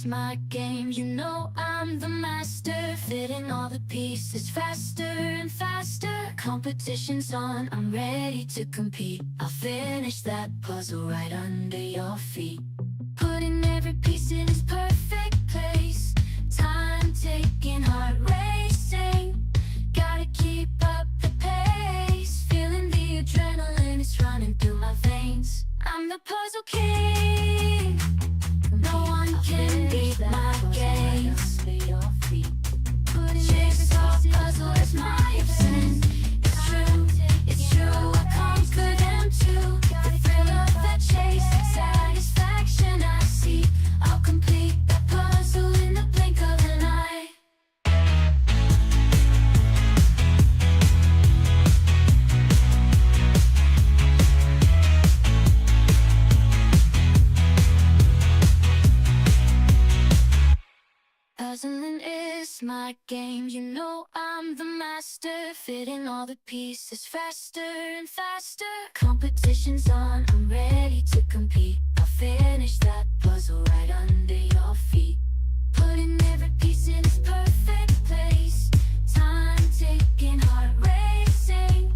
is my game, you know I'm the master. Fitting all the pieces faster and faster. Competition's on, I'm ready to compete. I'll finish that puzzle right under your feet. Putting every piece in its perfect place. Time taking, heart racing. Gotta keep up the pace. Feeling the adrenaline, it's running through my veins. I'm the puzzle king. No one can beat my games. Jigsaw puzzle is my obsession. It's true, I conquer them too. The thrill of that chase and satisfaction I see. I'll complete that puzzle in the blink of an eye. Puzzling is my game, you know I'm the master. Fitting all the pieces faster and faster. Competition's on, I'm ready to compete. I'll finish that puzzle right under your feet. Putting every piece in its perfect place. Time taking, heart racing.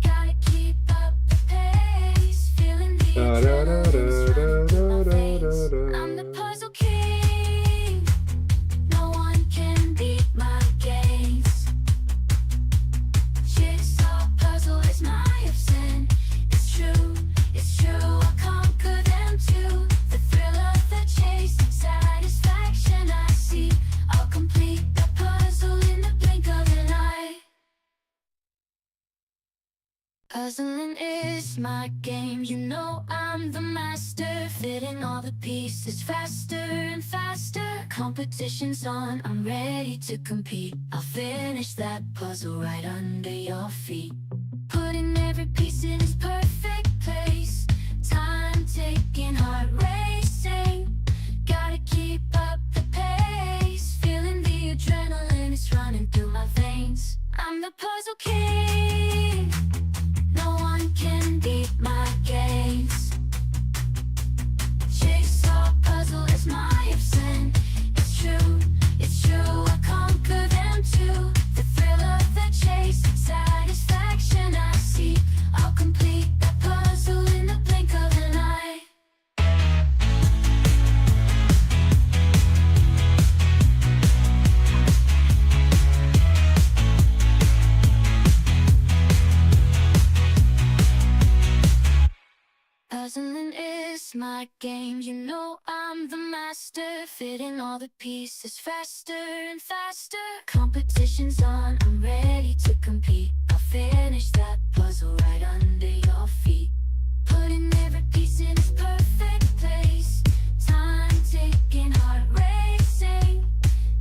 Gotta keep up the pace. Feeling the adrenaline running through my veins. I'm the puzzle king. No one can beat my games. Jigsaw puzzle is my obsession. It's true, I conquer them too. The thrill of the chase and satisfaction I see. I'll complete the puzzle in the blink of an eye. Puzzling is my game, you know I'm the master. Fitting all the pieces faster and faster. Competition's on, I'm ready to compete. I'll finish that puzzle right under your feet. Putting every piece in its perfect place. Time taking, heart racing. Gotta keep up the pace. Feeling the adrenaline, it's running through my veins. I'm the puzzle king. No one can beat my games. Jigsaw puzzle is my obsession. It's true, I conquer them too. The thrill of the chase and satisfaction I see. I'll complete that puzzle in the blink of an eye. Puzzling is my game, you know I'm the master. Fitting all the pieces faster and faster. Competition's on, I'm ready to compete. I'll finish that puzzle right under your feet. Putting every piece in its perfect place. Time taking, heart racing.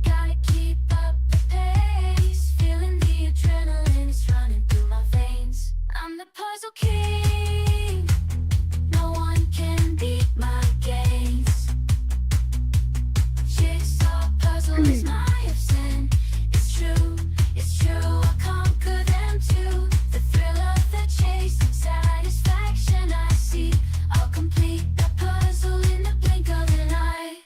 Gotta keep up the pace. Feeling the adrenaline, it's running through my veins. I'm the puzzle king. No one can beat my games. Jigsaw puzzle is my obsession. It's true, I conquer them too. The thrill of the chase and satisfaction I see. I'll complete that puzzle in the blink of an eye.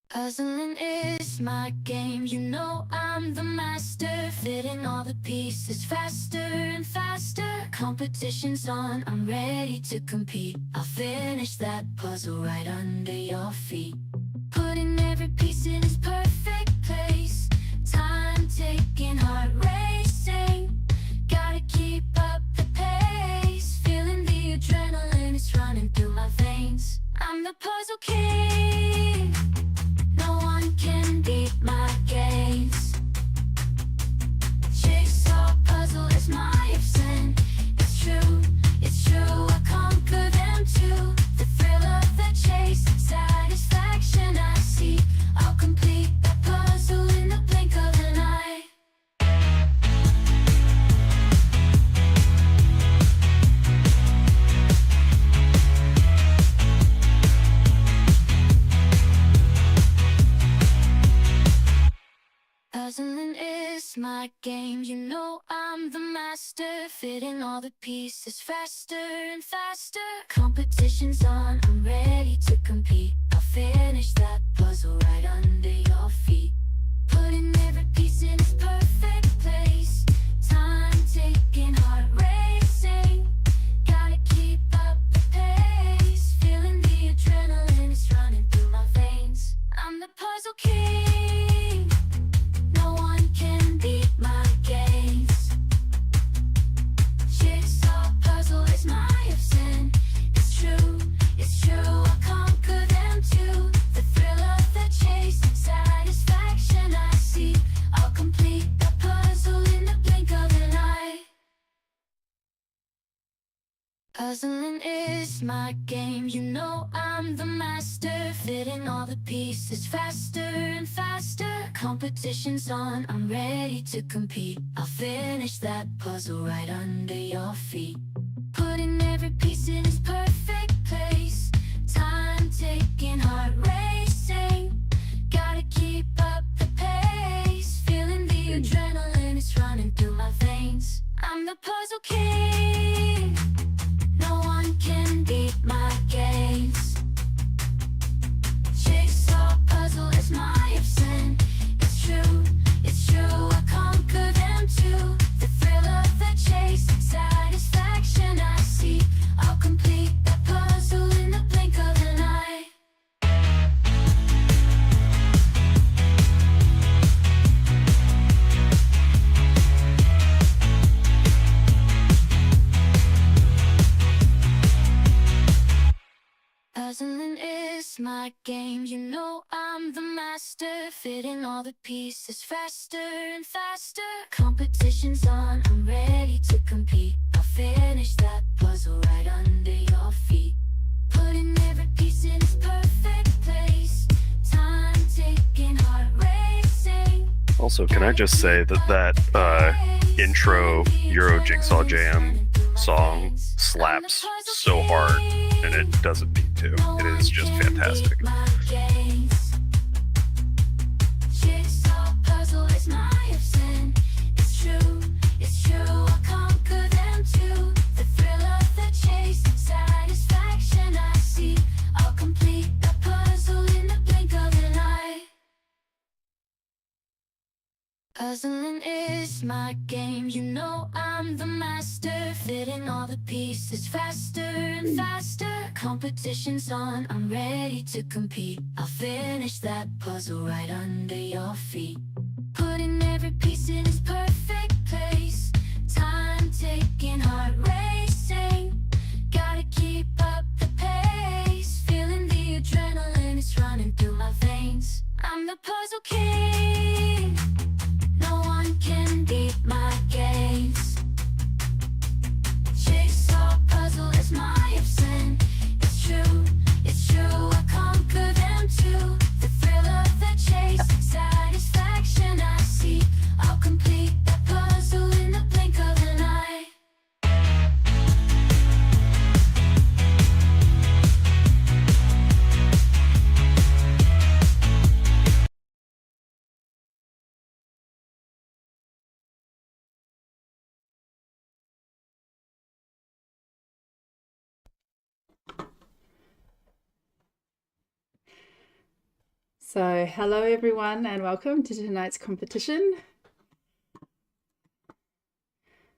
Puzzling is my game, you know I'm the master. Fitting all the pieces faster and faster. Competition's on, I'm ready to compete. I'll finish that puzzle right under your feet. Putting every piece in its perfect place. Time taking, heart racing. Gotta keep up the pace. Feeling the adrenaline, it's running through my veins. I'm the puzzle king. No one can beat my games. Jigsaw puzzle is my obsession. It's true, I conquer them too. The thrill of the chase and satisfaction I see. I'll complete that puzzle in the blink of an eye. Puzzling is my game, you know I'm the master. Fitting all the pieces faster and faster. Competition's on, I'm ready to compete. Puzzling is my game, you know I'm the master. Fitting all the pieces faster and faster. Competition's on, I'm ready to compete. I'll finish that puzzle right under your feet. Putting every piece in its perfect place. Time ticking, heart racing. Gotta keep up the pace. Feeling the adrenaline is running through my veins. I'm the puzzle king. No one can beat my games. Jigsaw puzzle is my obsession. It's true, I conquer them too. The thrill of the chase, satisfaction I see. I'll complete that puzzle in the blink of an eye. Puzzling is my game, you know I'm the master. Fitting all the pieces faster and faster. Competition's on, I'm ready to compete. I'll finish that puzzle right under your feet. Putting every piece in its perfect place. Time ticking, heart racing. Also, can I just say that intro Euro Jigsaw Jam song slaps so hard, and it doesn't need to. It is just fantastic. Jigsaw puzzle is my obsession. It's true, I conquer them too. The thrill of the chase, satisfaction I see. I'll complete the puzzle in the blink of an eye. Puzzling is my game, you know I'm the master. Fitting all the pieces faster and faster. Competition's on, I'm ready to compete. I'll finish that puzzle right under your feet. Putting every piece in its perfect place. Time ticking, heart racing. Gotta keep up the pace. Feeling the adrenaline is running through my veins. I'm the puzzle king. No one can beat my games. Jigsaw puzzle is my obsession. It's true, I conquer them too. The thrill of the chase, satisfaction I see. I'll complete that puzzle in the blink of an eye. So, hello everyone and welcome to tonight's competition.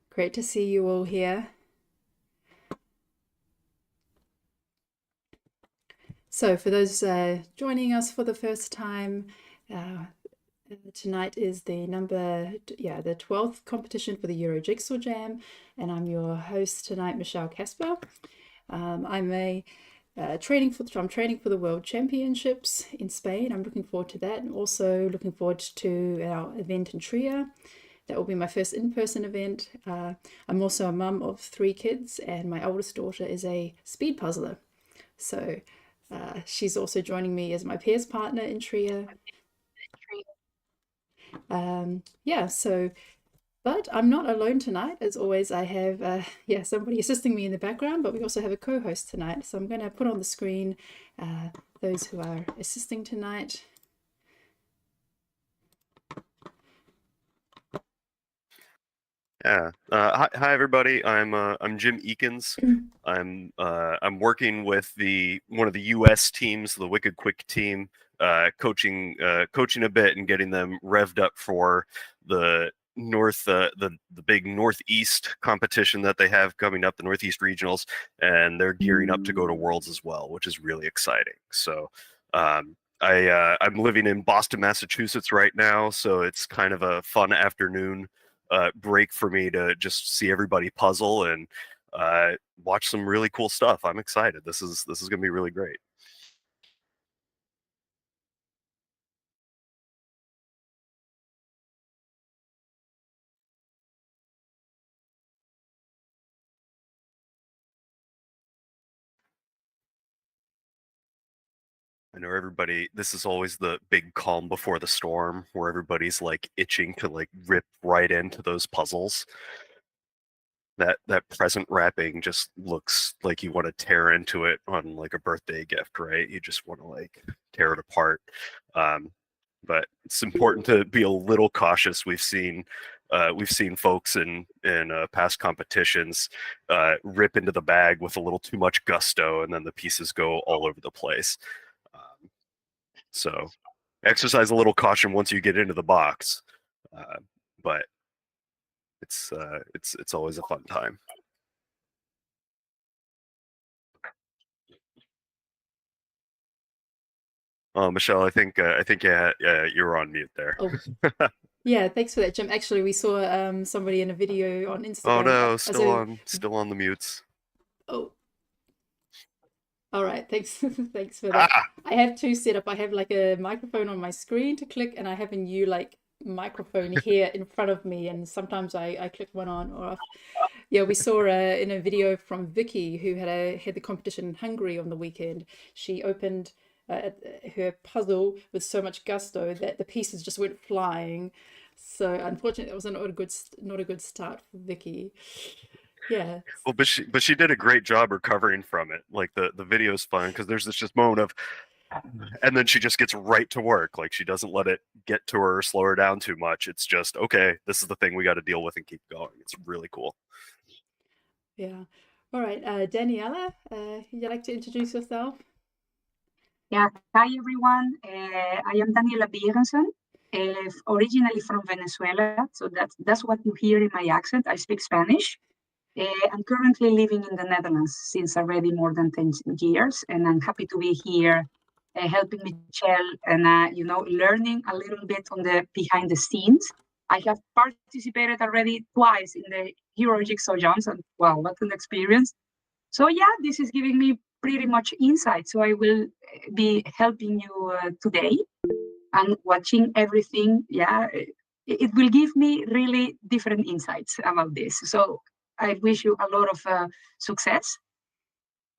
Great to see you all here. So, for those joining us for the first time, tonight is the 12th competition for the Euro Jigsaw Jam, and I'm your host tonight, Michelle Casper. I'm training for the World Championships in Spain. I'm looking forward to that, and also looking forward to our event in Trier. That will be my first in-person event. I'm also a mum of 3 kids, and my oldest daughter is a speed puzzler. So she's also joining me as my pairs partner in Trier. But I'm not alone tonight. As always, I have somebody assisting me in the background, but we also have a co-host tonight. So I'm going to put on the screen those who are assisting tonight. Yeah. Hi everybody. I'm Jim Eakins. I'm working with one of the U.S. teams, the Wicked Quick team, coaching a bit and getting them revved up for the big Northeast competition that they have coming up, the Northeast Regionals, and they're gearing up to go to Worlds as well, which is really exciting. So I'm living in Boston, Massachusetts right now, so it's kind of a fun afternoon break for me to just see everybody puzzle and watch some really cool stuff. I'm excited. This is gonna be really great. I know everybody, this is always the big calm before the storm where everybody's like itching to like rip right into those puzzles. That present wrapping just looks like you want to tear into it on like a birthday gift, right? You just want to like tear it apart. Um, but it's important to be a little cautious. We've seen folks in past competitions rip into the bag with a little too much gusto, and then the pieces go all over the place. So exercise a little caution once you get into the box, uh, but it's always a fun time. Oh, Michelle, I think yeah, you're on mute there. Oh, yeah, thanks for that, Jim. Actually, we saw somebody in a video on Oh Instagram. no, So, still on the mutes. oh, all right, thanks, thanks for that. Ah, I have two set up. I have like a microphone on my screen to click, and I have a new like microphone here in front of me, and sometimes I click one on or off. Yeah, we saw in a video from Vicky who had the competition in Hungary on the weekend. She opened her puzzle with so much gusto that the pieces just went flying. So unfortunately, that was not a good start for Vicky. Yeah. well, but she did a great job recovering from it. Like the video's fun because there's this just moment of, and then she just gets right to work. Like she doesn't let it get to her or slow her down too much. It's just okay. This is the thing we got to deal with and keep going. It's really cool. Yeah. All right. Daniela, would you like to introduce yourself? Yeah, hi everyone. I am Daniela Berensen, originally from Venezuela, so that's what you hear in my accent. I speak Spanish. I'm currently living in the Netherlands since already more than 10 years, and I'm happy to be here helping Michelle and learning a little bit on the behind the scenes. I have participated already twice in the Euro Jigsaw Jam, and wow, what an experience! So yeah, this is giving me pretty much insight. So I will be helping you today and watching everything. Yeah, it will give me really different insights about this. So I wish you a lot of success.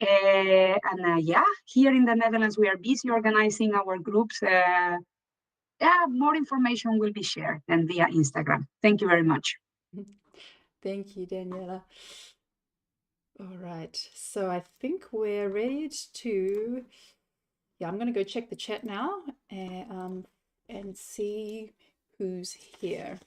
And yeah, here in the Netherlands, we are busy organizing our groups. Yeah, more information will be shared and via Instagram. Thank you very much. Thank you, Daniela. All right. So I think we're ready to, yeah, I'm going to go check the chat now and see who's here.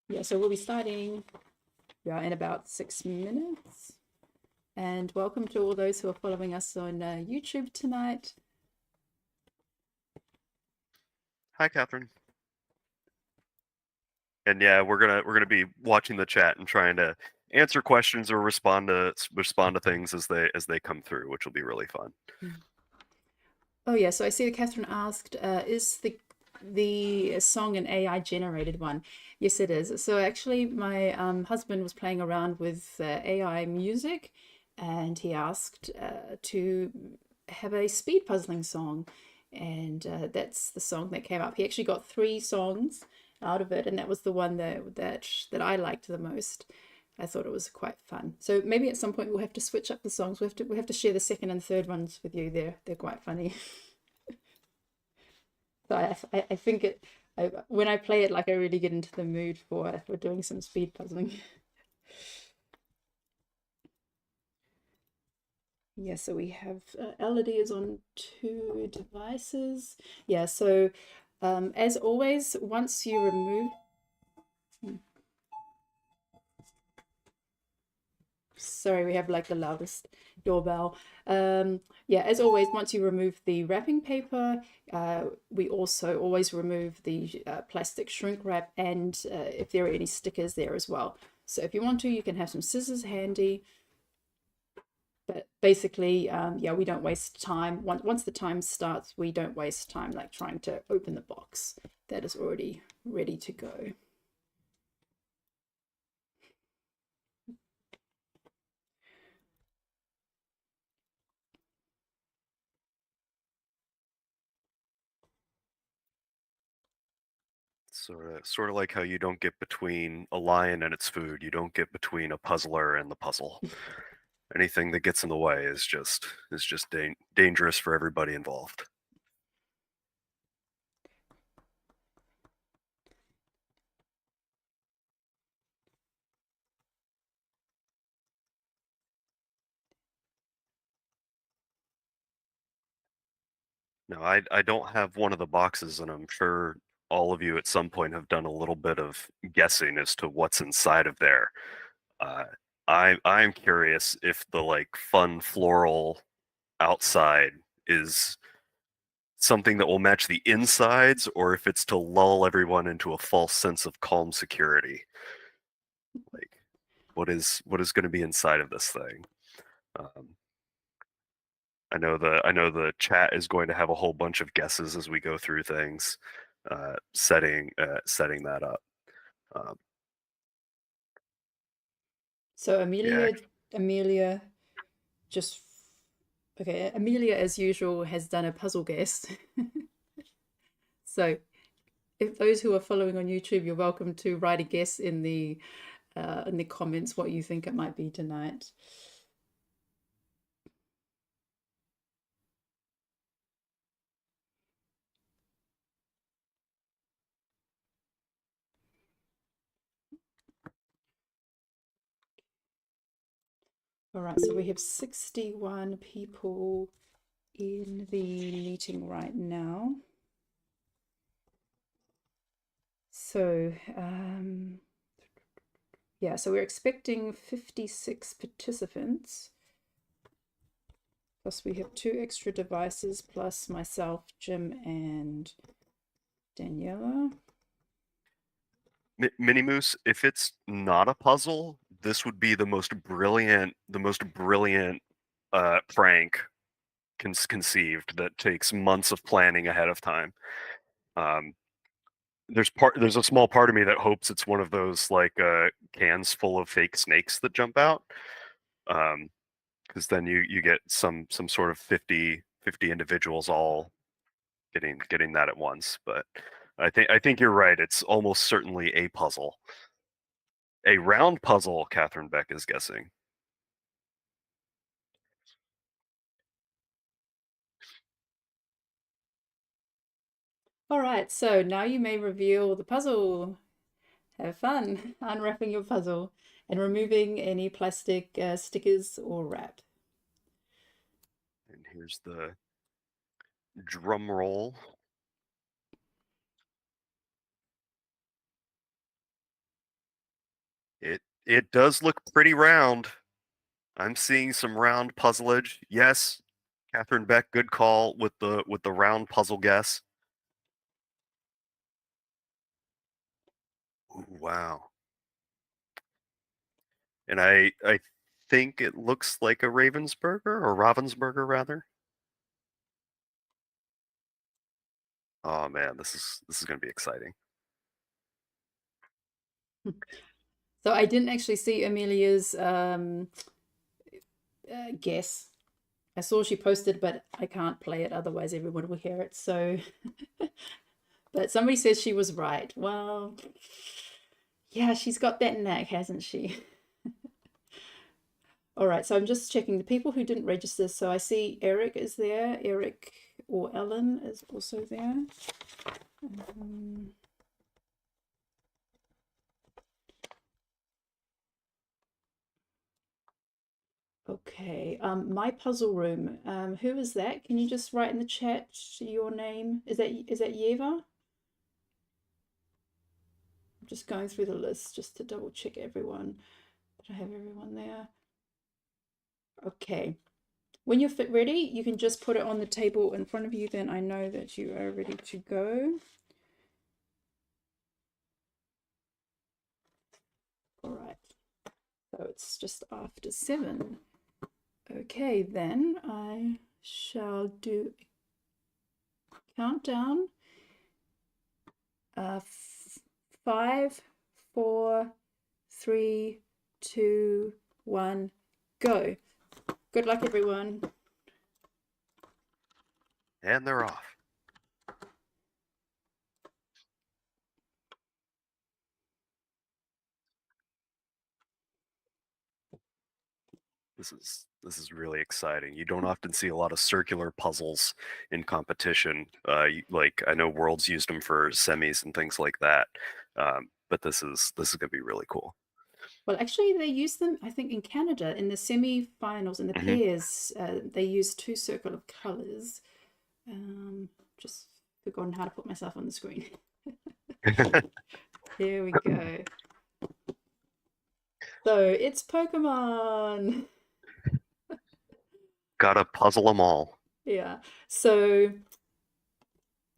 Yeah, so we'll be starting in about 6 minutes. And welcome to all those who are following us on YouTube tonight. Hi, Catherine. And yeah, we're gonna be watching the chat and trying to answer questions or respond to things as they come through, which will be really fun. Oh yeah, so I see that Catherine asked, is the song an AI generated one? Yes, it is. So actually, my husband was playing around with AI music, and he asked to have a speed puzzling song, and that's the song that came up. He actually got 3 songs out of it, and that was the one that I liked the most. I thought it was quite fun. So maybe at some point we'll have to switch up the songs. We have to share the second and third ones with you. They're quite funny. So I think when I play it, like I really get into the mood for doing some speed puzzling. Yeah, so we have Elodie is on 2 devices. Yeah, so as always, once you remove. Sorry, we have like the loudest doorbell. Yeah, as always, once you remove the wrapping paper, we also always remove the plastic shrink wrap, and if there are any stickers there as well. So if you want to, you can have some scissors handy. But basically, yeah, we don't waste time. Once the time starts, we don't waste time like trying to open the box. That is already ready to go. Sort of like how you don't get between a lion and its food. You don't get between a puzzler and the puzzle. Anything that gets in the way is just dangerous for everybody involved. No, I don't have one of the boxes, and I'm sure all of you at some point have done a little bit of guessing as to what's inside of there. Uh, I'm curious if the like fun floral outside is something that will match the insides, or if it's to lull everyone into a false sense of calm security. Like, what is going to be inside of this thing? Um, I know the chat is going to have a whole bunch of guesses as we go through things, setting that up. Um, So yeah, Amelia just okay. Amelia, as usual, has done a puzzle guess. So, if those who are following on YouTube, you're welcome to write a guess in the comments what you think it might be tonight. All right, so we have 61 people in the meeting right now. So, yeah, so we're expecting 56 participants. Plus we have 2 extra devices, plus myself, Jim, and Daniela. Mini Moose, if it's not a puzzle, this would be the most brilliant prank conceived that takes months of planning ahead of time. There's a small part of me that hopes it's one of those like cans full of fake snakes that jump out, because then you get some sort of 50 individuals all getting that at once. But I think you're right. It's almost certainly a puzzle, a round puzzle. Catherine Beck is guessing. All right, so now you may reveal the puzzle. Have fun unwrapping your puzzle and removing any plastic stickers or wrap. And here's the drum roll. It does look pretty round. I'm seeing some round puzzleage. Yes, Catherine Beck, good call with the round puzzle guess. Ooh, wow. And I think it looks like a Ravensburger or Ravensburger rather. Oh man, this is going to be exciting. So I didn't actually see Amelia's guess. I saw she posted, but I can't play it, otherwise everyone will hear it. So, but somebody says she was right. Well, yeah, she's got that knack, hasn't she? All right, so I'm just checking the people who didn't register. So I see Eric is there. Eric or Ellen is also there. Okay, my puzzle room. Who is that? Can you just write in the chat your name? Is that Yeva? I'm just going through the list just to double check everyone. That I have everyone there. Okay. When you're ready, you can just put it on the table in front of you. Then I know that you are ready to go. All right. So it's just after 7. Okay, then I shall do a countdown. 5, 4, 3, 2, 1, go. Good luck, everyone. And they're off. This is really exciting. You don't often see a lot of circular puzzles in competition. Like I know Worlds used them for semis and things like that, but this is going to be really cool. Well, actually, they use them, I think, in Canada in the semi-finals in the pairs. They use two circular colors. Just forgotten how to put myself on the screen. Here we go. So it's Pokemon. Gotta puzzle them all. Yeah. So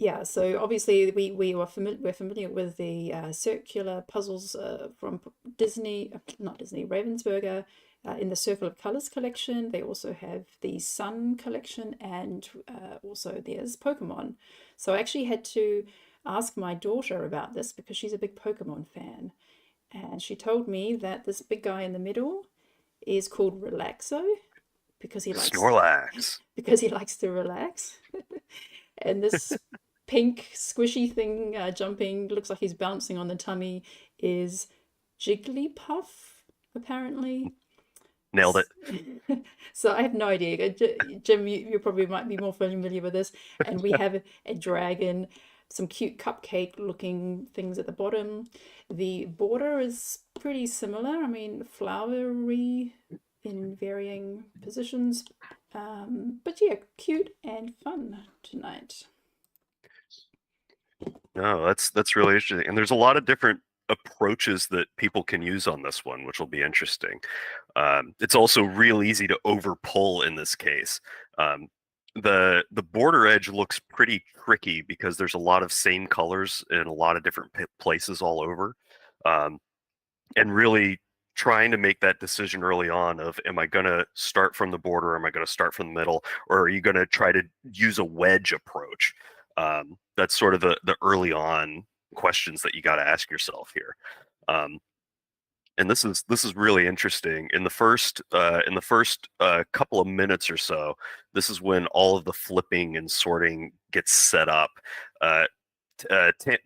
obviously we're familiar with the circular puzzles from Ravensburger in the Circle of Colors collection. They also have the Sun collection, and also there's Pokemon. So I actually had to ask my daughter about this because she's a big Pokemon fan, and she told me that this big guy in the middle is called Relaxo because he likes Snorlax. because he likes to relax. And this pink squishy thing jumping, looks like he's bouncing on the tummy, is Jigglypuff, apparently. Nailed it. So I have no idea. Jim, you probably might be more familiar with this. And we have a dragon, some cute cupcake looking things at the bottom. The border is pretty similar. I mean, flowery in varying positions. But yeah, cute and fun tonight. No, that's really interesting. And there's a lot of different approaches that people can use on this one, which will be interesting. It's also real easy to over pull in this case. The border edge looks pretty tricky because there's a lot of same colors in a lot of different places all over. And really trying to make that decision early on of, am I going to start from the border? Am I going to start from the middle? Or are you going to try to use a wedge approach? That's sort of the early on questions that you got to ask yourself here. And this is really interesting. In the first couple of minutes or so, this is when all of the flipping and sorting gets set up.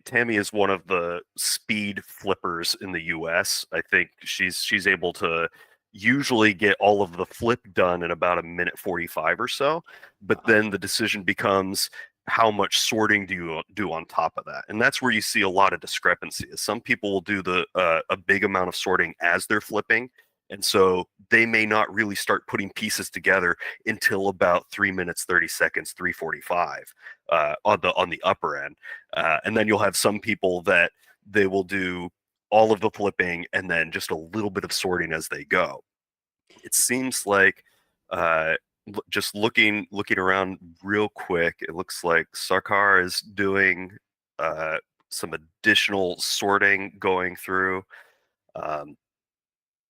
Tammy is one of the speed flippers in the US. I think she's able to usually get all of the flip done in about 1:45 or so. But then the decision becomes, how much sorting do you do on top of that? And that's where you see a lot of discrepancy. Some people will do a big amount of sorting as they're flipping, and so they may not really start putting pieces together until about 3 minutes 30 seconds, 3:45 on the upper end. And then you'll have some people that they will do all of the flipping and then just a little bit of sorting as they go. It seems like just looking around real quick, it looks like Sarkar is doing some additional sorting going through.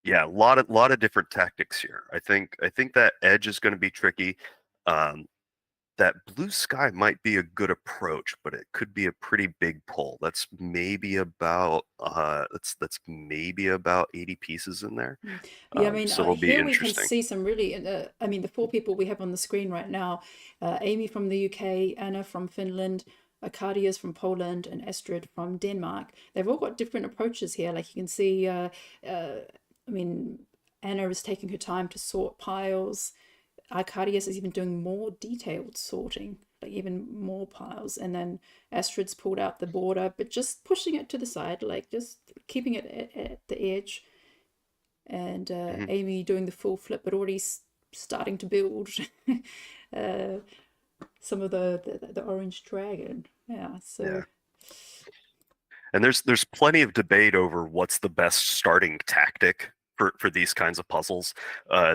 Yeah, a lot of different tactics here. I think that edge is going to be tricky. That blue sky might be a good approach, but it could be a pretty big pull. That's maybe about that's maybe about 80 pieces in there. Yeah, I mean, so it'll be here we can interesting. see some really, I mean, the four people we have on the screen right now, Amy from the UK, Anna from Finland, Arkadia's from Poland, and Astrid from Denmark. They've all got different approaches here. Like you can see, I mean, Anna is taking her time to sort piles. Arkadius is even doing more detailed sorting, like even more piles. And then Astrid's pulled out the border, but just pushing it to the side, like just keeping it at the edge. And Amy doing the full flip, but already starting to build some of the orange dragon. Yeah, so... Yeah. And there's plenty of debate over what's the best starting tactic for these kinds of puzzles.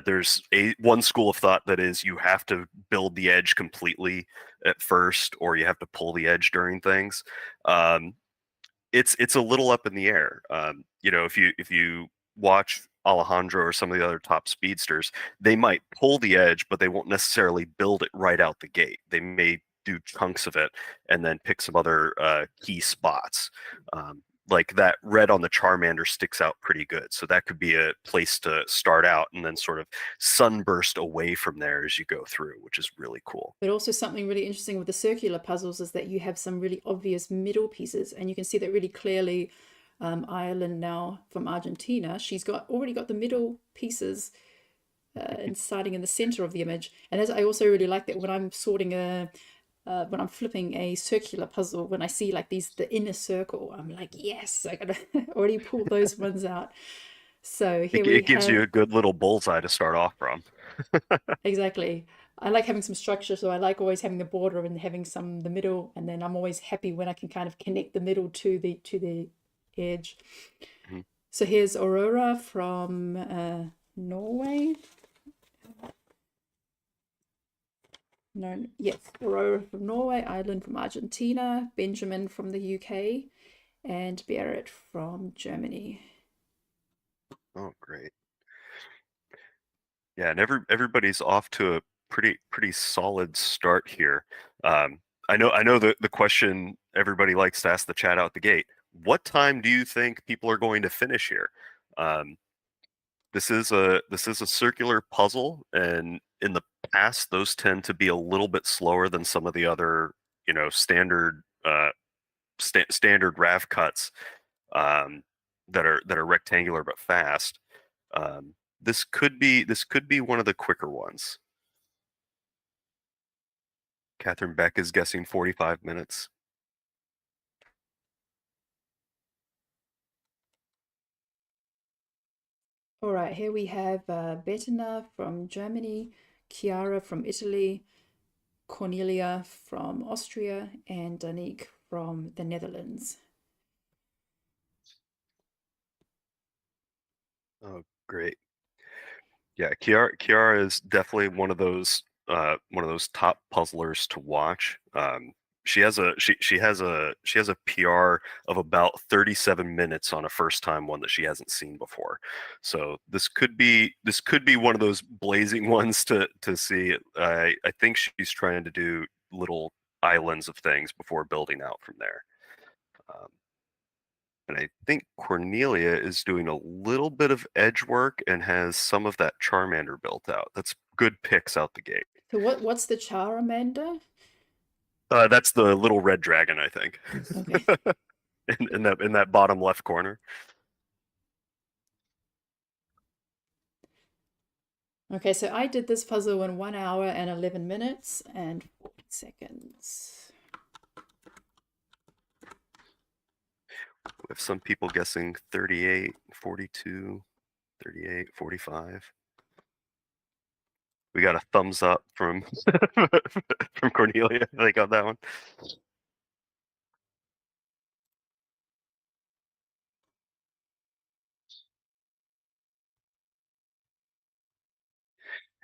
There's one school of thought that is you have to build the edge completely at first, or you have to pull the edge during things. It's a little up in the air. You know, if you watch Alejandro or some of the other top speedsters, they might pull the edge, but they won't necessarily build it right out the gate. They may do chunks of it and then pick some other key spots. Like that red on the Charmander sticks out pretty good. So that could be a place to start out and then sort of sunburst away from there as you go through, which is really cool. But also something really interesting with the circular puzzles is that you have some really obvious middle pieces, and you can see that really clearly. Ireland now from Argentina, she's already got the middle pieces and starting in the center of the image. And as I also really like that when I'm sorting when I'm flipping a circular puzzle, when I see like the inner circle, I'm like, yes, I gotta already pull those ones out. So here we It gives have, you a good little bullseye to start off from. exactly. I like having some structure, so I like always having the border and having the middle, and then I'm always happy when I can kind of connect the middle to the edge. Mhm. So here's Aurora from Norway. No, yes, Aurora from Norway, Ireland from Argentina, Benjamin from the UK, and Barrett from Germany. Oh, great. Yeah, and everybody's off to a pretty solid start here. I know the question everybody likes to ask the chat out the gate. What time do you think people are going to finish here? Um, this is a circular puzzle, and in the past, those tend to be a little bit slower than some of the other, standard standard RAV cuts that are rectangular but fast. This could be one of the quicker ones. Catherine Beck is guessing 45 minutes. All right, here we have Bettina from Germany, Chiara from Italy, Cornelia from Austria, and Danique from the Netherlands. Oh, great. Yeah, Kiara is definitely one of those top puzzlers to watch. She has a PR of about 37 minutes on a first time one that she hasn't seen before. So this could be one of those blazing ones to see. I think she's trying to do little islands of things before building out from there. Um, and I think Cornelia is doing a little bit of edge work and has some of that Charmander built out. That's good picks out the gate. So what's the Charmander? That's the little red dragon, I think, Okay. in that bottom left corner. Okay, so I did this puzzle in 1 hour and 11 minutes and 40 seconds. We have some people guessing 38, 42, 38, 45. We got a thumbs up from from Cornelia. I think on that one.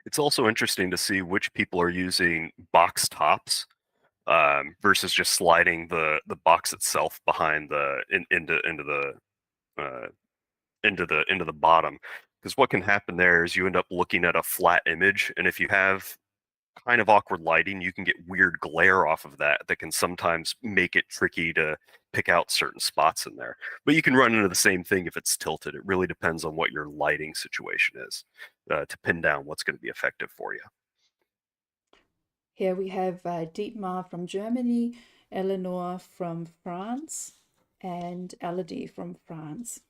It's also interesting to see which people are using box tops versus just sliding the box itself behind uh, into the bottom. Because what can happen there is you end up looking at a flat image, and if you have kind of awkward lighting, you can get weird glare off of that can sometimes make it tricky to pick out certain spots in there. But you can run into the same thing if it's tilted. It really depends on what your lighting situation is to pin down what's going to be effective for you. Here we have Dietmar from Germany, Eleanor from France, and Elodie from France.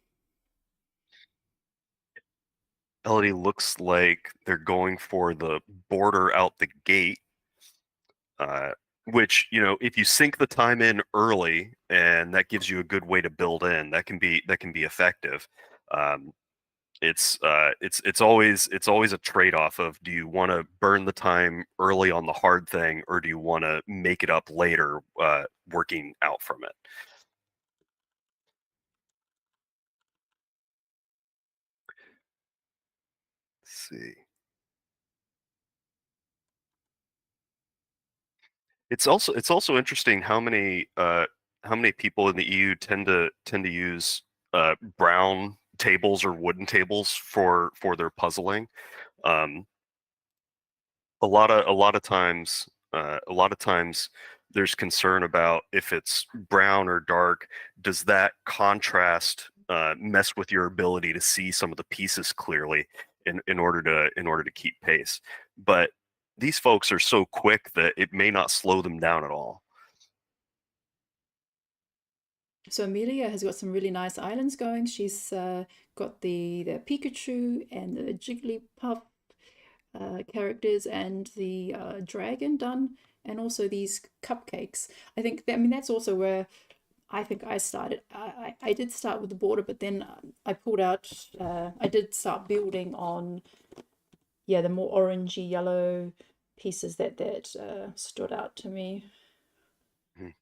Elodie looks like they're going for the border out the gate, which, if you sink the time in early and that gives you a good way to build in, that can be effective. It's always a trade-off of, do you want to burn the time early on the hard thing, or do you want to make it up later working out from it? Let's see. It's also interesting how many people in the EU tend to use brown tables or wooden tables for their puzzling. Um, a lot of times there's concern about if it's brown or dark, does that contrast mess with your ability to see some of the pieces clearly in order to keep pace. But these folks are so quick that it may not slow them down at all. So Amelia has got some really nice islands going. She's got the Pikachu and the Jigglypuff characters and the dragon done, and also these cupcakes. I think that, I mean, that's also where I think I started. I did start with the border, but then I pulled out, I did start building on, yeah, the more orangey yellow pieces that stood out to me. Mhm.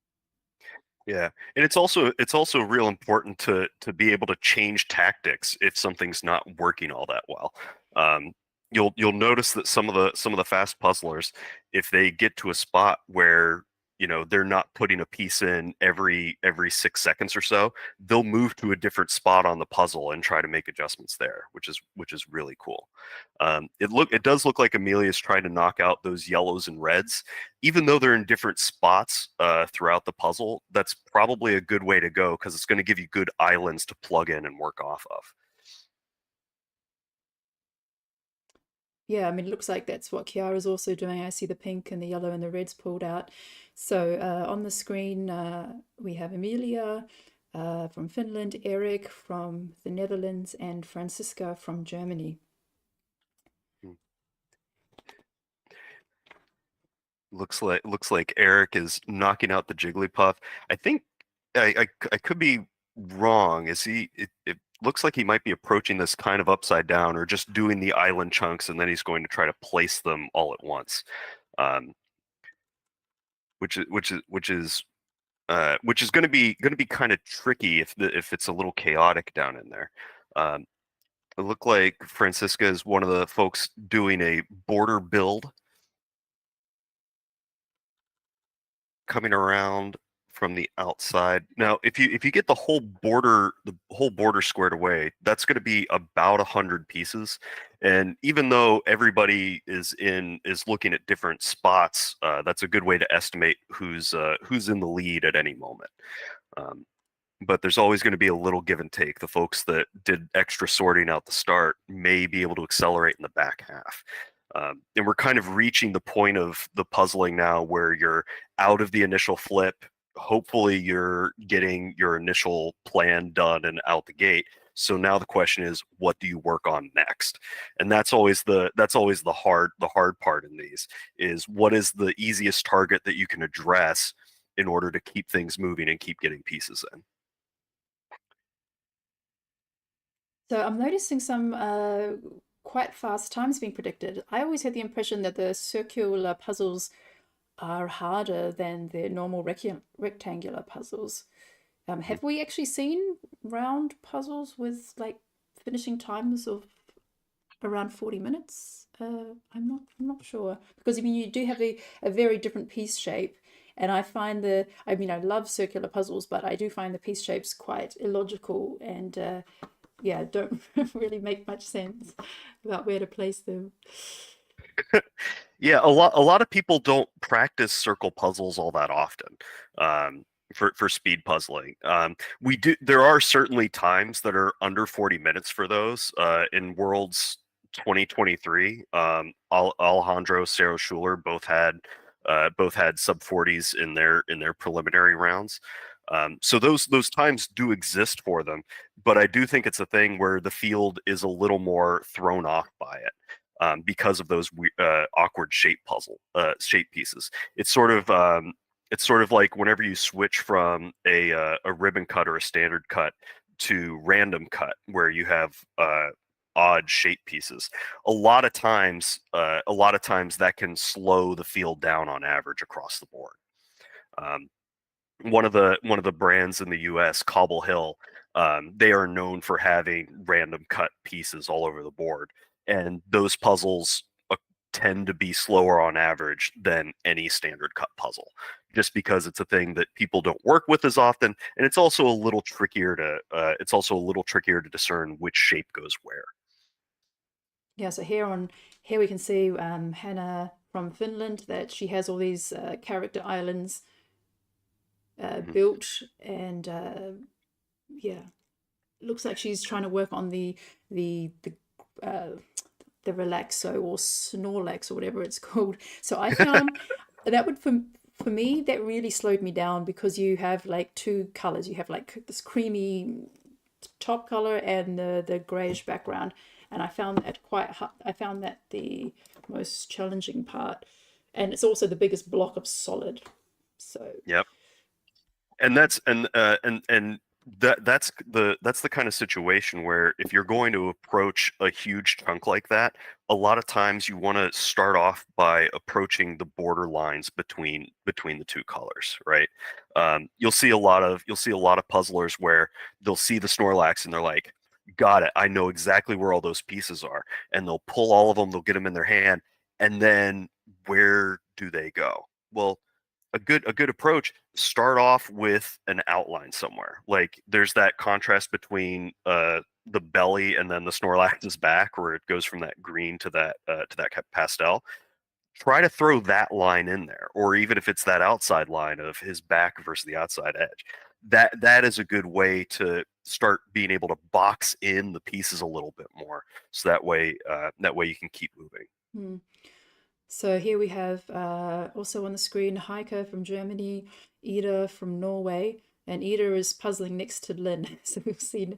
Yeah, and it's also real important to be able to change tactics if something's not working all that well. Um, you'll notice that some of the fast puzzlers, if they get to a spot where they're not putting a piece in every 6 seconds or so, they'll move to a different spot on the puzzle and try to make adjustments there, which is really cool. It does look like Amelia's trying to knock out those yellows and reds, even though they're in different spots throughout the puzzle. That's probably a good way to go because it's going to give you good islands to plug in and work off of. Yeah, I mean, it looks like that's what Kiara's also doing. I see the pink and the yellow and the reds pulled out. So on the screen, we have Amelia from Finland, Eric from the Netherlands, and Franziska from Germany. Looks like Eric is knocking out the Jigglypuff. I think I could be wrong. It looks like he might be approaching this kind of upside down, or just doing the island chunks, and then he's going to try to place them all at once, um, which is going to be kind of tricky if it's a little chaotic down in there. Um, it looked like Francisca is one of the folks doing a border build, coming around from the outside. Now, if you get the whole border squared away, that's going to be about 100 pieces. And even though everybody is looking at different spots, that's a good way to estimate who's in the lead at any moment. Um, but there's always going to be a little give and take. The folks that did extra sorting out the start may be able to accelerate in the back half. And we're kind of reaching the point of the puzzling now where you're out of the initial flip. Hopefully, you're getting your initial plan done and out the gate. So now the question is, what do you work on next? And that's always the hard part in these, is what is the easiest target that you can address in order to keep things moving and keep getting pieces in. So I'm noticing some quite fast times being predicted. I always had the impression that the circular puzzles are harder than the normal rectangular puzzles. Have we actually seen round puzzles with like finishing times of around 40 minutes? I'm not sure, because I mean you do have a very different piece shape, and I mean I love circular puzzles, but I do find the piece shapes quite illogical and yeah, don't really make much sense about where to place them. Yeah, a lot of people don't practice circle puzzles all that often. For speed puzzling, we do. There are certainly times that are under 40 minutes for those. In Worlds 2023, Alejandro, Sarah Schuler both had sub 40s in their preliminary rounds. So those times do exist for them, but I do think it's a thing where the field is a little more thrown off by it. Because of those awkward shape pieces. It's sort of like whenever you switch from a ribbon cut or a standard cut to random cut, where you have odd shape pieces. A lot of times that can slow the field down on average across the board. Um, one of the brands in the U.S., Cobble Hill, they are known for having random cut pieces all over the board, and those puzzles tend to be slower on average than any standard cut puzzle, just because it's a thing that people don't work with as often, and it's also a little trickier to discern which shape goes where. Yeah, so here we can see Hannah from Finland, that she has all these character islands Mhm. built, and yeah, looks like she's trying to work on the uh, the relaxo or snorlax or whatever it's called. So I found that would for me that really slowed me down, because you have like two colors. You have like this creamy top color and the grayish background, and I found that quite hard. I found that the most challenging part, and it's also the biggest block of solid. So Yep. And that's that's the kind of situation where if you're going to approach a huge chunk like that, a lot of times you want to start off by approaching the border lines between the two colors, right? You'll see a lot of puzzlers where they'll see the Snorlax and they're like, got it, I know exactly where all those pieces are, and they'll pull all of them, they'll get them in their hand, and then where do they go? Well, a good approach, start off with an outline somewhere. Like there's that contrast between the belly and then the Snorlax's back, where it goes from that green to that pastel. Try to throw that line in there, or even if it's that outside line of his back versus the outside edge. That is a good way to start being able to box in the pieces a little bit more, so that way you can keep moving. So here we have also on the screen Heike from Germany, Ida from Norway, and Ida is puzzling next to Lynn. So we've seen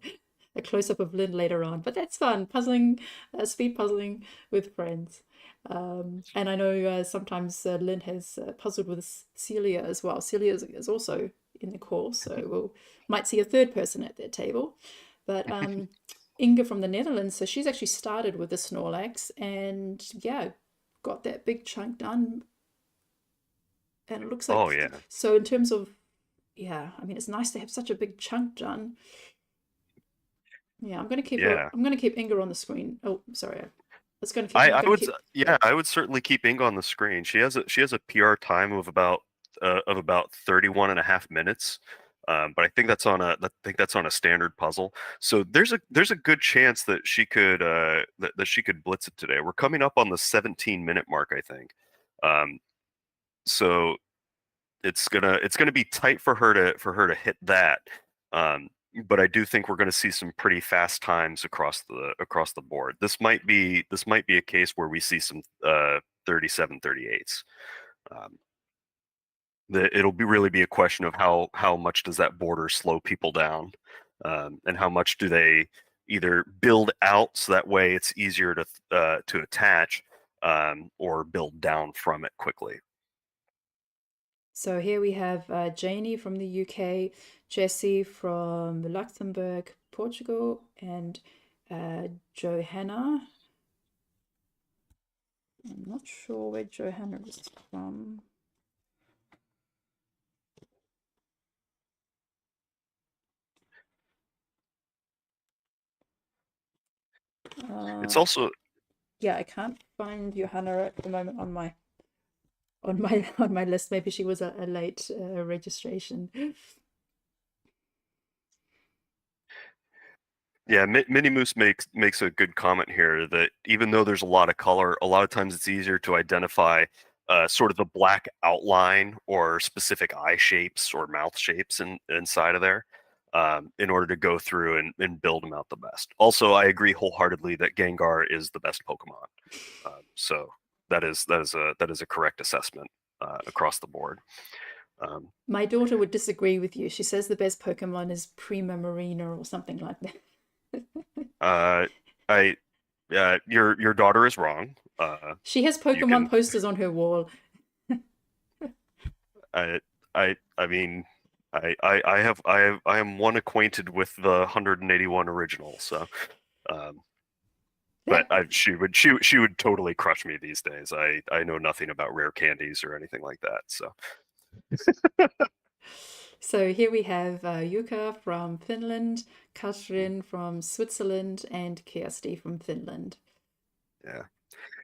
a close-up of Lynn later on, but that's fun, puzzling, speed puzzling with friends. And I know sometimes Lynn has puzzled with Celia as well. Celia is also in the call, so might see a third person at their table. But Inga from the Netherlands, so she's actually started with the Snorlax, and yeah, got that big chunk done, and it looks like, oh yeah. So in terms of, yeah, I mean, it's nice to have such a big chunk done. Yeah, I'm gonna keep Inga on the screen. Oh, sorry, I would certainly keep Inga on the screen. She has a PR time of about 31 and a half minutes. But I think that's on a standard puzzle. So there's a good chance that she could that she could blitz it today. We're coming up on the 17-minute mark, I think. So it's gonna be tight for her to hit that. But I do think we're going to see some pretty fast times across the board. This might be a case where we see some 37, 38s. It'll really be a question of how much does that border slow people down, and how much do they either build out so that way it's easier to attach, or build down from it quickly. So here we have Janie from the UK, Jessie from Luxembourg, Portugal, and Johanna. I'm not sure where Johanna is from. It's also, yeah, I can't find Johanna at the moment on my list. Maybe she was a late registration. Yeah, Minnie Moose makes a good comment here that even though there's a lot of color, a lot of times it's easier to identify sort of the black outline or specific eye shapes or mouth shapes inside of there, in order to go through and build them out the best. Also, I agree wholeheartedly that Gengar is the best Pokemon. So that is a correct assessment across the board. My daughter would disagree with you. She says the best Pokemon is Prima Marina or something like that. Your daughter is wrong. She has Pokemon posters on her wall. I mean, I am one acquainted with the 181 original, so but she would totally crush me these days. I know nothing about rare candies or anything like that, so. So here we have Yuka from Finland, Katrin from Switzerland, and Kirsty from Finland.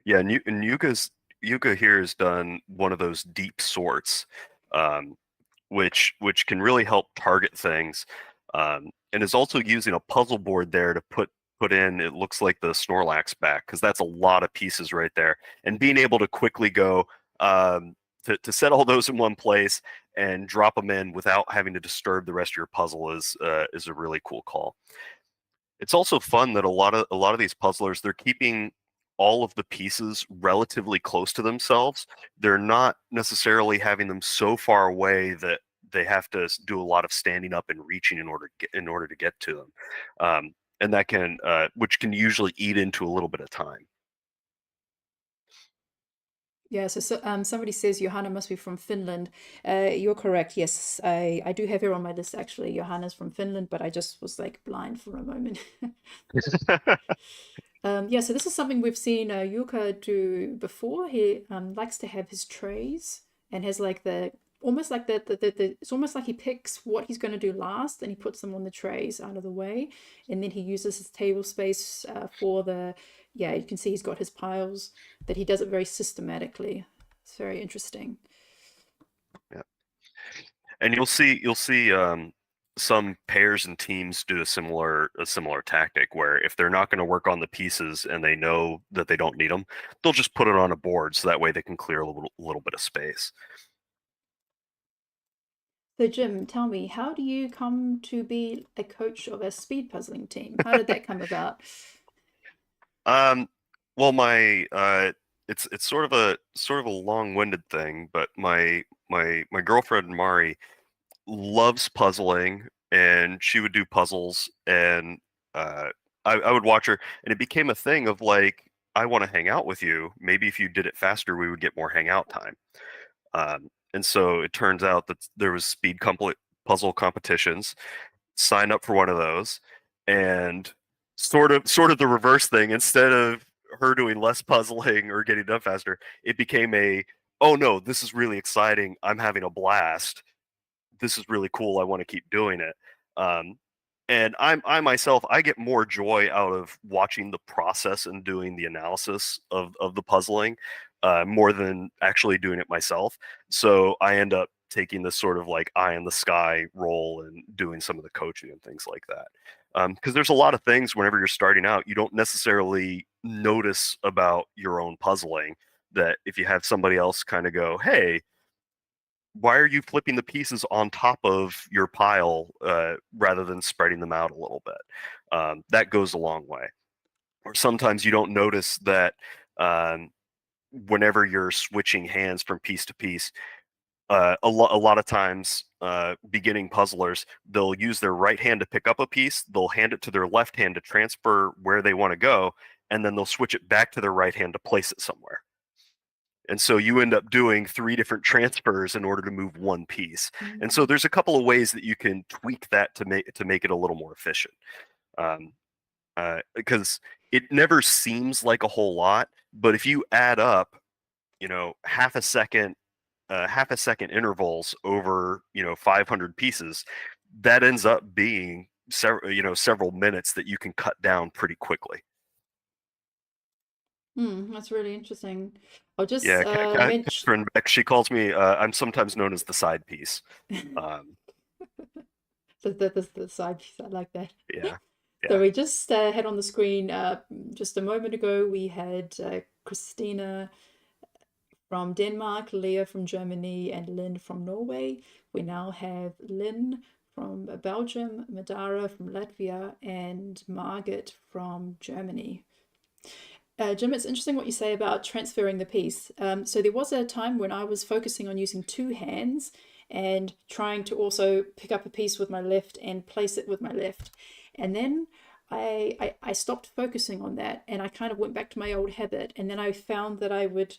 Yeah, and Yuka here has done one of those deep sorts, which can really help target things, and is also using a puzzle board there to put in, it looks like, the Snorlax back, because that's a lot of pieces right there, and being able to quickly go to set all those in one place and drop them in without having to disturb the rest of your puzzle is a really cool call. It's also fun that a lot of these puzzlers, they're keeping all of the pieces relatively close to themselves. They're not necessarily having them so far away that they have to do a lot of standing up and reaching in order to get to them. and that can which can usually eat into a little bit of time. Yeah, so, somebody says Johanna must be from Finland. You're correct. Yes, I do have her on my list actually. Johanna's from Finland, but I just was like blind for a moment. Yeah, so this is something we've seen Yuka do before. He likes to have his trays and has like the almost like it's almost like he picks what he's going to do last and he puts them on the trays out of the way, and then he uses his table space for the, yeah, you can see he's got his piles, that he does it very systematically. It's very interesting. Yeah, and you'll see some pairs and teams do a similar tactic where if they're not going to work on the pieces and they know that they don't need them, they'll just put it on a board so that way they can clear a little bit of space. So Jim, tell me, how do you come to be a coach of a speed puzzling team? How did that come about? Well, my it's sort of a long-winded thing, but my girlfriend Mari loves puzzling, and she would do puzzles, and I would watch her, and it became a thing of like, I want to hang out with you. Maybe if you did it faster, we would get more hangout time. And so it turns out that there was puzzle competitions. Sign up for one of those, and sort of the reverse thing. Instead of her doing less puzzling or getting done faster, it became oh no, this is really exciting. I'm having a blast. This is really cool. I want to keep doing it. And I myself, I get more joy out of watching the process and doing the analysis of the puzzling more than actually doing it myself. So I end up taking this sort of like eye in the sky role and doing some of the coaching and things like that. Because there's a lot of things whenever you're starting out, you don't necessarily notice about your own puzzling, that if you have somebody else kind of go, hey, why are you flipping the pieces on top of your pile rather than spreading them out a little bit? That goes a long way. Or sometimes you don't notice that whenever you're switching hands from piece to piece, a lot of times beginning puzzlers, they'll use their right hand to pick up a piece, they'll hand it to their left hand to transfer where they want to go, and then they'll switch it back to their right hand to place it somewhere. And so you end up doing 3 different transfers in order to move one piece. Mm-hmm. And so there's a couple of ways that you can tweak that to make it a little more efficient. Because it never seems like a whole lot, but if you add up, half a second intervals over 500 pieces, that ends up being several minutes that you can cut down pretty quickly. That's really interesting. I'll just Yeah, mention Catherine Beck, she calls me, I'm sometimes known as the side piece. the side piece. I like that. Yeah. So we just had on the screen just a moment ago, we had Christina from Denmark, Leah from Germany, and Lynn from Norway. We now have Lynn from Belgium, Madara from Latvia, and Margaret from Germany. Jim, it's interesting what you say about transferring the piece. So there was a time when I was focusing on using 2 hands and trying to also pick up a piece with my left and place it with my left. And then I stopped focusing on that, and I kind of went back to my old habit. And then I found that I would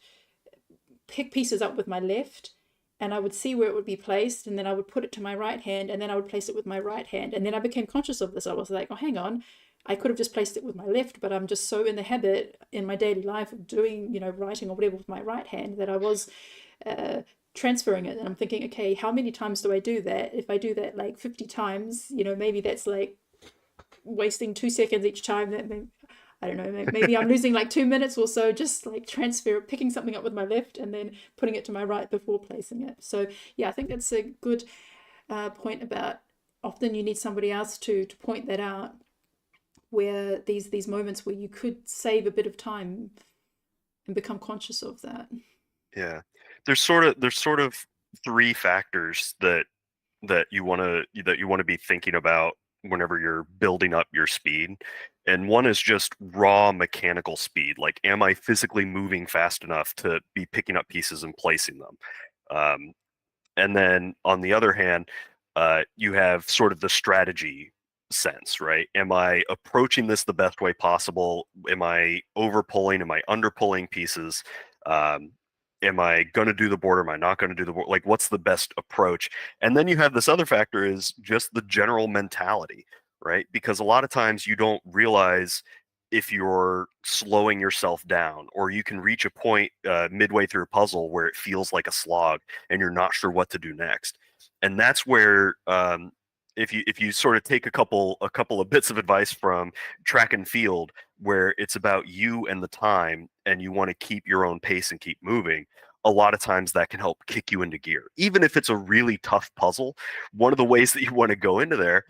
pick pieces up with my left, and I would see where it would be placed, and then I would put it to my right hand, and then I would place it with my right hand. And then I became conscious of this. I was like, oh, hang on. I could have just placed it with my left, but I'm just so in the habit in my daily life of doing, writing or whatever with my right hand, that I was transferring it. And I'm thinking, okay, how many times do I do that? If I do that like 50 times, maybe that's like wasting 2 seconds each time. That I don't know, maybe I'm losing like 2 minutes or so, just like picking something up with my left and then putting it to my right before placing it. So yeah, I think that's a good point about often you need somebody else to point that out, where these moments where you could save a bit of time and become conscious of that. Yeah, there's sort of 3 factors that you want to be thinking about whenever you're building up your speed. And one is just raw mechanical speed. Like, am I physically moving fast enough to be picking up pieces and placing them? And then on the other hand, you have sort of the strategy sense, right? Am I approaching this the best way possible? Am I over pulling? Am I under pulling pieces? Am I going to do the board? Am I not going to do the board? Like, what's the best approach? And then you have this other factor is just the general mentality, right? Because a lot of times you don't realize if you're slowing yourself down, or you can reach a point midway through a puzzle where it feels like a slog and you're not sure what to do next. And that's where if you sort of take a couple of bits of advice from track and field, where it's about you and the time, and you want to keep your own pace and keep moving, a lot of times that can help kick you into gear. Even if it's a really tough puzzle, one of the ways that you want to go into there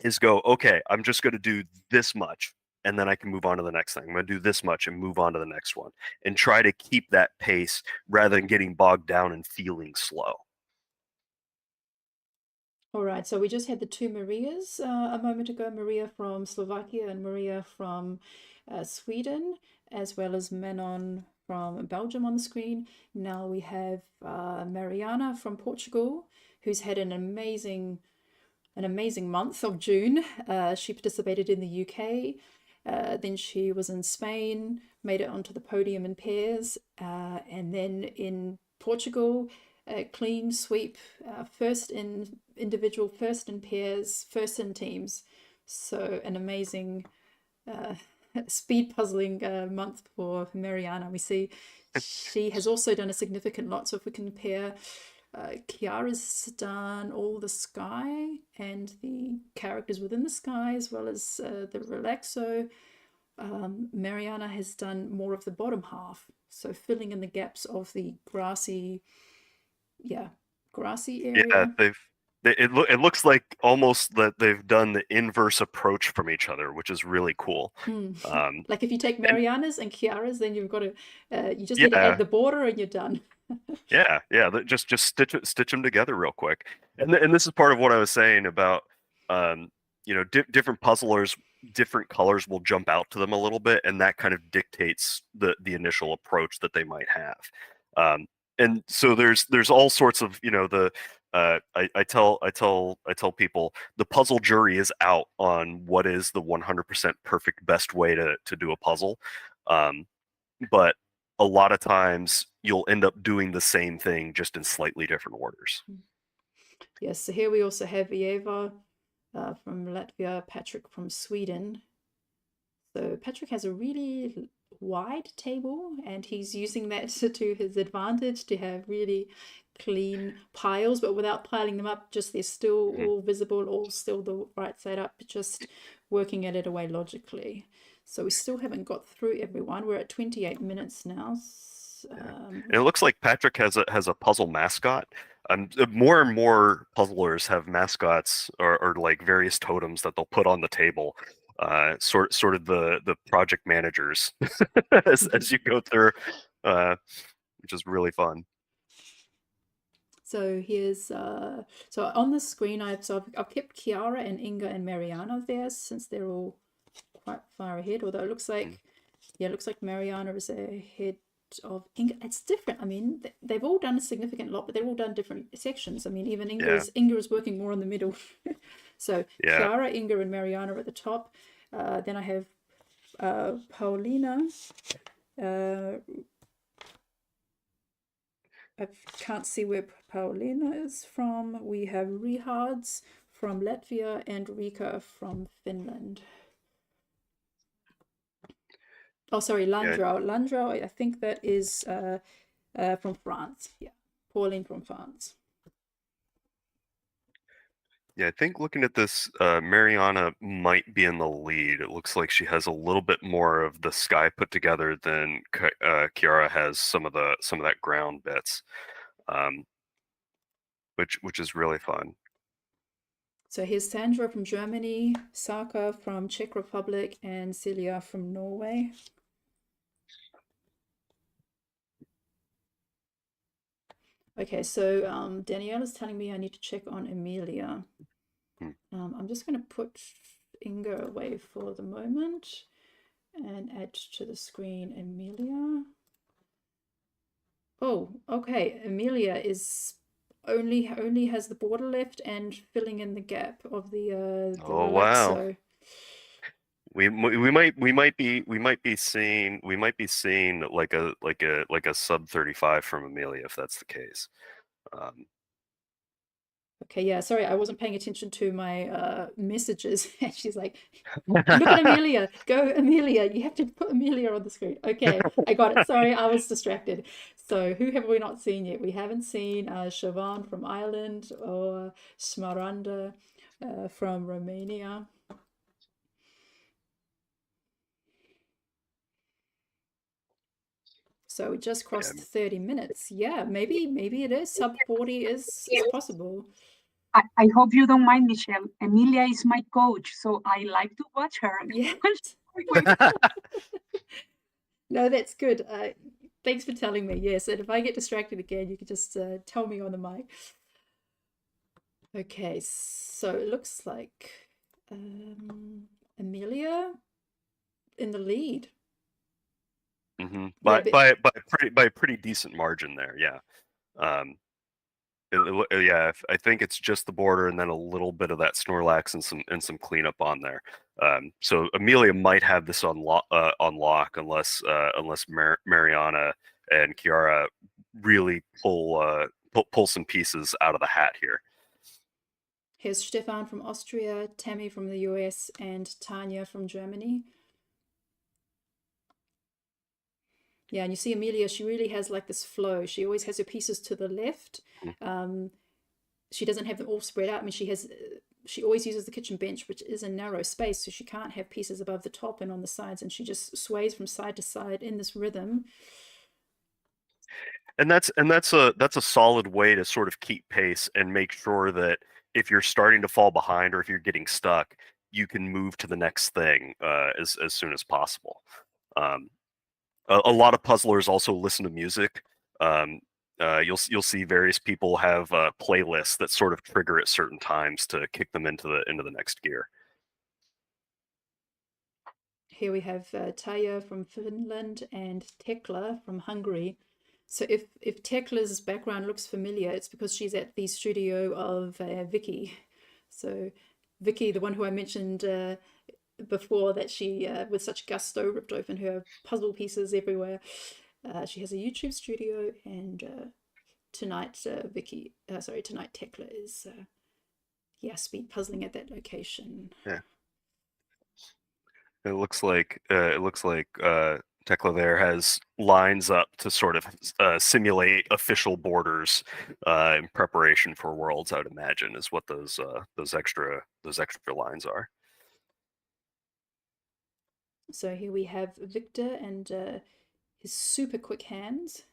is go, okay, I'm just going to do this much, and then I can move on to the next thing. I'm going to do this much and move on to the next one, and try to keep that pace rather than getting bogged down and feeling slow. All right, so we just had the two Marias a moment ago, Maria from Slovakia and Maria from Sweden, as well as Manon from Belgium on the screen. Now we have Mariana from Portugal, who's had an amazing month of June. She participated in the UK, then she was in Spain, made it onto the podium in pairs, and then in Portugal, clean sweep, first in individual, first in pairs, first in teams. So an amazing speed puzzling month for Mariana. We see she has also done a significant lot. So if we compare, Chiara's done all the sky and the characters within the sky, as well as the relaxo. Mariana has done more of the bottom half, so filling in the gaps of the grassy area. Yeah, it looks like almost that they've done the inverse approach from each other, which is really cool. Like if you take Mariana's and Chiara's, then you've got to you just Yeah. need to add the border and you're done. Yeah, just stitch them together real quick. And this is part of what I was saying about different puzzlers, different colors will jump out to them a little bit, and that kind of dictates the initial approach that they might have. And so there's all sorts of I tell people the puzzle jury is out on what is the 100% perfect best way to do a puzzle. But a lot of times you'll end up doing the same thing just in slightly different orders. Yes, so here we also have Eva from Latvia, Patrick from Sweden. So Patrick has a really wide table, and he's using that to his advantage to have really clean piles, but without piling them up, just they're still all visible, all still the right side up, just working at it away logically. So we still haven't got through everyone. We're at 28 minutes now. And it looks like Patrick has a puzzle mascot. More and more puzzlers have mascots or like various totems that they'll put on the table. Sort of the project managers as you go through, which is really fun. So here's so on the screen I've kept Chiara and Inga and Mariana there, since they're all quite far ahead, although it looks like it looks like Mariana is ahead of Inga. It's different. I mean, they've all done a significant lot, but they've all done different sections. I mean, even Inga is working more in the middle. So Chiara, Inga, and Mariana are at the top. Then I have Paulina. I can't see where Paulina is from. We have Rihards from Latvia and Rika from Finland. Oh, sorry, Landro. Landro, I think that is from France. Yeah, Pauline from France. Yeah, I think looking at this, Mariana might be in the lead. It looks like she has a little bit more of the sky put together than Chiara has some of that ground bits, which is really fun. So here's Sandra from Germany, Saka from Czech Republic, and Celia from Norway. Okay, so Danielle is telling me I need to check on Emilia. I'm just going to put Inga away for the moment and add to the screen Emilia. Oh, okay. Emilia is only has the border left and filling in the gap of the Oh wow. relaxo. We might be seeing like a sub 35 from Amelia if that's the case. Okay, yeah, sorry, I wasn't paying attention to my messages. And she's like, look at Amelia. Go, Amelia. You have to put Amelia on the screen. Okay, I got it. Sorry, I was distracted. So who have we not seen yet? We haven't seen Siobhan from Ireland or Smaranda from Romania. So we just crossed 30 minutes. Yeah, maybe it is. Sub 40 is possible. I hope you don't mind, Michelle. Emilia is my coach, so I like to watch her. Yes. No, that's good. Thanks for telling me. Yes, and if I get distracted again, you can just tell me on the mic. Okay, so it looks like Amelia in the lead. Mm-hmm. Yeah, By a pretty decent margin there, yeah. Yeah, I think it's just the border and then a little bit of that Snorlax and some cleanup on there. So Amelia might have this on lock unless Mariana and Kiara really pull some pieces out of the hat here. Here's Stefan from Austria, Tammy from the US, and Tanya from Germany. Yeah, and you see Amelia, she really has like this flow. She always has her pieces to the left. She doesn't have them all spread out. I mean, she always uses the kitchen bench, which is a narrow space, so she can't have pieces above the top and on the sides, and she just sways from side to side in this rhythm. And that's a solid way to sort of keep pace and make sure that if you're starting to fall behind or if you're getting stuck, you can move to the next thing as soon as possible. A lot of puzzlers also listen to music. You'll see various people have playlists that sort of trigger at certain times to kick them into the next gear. Here we have Taya from Finland and Tekla from Hungary. So if Tekla's background looks familiar, it's because she's at the studio of Vicky. So Vicky, the one who I mentioned before, that she with such gusto ripped open her puzzle pieces everywhere. She has a YouTube studio, and tonight tonight Tekla is speed puzzling at that location. Yeah. It looks like Tekla there has lines up to sort of simulate official borders in preparation for Worlds. I would imagine is what those extra lines are. So here we have Victor and his super quick hands.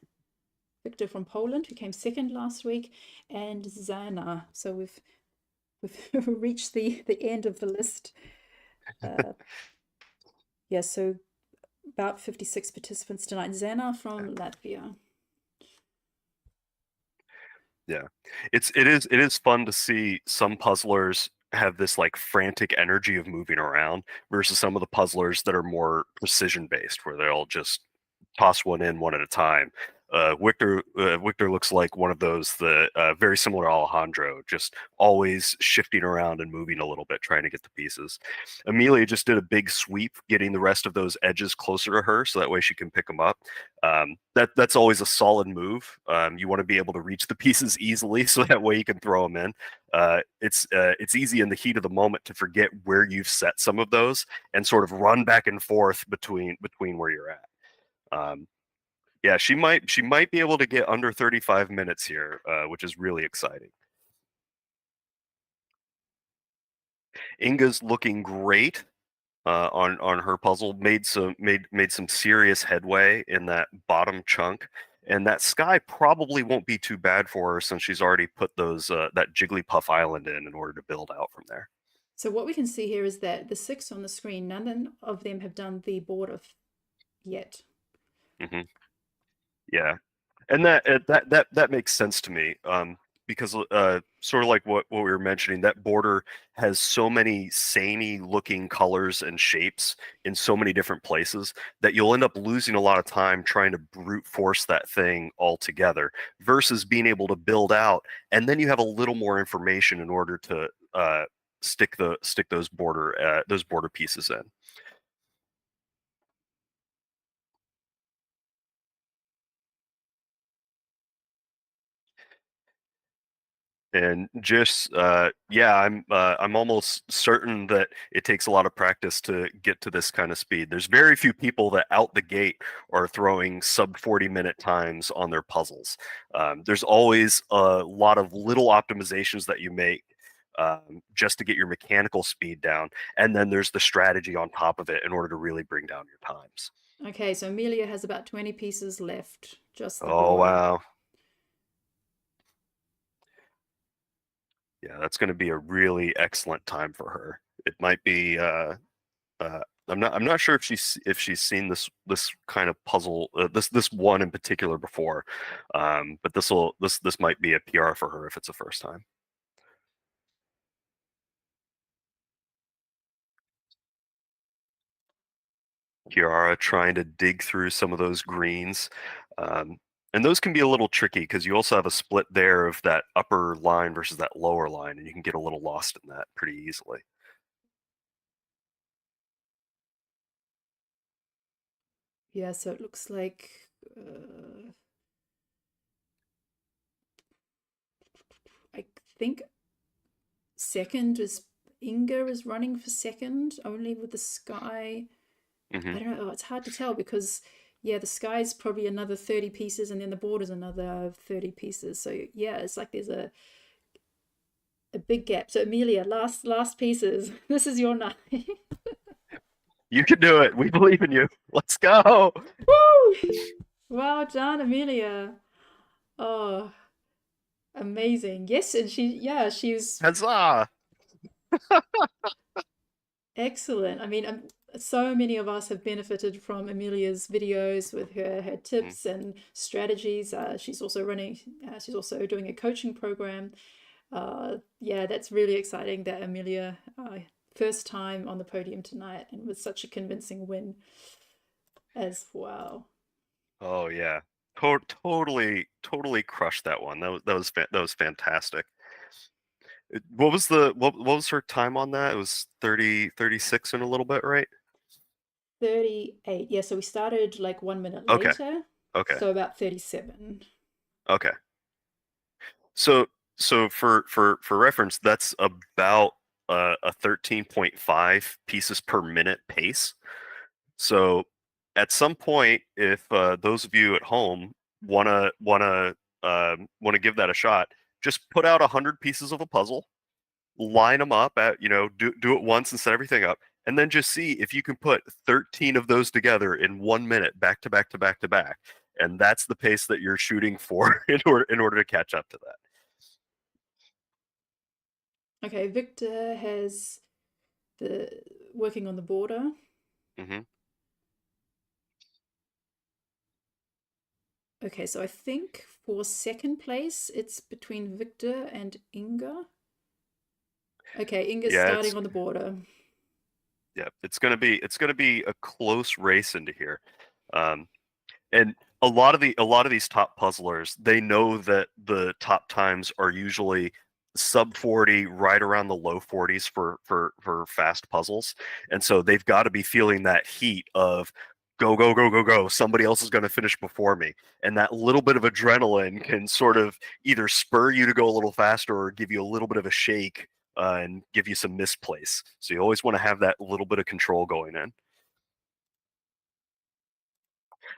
Victor from Poland, who came second last week, and Zana. So we've reached the end of the list. Yeah, so about 56 participants tonight. Zana from Latvia. Yeah, it is fun to see some puzzlers have this like frantic energy of moving around versus some of the puzzlers that are more precision based, where they'll just toss one in one at a time. Victor looks like one of those that very similar to Alejandro, just always shifting around and moving a little bit, trying to get the pieces. Amelia just did a big sweep, getting the rest of those edges closer to her, so that way she can pick them up. That's always a solid move. You want to be able to reach the pieces easily, so that way you can throw them in. It's easy in the heat of the moment to forget where you've set some of those and sort of run back and forth between where you're at. Yeah, she might be able to get under 35 minutes here, which is really exciting. Inga's looking great on her puzzle. Made some serious headway in that bottom chunk, and that sky probably won't be too bad for her since she's already put those that Jigglypuff Island in order to build out from there. So what we can see here is that the 6 on the screen, none of them have done the border yet. Mm-hmm. Yeah, and that makes sense to me sort of like what we were mentioning, that border has so many samey looking colors and shapes in so many different places that you'll end up losing a lot of time trying to brute force that thing all together versus being able to build out, and then you have a little more information in order to stick those border pieces in. And just yeah, I'm almost certain that it takes a lot of practice to get to this kind of speed. There's very few people that out the gate are throwing sub 40-minute times on their puzzles. There's always a lot of little optimizations that you make just to get your mechanical speed down, and then there's the strategy on top of it in order to really bring down your times. Okay, so Amelia has about 20 pieces left, just the Oh border. wow. Yeah, that's going to be a really excellent time for her. It might be. I'm not sure if she's seen this kind of puzzle, this one in particular before, but this might be a PR for her if it's the first time. Kiara trying to dig through some of those greens. And those can be a little tricky because you also have a split there of that upper line versus that lower line, and you can get a little lost in that pretty easily. Yeah, so it looks like I think second is Inga is running for second, only with the sky. Mm-hmm. I don't know. It's hard to tell because, yeah, the sky's probably another 30 pieces and then the border's another 30 pieces. So, yeah, it's like there's a big gap. So, Amelia, last pieces. This is your night. You can do it. We believe in you. Let's go. Woo! Well done, Amelia. Oh, amazing. Yes, and she's Huzzah. excellent. I mean, so many of us have benefited from Amelia's videos with her tips and strategies. She's also she's also doing a coaching program. Yeah, that's really exciting that Amelia, first time on the podium tonight and with such a convincing win as well. Oh yeah, totally crushed that one. That was fantastic. What was her time on that? It was 36 in a little bit, right? 38. Yeah, so we started like 1 minute Okay. later. Okay. So about 37. Okay. So for reference, that's about a 13.5 pieces per minute pace. So at some point, if those of you at home wanna give that a shot, just put out 100 pieces of a puzzle, line them up at do it once and set everything up, and then just see if you can put 13 of those together in 1 minute, back to back to back to back, and that's the pace that you're shooting for in order to catch up to that. Okay, Victor has the working on the border. Mm-hmm. Okay, so I think for second place, it's between Victor and Inga. Okay, Inga's starting on the border. Yeah, it's gonna be a close race into here, and a lot of these top puzzlers, they know that the top times are usually sub 40, right around the low 40s for fast puzzles, and so they've got to be feeling that heat of go go go go go. Somebody else is going to finish before me, and that little bit of adrenaline can sort of either spur you to go a little faster or give you a little bit of a shake and give you some misplace. So you always want to have that little bit of control going in.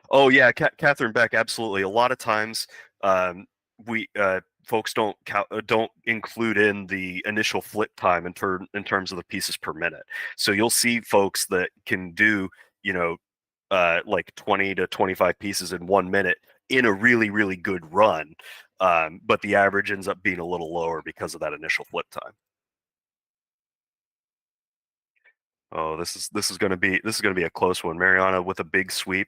Oh yeah, Catherine Beck, absolutely. A lot of times, we folks don't include in the initial flip time in terms of the pieces per minute. So you'll see folks that can do like 20 to 25 pieces in 1 minute in a really good run, but the average ends up being a little lower because of that initial flip time. Oh, this is going to be a close one. Mariana with a big sweep.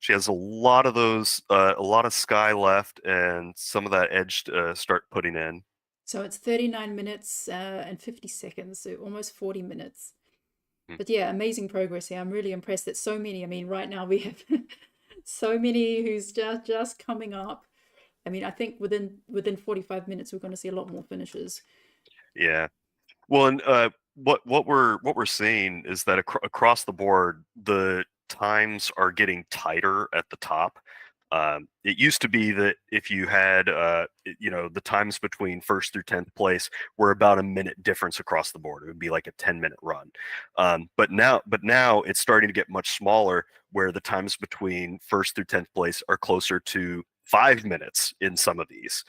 She has a lot of those, a lot of sky left, and some of that edge to start putting in. So it's 39 minutes and 50 seconds, so almost 40 minutes. Hmm. But yeah, amazing progress here. I'm really impressed that so many, I mean, right now we have so many who's just coming up. I mean, I think within 45 minutes we're going to see a lot more finishes. Yeah. Well, and what we're seeing is that across the board, the times are getting tighter at the top. It used to be that if you had, the times between first through 10th place were about a minute difference across the board. It would be like a 10-minute run. But now it's starting to get much smaller, where the times between first through 10th place are closer to 5 minutes in some of these.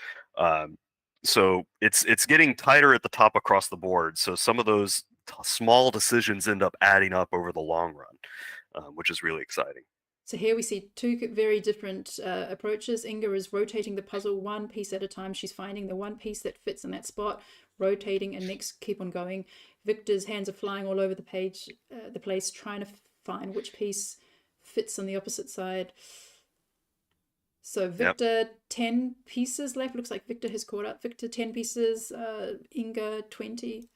So it's getting tighter at the top across the board. So some of those small decisions end up adding up over the long run, which is really exciting. So here we see two very different approaches. Inga is rotating the puzzle one piece at a time. She's finding the one piece that fits in that spot, rotating, and next keep on going. Victor's hands are flying all over the page, the place, trying to find which piece fits on the opposite side. So Victor, 10 pieces left. Looks like Victor has caught up. Victor, 10 pieces. Inga, 20.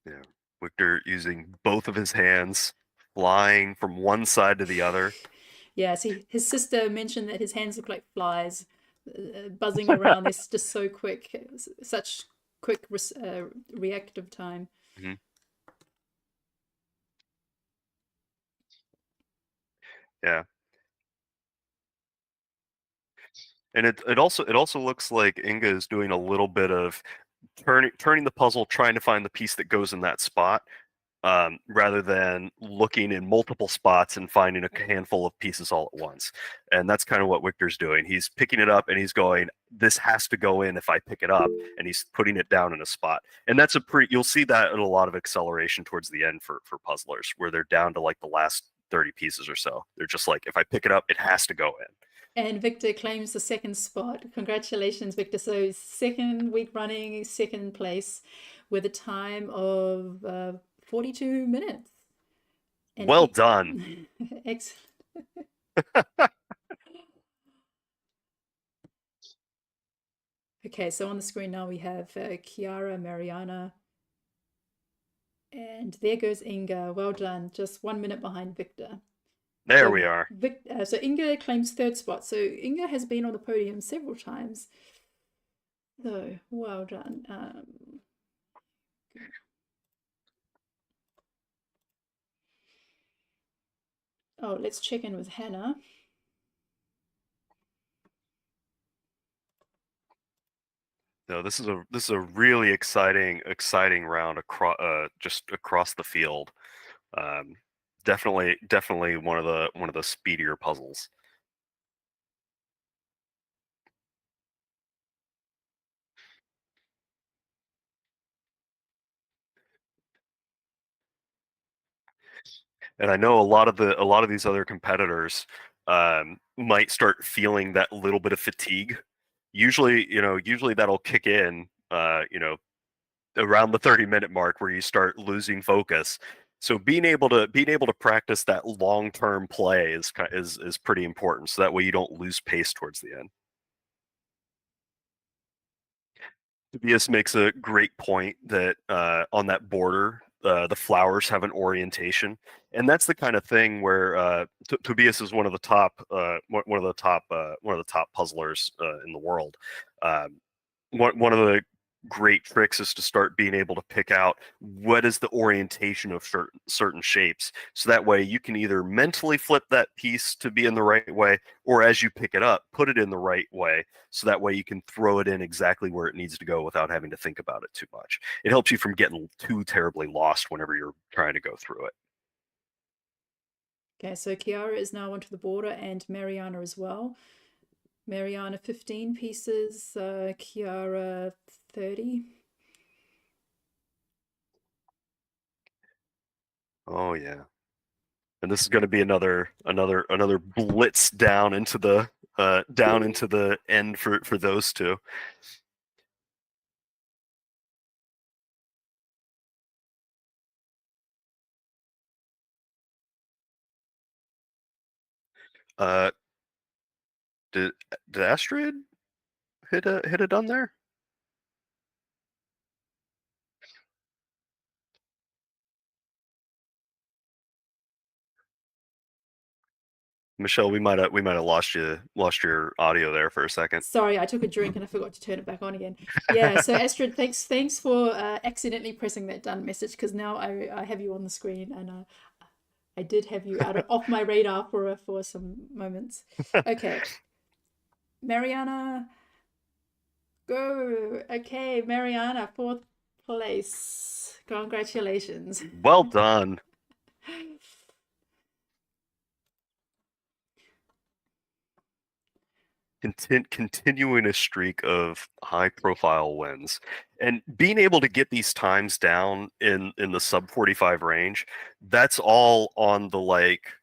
Yeah, Victor using both of his hands, flying from one side to the other. Yeah, see, his sister mentioned that his hands look like flies buzzing around. It's just so quick, such quick reactive time. Mm-hmm. Yeah. And it also looks like Inga is doing a little bit of turning the puzzle, trying to find the piece that goes in that spot, rather than looking in multiple spots and finding a handful of pieces all at once. And that's kind of what Victor's doing. He's picking it up and he's going, this has to go in if I pick it up, and he's putting it down in a spot. And that's you'll see that in a lot of acceleration towards the end for puzzlers, where they're down to like the last 30 pieces or so. They're just like, if I pick it up, it has to go in. And Victor claims the second spot. Congratulations, Victor. So second week running, second place with a time of 42 minutes. And well done. Excellent. Okay, so on the screen now we have Chiara, Mariana, and there goes Inga. Well done. Just 1 minute behind Victor. There we are. So Inga claims third spot. So Inga has been on the podium several times. So well done. Oh, let's check in with Hannah. No, this is a really exciting round across just across the field. Definitely one of the speedier puzzles. And I know a lot of these other competitors might start feeling that little bit of fatigue. Usually that'll kick in, around the 30-minute mark, where you start losing focus. So being able to practice that long-term play is pretty important. So that way you don't lose pace towards the end. Tobias makes a great point that on that border, the flowers have an orientation, and that's the kind of thing where Tobias is one of the top puzzlers in the world. One of the great tricks is to start being able to pick out what is the orientation of certain shapes, so that way you can either mentally flip that piece to be in the right way, or as you pick it up, put it in the right way, so that way you can throw it in exactly where it needs to go without having to think about it too much. It helps you from getting too terribly lost whenever you're trying to go through it. Okay, so Chiara is now onto the border, and Mariana as well. Mariana 15 pieces, Chiara 30. Oh yeah. And this is going to be another blitz down into the end for those two. Uh, did Astrid hit a done there? Michelle, we might have lost your audio there for a second. Sorry, I took a drink and I forgot to turn it back on again. Yeah, so Astrid, thanks for accidentally pressing that done message, because now I have you on the screen, and I did have you off my radar for some moments. Okay, Mariana, go. Okay, Mariana, 4th place. Congratulations. Well done. Continuing a streak of high-profile wins, and being able to get these times down in the sub 45 range. That's all on the, like,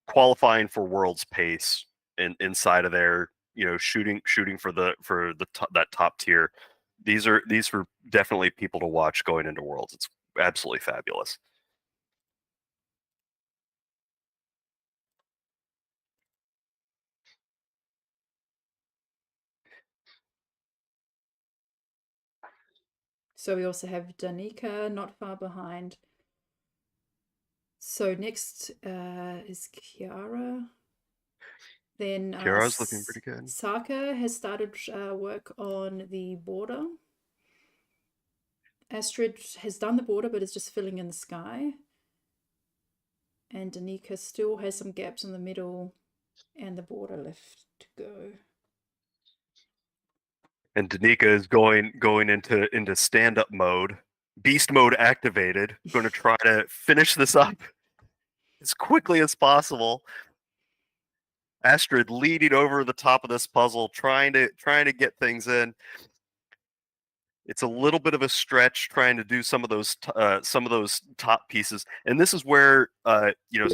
qualifying for world's pace inside of there. Shooting for that top tier. These are definitely people to watch going into worlds. It's absolutely fabulous. So we also have Danica not far behind. So next is Kiara. Then Kiara's looking pretty good. Saka has started work on the border. Astrid has done the border, but is just filling in the sky. And Danica still has some gaps in the middle and the border left to go. And Danica is going into stand-up mode, beast mode activated. Going to try to finish this up as quickly as possible. Astrid leading over the top of this puzzle, trying to get things in. It's a little bit of a stretch trying to do some of those top pieces, and this is where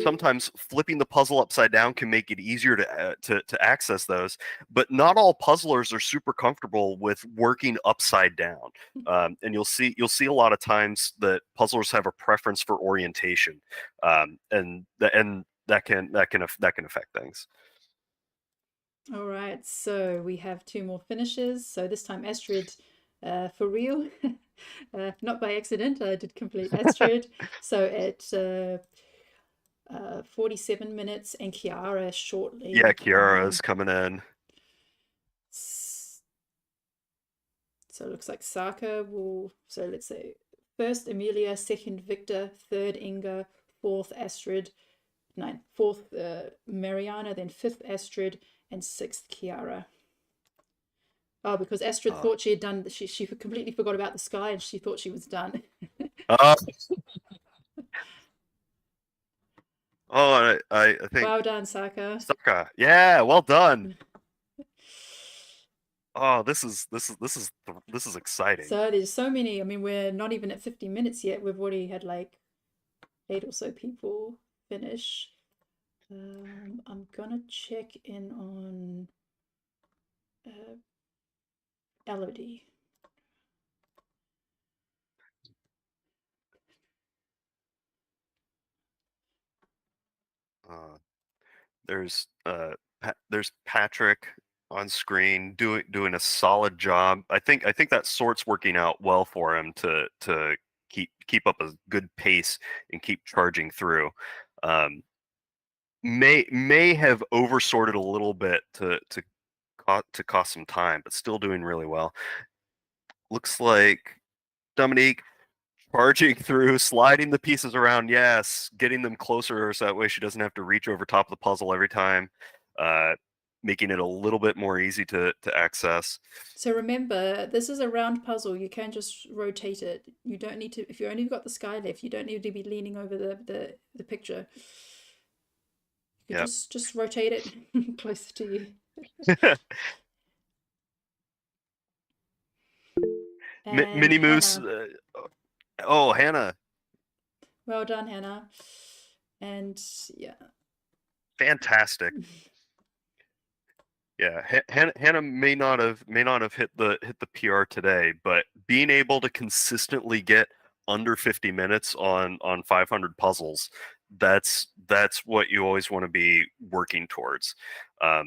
sometimes flipping the puzzle upside down can make it easier to access those. But not all puzzlers are super comfortable with working upside down, and you'll see a lot of times that puzzlers have a preference for orientation, and that can affect things. All right, so we have 2 more finishes. So this time Astrid, for real, not by accident, I did complete Astrid. So at 47 minutes, and Kiara shortly. Yeah, Kiara's coming in. So it looks like Saka will, so let's say 1st Amelia, 2nd Victor, 3rd Inga, 4th Astrid, 4th Mariana, then 5th Astrid, and 6th Kiara. Oh, because Astrid thought she had done, she completely forgot about the sky, and she thought she was done. I think. Well done, Saka. Saka, yeah, well done. Oh, this is exciting. So there's so many. I mean, we're not even at 50 minutes yet. We've already had like 8 or so people finish. I'm gonna check in on Elodie. There's Patrick on screen doing a solid job. I think that sort's working out well for him to keep up a good pace and keep charging through. May have over sorted a little bit to cost some time, but still doing really well. Looks like Dominique charging through, sliding the pieces around, yes, getting them closer so that way she doesn't have to reach over top of the puzzle every time, making it a little bit more easy to access. So remember, this is a round puzzle. You can just rotate it. You don't need to, if you only got the sky left, you don't need to be leaning over the picture. You can just rotate it closer to you. Mini Moose. Hannah. Well done, Hannah. And yeah. Fantastic. Yeah, Hannah may not have hit the PR today, but being able to consistently get under 50 minutes on 500 puzzles that's what you always want to be working towards. A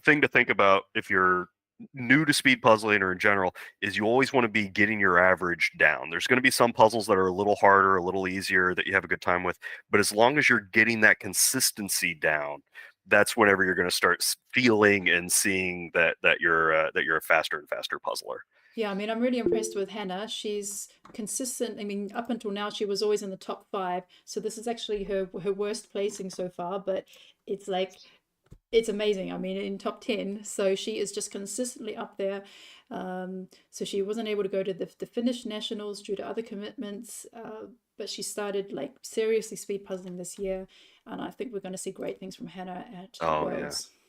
thing to think about if you're new to speed puzzling or in general is you always want to be getting your average down. There's going to be some puzzles that are a little harder, a little easier that you have a good time with, but as long as you're getting that consistency down, that's whenever you're going to start feeling and seeing that you're a faster and faster puzzler. Yeah, I mean, I'm really impressed with Hannah. She's consistent. I mean, up until now, she was always in the top 5. So this is actually her worst placing so far, but it's like, it's amazing. I mean, in top 10. So she is just consistently up there. So she wasn't able to go to the Finnish nationals due to other commitments, but she started like seriously speed puzzling this year. And I think we're going to see great things from Hannah at the Worlds. Yeah.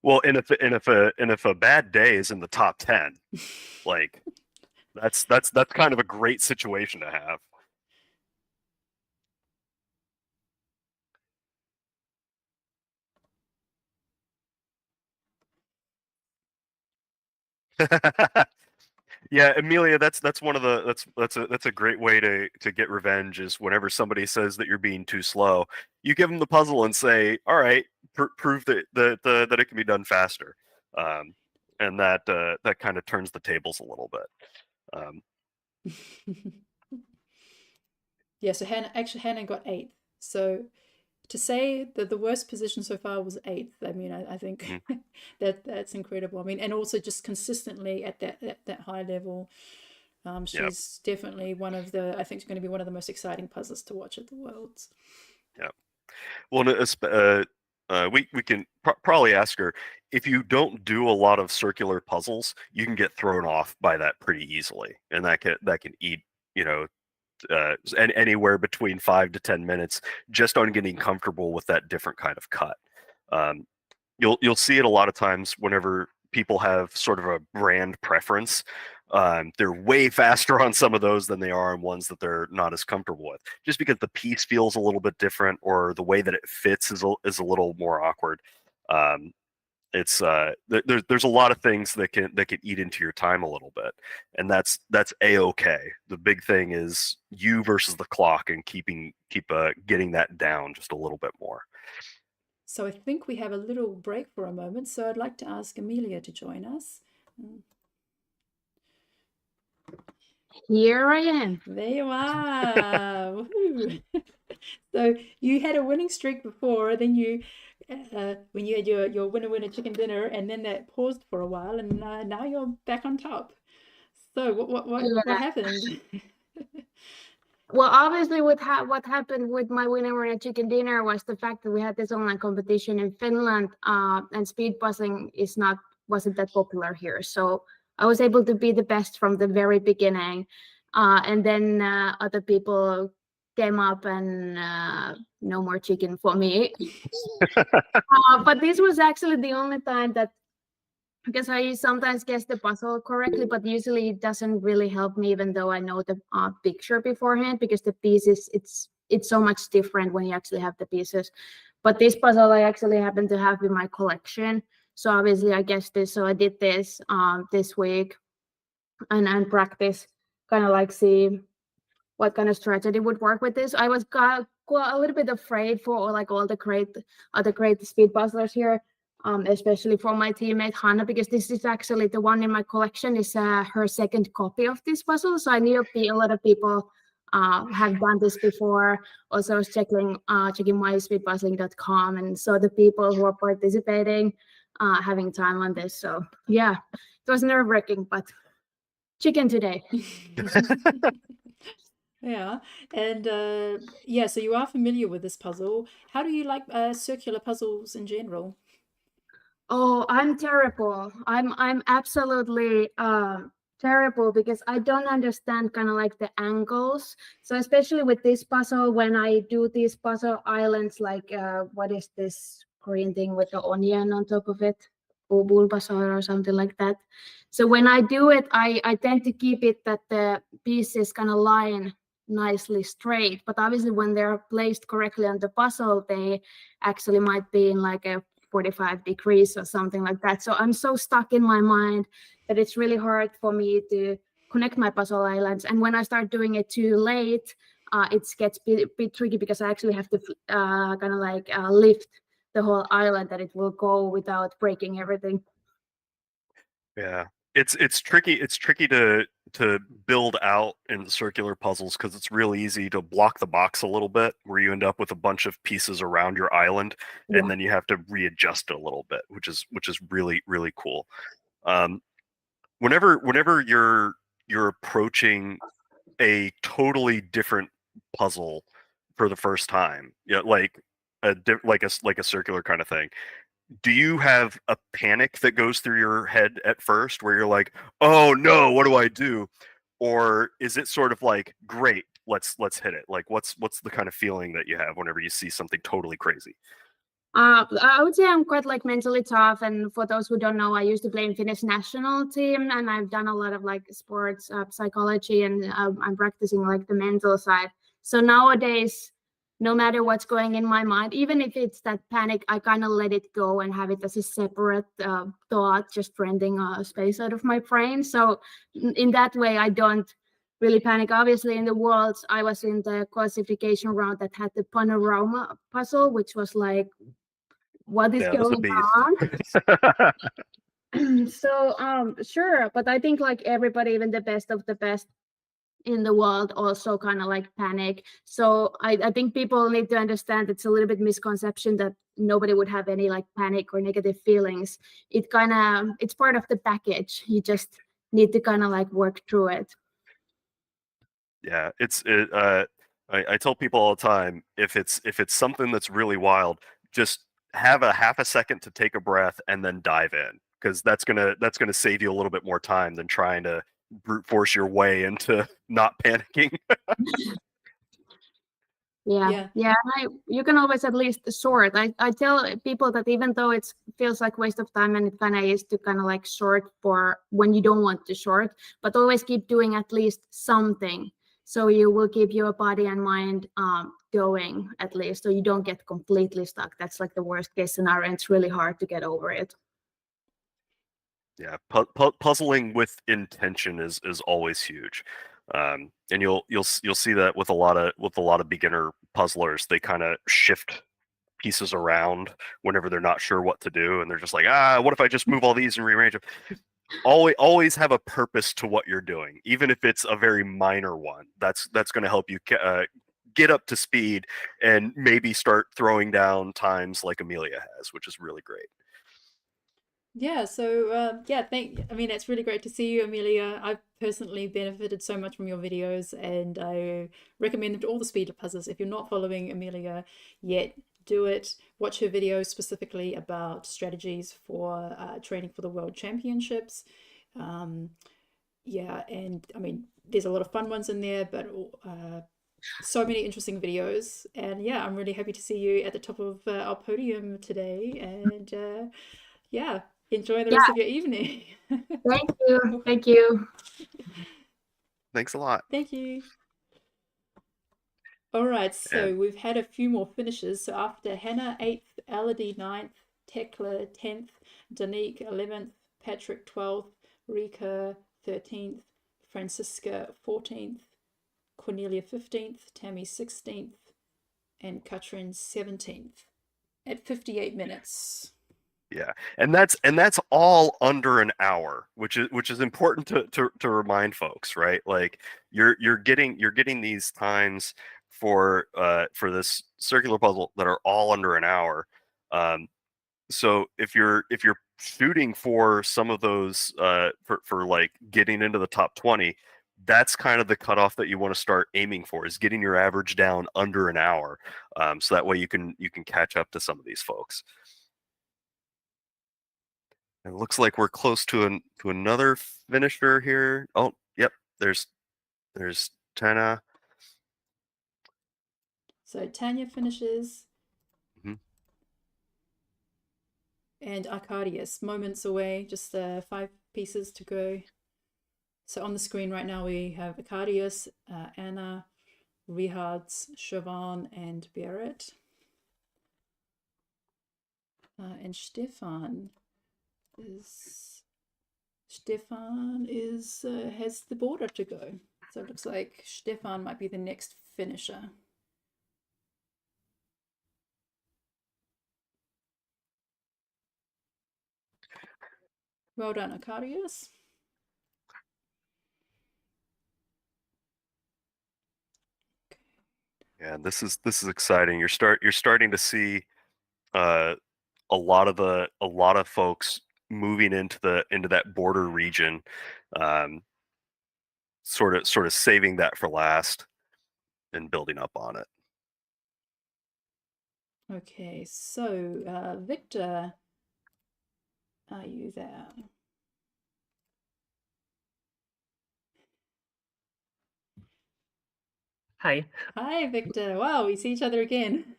Well, and if a bad day is in the top 10, like that's kind of a great situation to have. Yeah, Amelia, that's one of the that's a great way to get revenge is whenever somebody says that you're being too slow, you give them the puzzle and say, "All right, prove that it can be done faster," and that kind of turns the tables a little bit. Yeah, so Hannah got 8th. So to say that the worst position so far was 8th, I mean, I think that's incredible. I mean, and also just consistently at that high level. She's definitely one of the, I think she's going to be one of the most exciting puzzlers to watch at the Worlds. Yeah. Well, we can probably ask her, if you don't do a lot of circular puzzles, you can get thrown off by that pretty easily, and that can eat, and anywhere between 5 to 10 minutes just on getting comfortable with that different kind of cut. You'll see it a lot of times whenever people have sort of a brand preference. They're way faster on some of those than they are on ones that they're not as comfortable with, just because the piece feels a little bit different or the way that it fits is a little more awkward. It's there's a lot of things that can eat into your time a little bit, and that's a-okay. The big thing is you versus the clock and keep getting that down just a little bit more. So I think we have a little break for a moment, so I'd like to ask Amelia to join us. Here I am. There you are. Woohoo. So you had a winning streak before, then you when you had your winner chicken dinner, and then that paused for a while, and now you're back on top. So what happened? Well, obviously, what happened with my winner chicken dinner was the fact that we had this online competition in Finland, and speed puzzling wasn't that popular here. So I was able to be the best from the very beginning, and then other people came up and no more chicken for me. But this was actually the only time that, because I sometimes guess the puzzle correctly, but usually it doesn't really help me, even though I know the picture beforehand, because the pieces, it's so much different when you actually have the pieces. But this puzzle I actually happen to have in my collection. So obviously I guessed this. So I did this this week and practice, kind of like see what kind of strategy would work with this. I was a little bit afraid for like all the other great speed puzzlers here, especially for my teammate Hannah, because this is actually the one in my collection is her second copy of this puzzle. So I knew a lot of people have done this before. Also, I was checking myspeedpuzzling.com and saw the people who are participating having time on this. So yeah, it was nerve-wracking, but chicken today. Yeah, and yeah, so you are familiar with this puzzle. How do you like circular puzzles in general? Oh, I'm terrible. I'm absolutely terrible, because I don't understand kind of like the angles. So especially with this puzzle, when I do these puzzle islands, like what is this green thing with the onion on top of it? Bulbasaur or something like that. So when I do it, I tend to keep it that the pieces kind of line nicely straight. But obviously when they're placed correctly on the puzzle, they actually might be in like a 45 degrees or something like that. So I'm so stuck in my mind that it's really hard for me to connect my puzzle islands. And when I start doing it too late, it gets a bit tricky because I actually have to kind of like lift the whole island that it will go without breaking everything. Yeah, it's tricky. It's tricky to build out in circular puzzles because it's really easy to block the box a little bit, where you end up with a bunch of pieces around your island, and Yeah. then you have to readjust it a little bit, which is really really cool. Whenever you're approaching a totally different puzzle for the first time, yeah, like a circular kind of thing, do you have a panic that goes through your head at first where you're like, oh no, what do I do? Or is it sort of like, great, let's hit it? Like what's the kind of feeling that you have whenever you see something totally crazy? I would say I'm quite like mentally tough, and for those who don't know, I used to play in Finnish national team, and I've done a lot of like sports psychology, and I'm practicing like the mental side. So nowadays, no matter what's going in my mind, even if it's that panic, I kind of let it go and have it as a separate thought, just renting a space out of my brain. So in that way, I don't really panic. Obviously, in the Worlds, I was in the classification round that had the panorama puzzle, which was like, what is Yeah, it was a going beast. on? So sure, but I think like everybody, even the best of the best in the world, also kind of like panic. So I think people need to understand it's a little bit misconception that nobody would have any like panic or negative feelings. It's part of the package. You just need to kind of like work through it. Yeah, I tell people all the time, if it's something that's really wild, just have a half a second to take a breath and then dive in, because that's gonna save you a little bit more time than trying to brute force your way into not panicking. Yeah. You can always at least sort. I tell people that even though it feels like waste of time, and it kind of is to kind of like sort for when you don't want to sort, but always keep doing at least something. So you will keep your body and mind going at least, so you don't get completely stuck. That's like the worst case scenario, and it's really hard to get over it. Yeah, puzzling with intention is always huge, and you'll see that with a lot of beginner puzzlers. They kind of shift pieces around whenever they're not sure what to do, and they're just like, what if I just move all these and rearrange them? Always have a purpose to what you're doing, even if it's a very minor one. That's going to help you get up to speed and maybe start throwing down times like Amelia has, which is really great. Yeah, so I mean, it's really great to see you, Amelia. I've personally benefited so much from your videos, and I recommend them to all the speed puzzlers. If you're not following Amelia yet, do it. Watch her videos specifically about strategies for training for the World Championships. Yeah, and I mean, there's a lot of fun ones in there, but so many interesting videos. And yeah, I'm really happy to see you at the top of our podium today. And yeah, enjoy the rest of your evening. Thank you. Thank you. Thanks a lot. Thank you. All right, so we've had a few more finishes. So after Hannah 8th, Elodie 9th, Tekla 10th, Danique 11th, Patrick 12th, Rika 13th, Francisca 14th, Cornelia 15th, Tammy 16th, and Katrin 17th at 58 minutes. Yeah, and that's all under an hour, which is important to remind folks, right? Like you're getting these times for this circular puzzle that are all under an hour. So if you're shooting for some of those for like getting into the top 20, that's kind of the cutoff that you want to start aiming for, is getting your average down under an hour, so that way you can catch up to some of these folks. It looks like we're close to another finisher here. Oh, yep. There's Tana. So Tanya finishes. Mm-hmm. And Arcadius, moments away, just 5 pieces to go. So on the screen right now we have Arcadius, Anna, Rihards, Siobhan, and Barrett. And Stefan has the border to go. So it looks like Stefan might be the next finisher. Well done, Akarius. Yeah, this is exciting. You're starting to see a lot of folks moving into that border region, sort of saving that for last and building up on it. Okay, so Victor, are you there? Hi. Hi, Victor. Wow, we see each other again.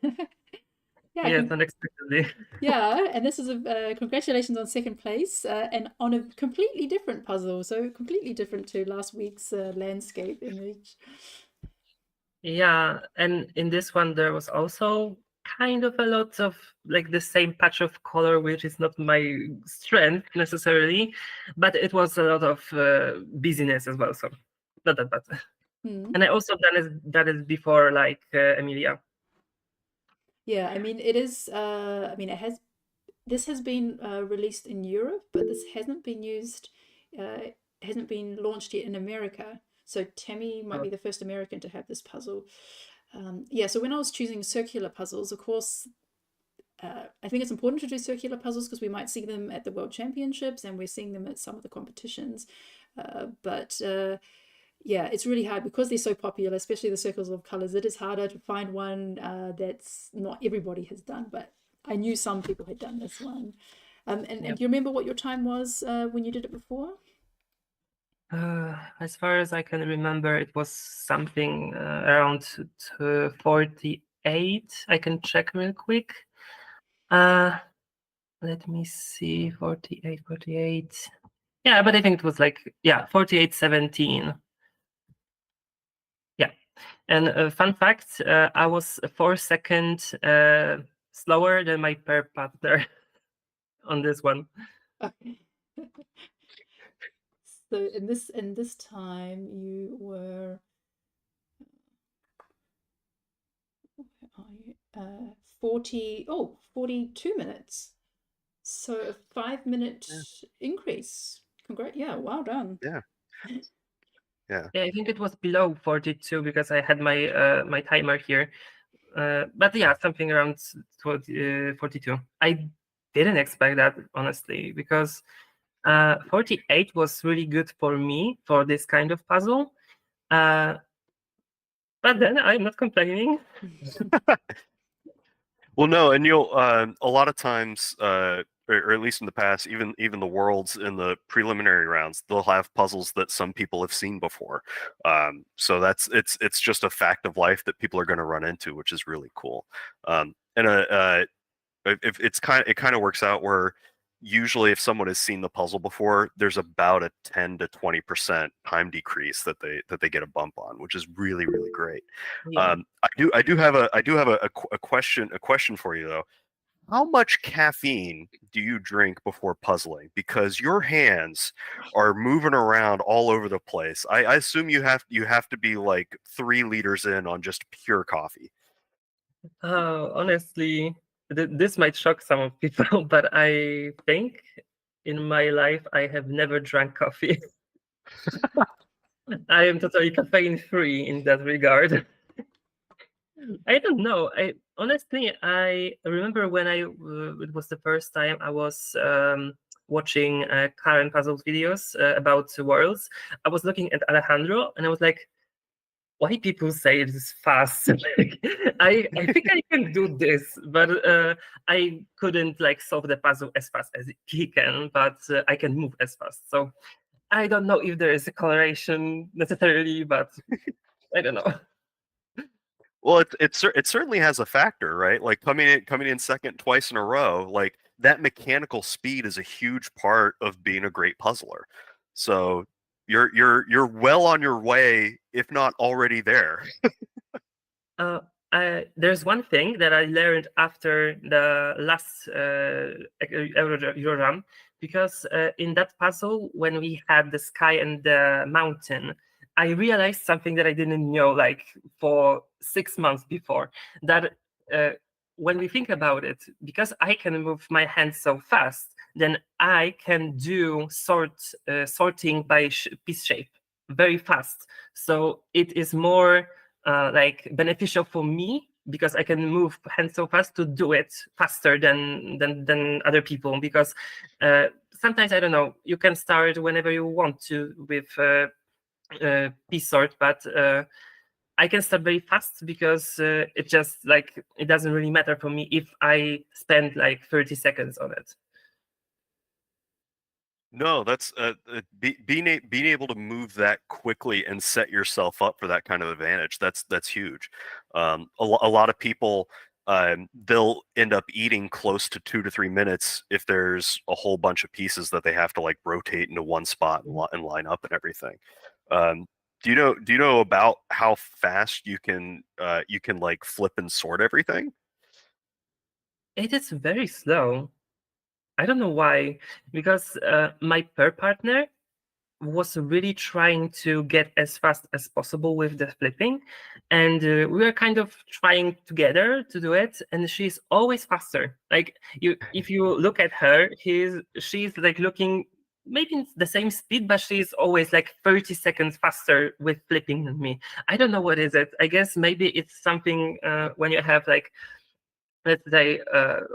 Yeah, Yes, unexpectedly. yeah, and this is a congratulations on second place and on a completely different puzzle, so completely different to last week's landscape image. Yeah, and in this one there was also kind of a lot of like the same patch of color, which is not my strength necessarily, but it was a lot of busyness as well, so not that bad. Hmm. And I also done it before, like Emilia. Yeah, I mean it is. I mean this has been released in Europe, but this hasn't been used. Hasn't been launched yet in America. So Tammy might be the first American to have this puzzle. Yeah, so when I was choosing circular puzzles, of course, I think it's important to do circular puzzles because we might see them at the World Championships and we're seeing them at some of the competitions. But yeah, it's really hard because they're so popular, especially the circles of colors. It is harder to find one that's not everybody has done, but I knew some people had done this one. And do you remember what your time was when you did it before? As far as I can remember, it was something around 48. I can check real quick. Let me see, 48. Yeah, but I think it was like, 48:17. Yeah. And fun fact, I was 4 seconds slower than my pair partner on this one. Okay. So in this time you were, where are you? 42 minutes. So a 5-minute increase. Yeah, well done. Yeah. Yeah. Yeah, I think it was below 42 because I had my my timer here. But yeah, something around 42. I didn't expect that, honestly, because 48 was really good for me for this kind of puzzle. But then I'm not complaining. Well, no, and you'll a lot of times, or at least in the past, even the worlds in the preliminary rounds, they'll have puzzles that some people have seen before. So it's just a fact of life that people are going to run into, which is really cool. And if it kind of works out where usually if someone has seen the puzzle before, there's about a 10 to 20% time decrease that they get a bump on, which is really great. Yeah. I do have a question for you though. How much caffeine do you drink before puzzling? Because your hands are moving around all over the place. I assume you have to be like 3 liters in on just pure coffee. Honestly, this might shock some of people, but I think in my life I have never drank coffee. I am totally caffeine free in that regard. I don't know. I honestly, I remember when it was the first time I was watching Karen Puzzles videos about worlds. I was looking at Alejandro and I was like, why people say it is fast? Like, I think I can do this, but I couldn't like solve the puzzle as fast as he can, but I can move as fast. So I don't know if there is a correlation necessarily, but I don't know. Well, it certainly has a factor, right? Like coming in second twice in a row, like that mechanical speed is a huge part of being a great puzzler. So you're well on your way, if not already there. There's one thing that I learned after the last Euro Jam, because in that puzzle, when we had the sky and the mountain, I realized something that I didn't know like for 6 months before, that when we think about it, because I can move my hands so fast, then I can do sorting by piece shape very fast. So it is more like beneficial for me because I can move hands so fast to do it faster than other people. Because sometimes, I don't know, you can start whenever you want to with piece sort, but I can start very fast because it just like it doesn't really matter for me if I spend like 30 seconds on it. No, that's being able to move that quickly and set yourself up for that kind of advantage. That's huge. A lot of people they'll end up eating close to 2 to 3 minutes if there's a whole bunch of pieces that they have to like rotate into one spot and line up and everything. Do you know about how fast you can like flip and sort everything? It is very slow. I don't know why, because my pair partner was really trying to get as fast as possible with the flipping, and we were kind of trying together to do it, and she's always faster. Like if you look at her, she's like looking maybe the same speed, but she's always like 30 seconds faster with flipping than me. I don't know what is it. I guess maybe it's something when you have like, let's say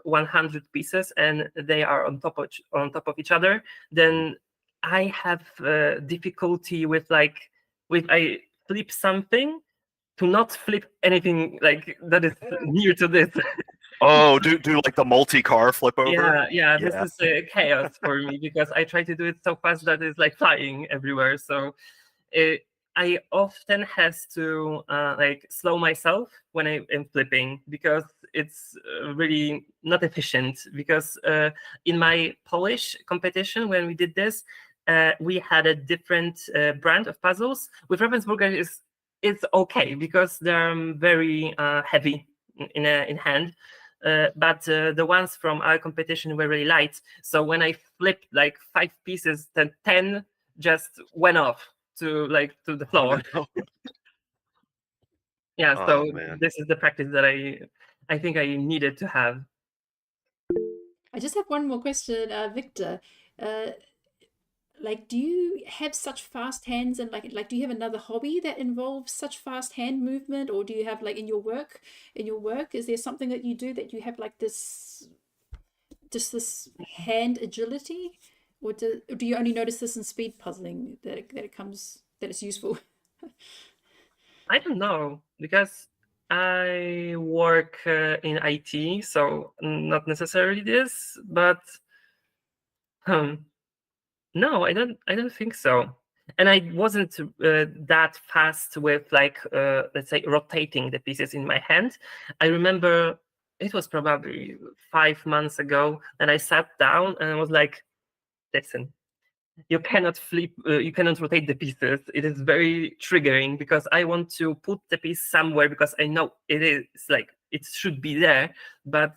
100 pieces and they are on top of each other, then I have difficulty with like with I flip something to not flip anything like that is near to this. Oh, do like the multi-car flip over? Yeah, this is chaos for me because I try to do it so fast that it's like flying everywhere. So I often has to like slow myself when I am flipping because it's really not efficient. Because in my Polish competition, when we did this, we had a different brand of puzzles. With Ravensburger, it's okay because they're very heavy in hand. But the ones from our competition were really light. So when I flipped like 5 pieces, then 10 just went off to the floor. Oh, no. Yeah, Oh, so man. this is the practice that I think I needed to have. I just have one more question, Victor. Like, do you have such fast hands, and like do you have another hobby that involves such fast hand movement, or do you have like in your work is there something that you do that you have like this hand agility, or do you only notice this in speed puzzling that it's useful? I don't know, because I work in IT, so not necessarily this, but no, I don't think so. And I wasn't that fast with like let's say rotating the pieces in my hand. I remember it was probably 5 months ago, and I sat down and I was like, listen, you cannot flip, you cannot rotate the pieces. It is very triggering because I want to put the piece somewhere because I know it is like it should be there, but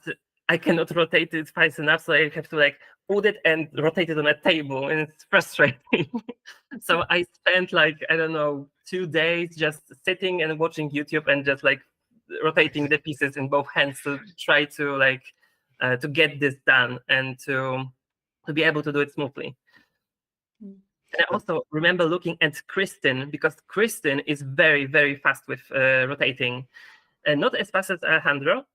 I cannot rotate it fast enough, so I have to like put it and rotate it on a table, and it's frustrating. So I spent like, I don't know, 2 days just sitting and watching YouTube and just like rotating the pieces in both hands to try to like to get this done and to be able to do it smoothly. And I also remember looking at Kristen, because Kristen is very, very fast with rotating, and not as fast as Alejandro.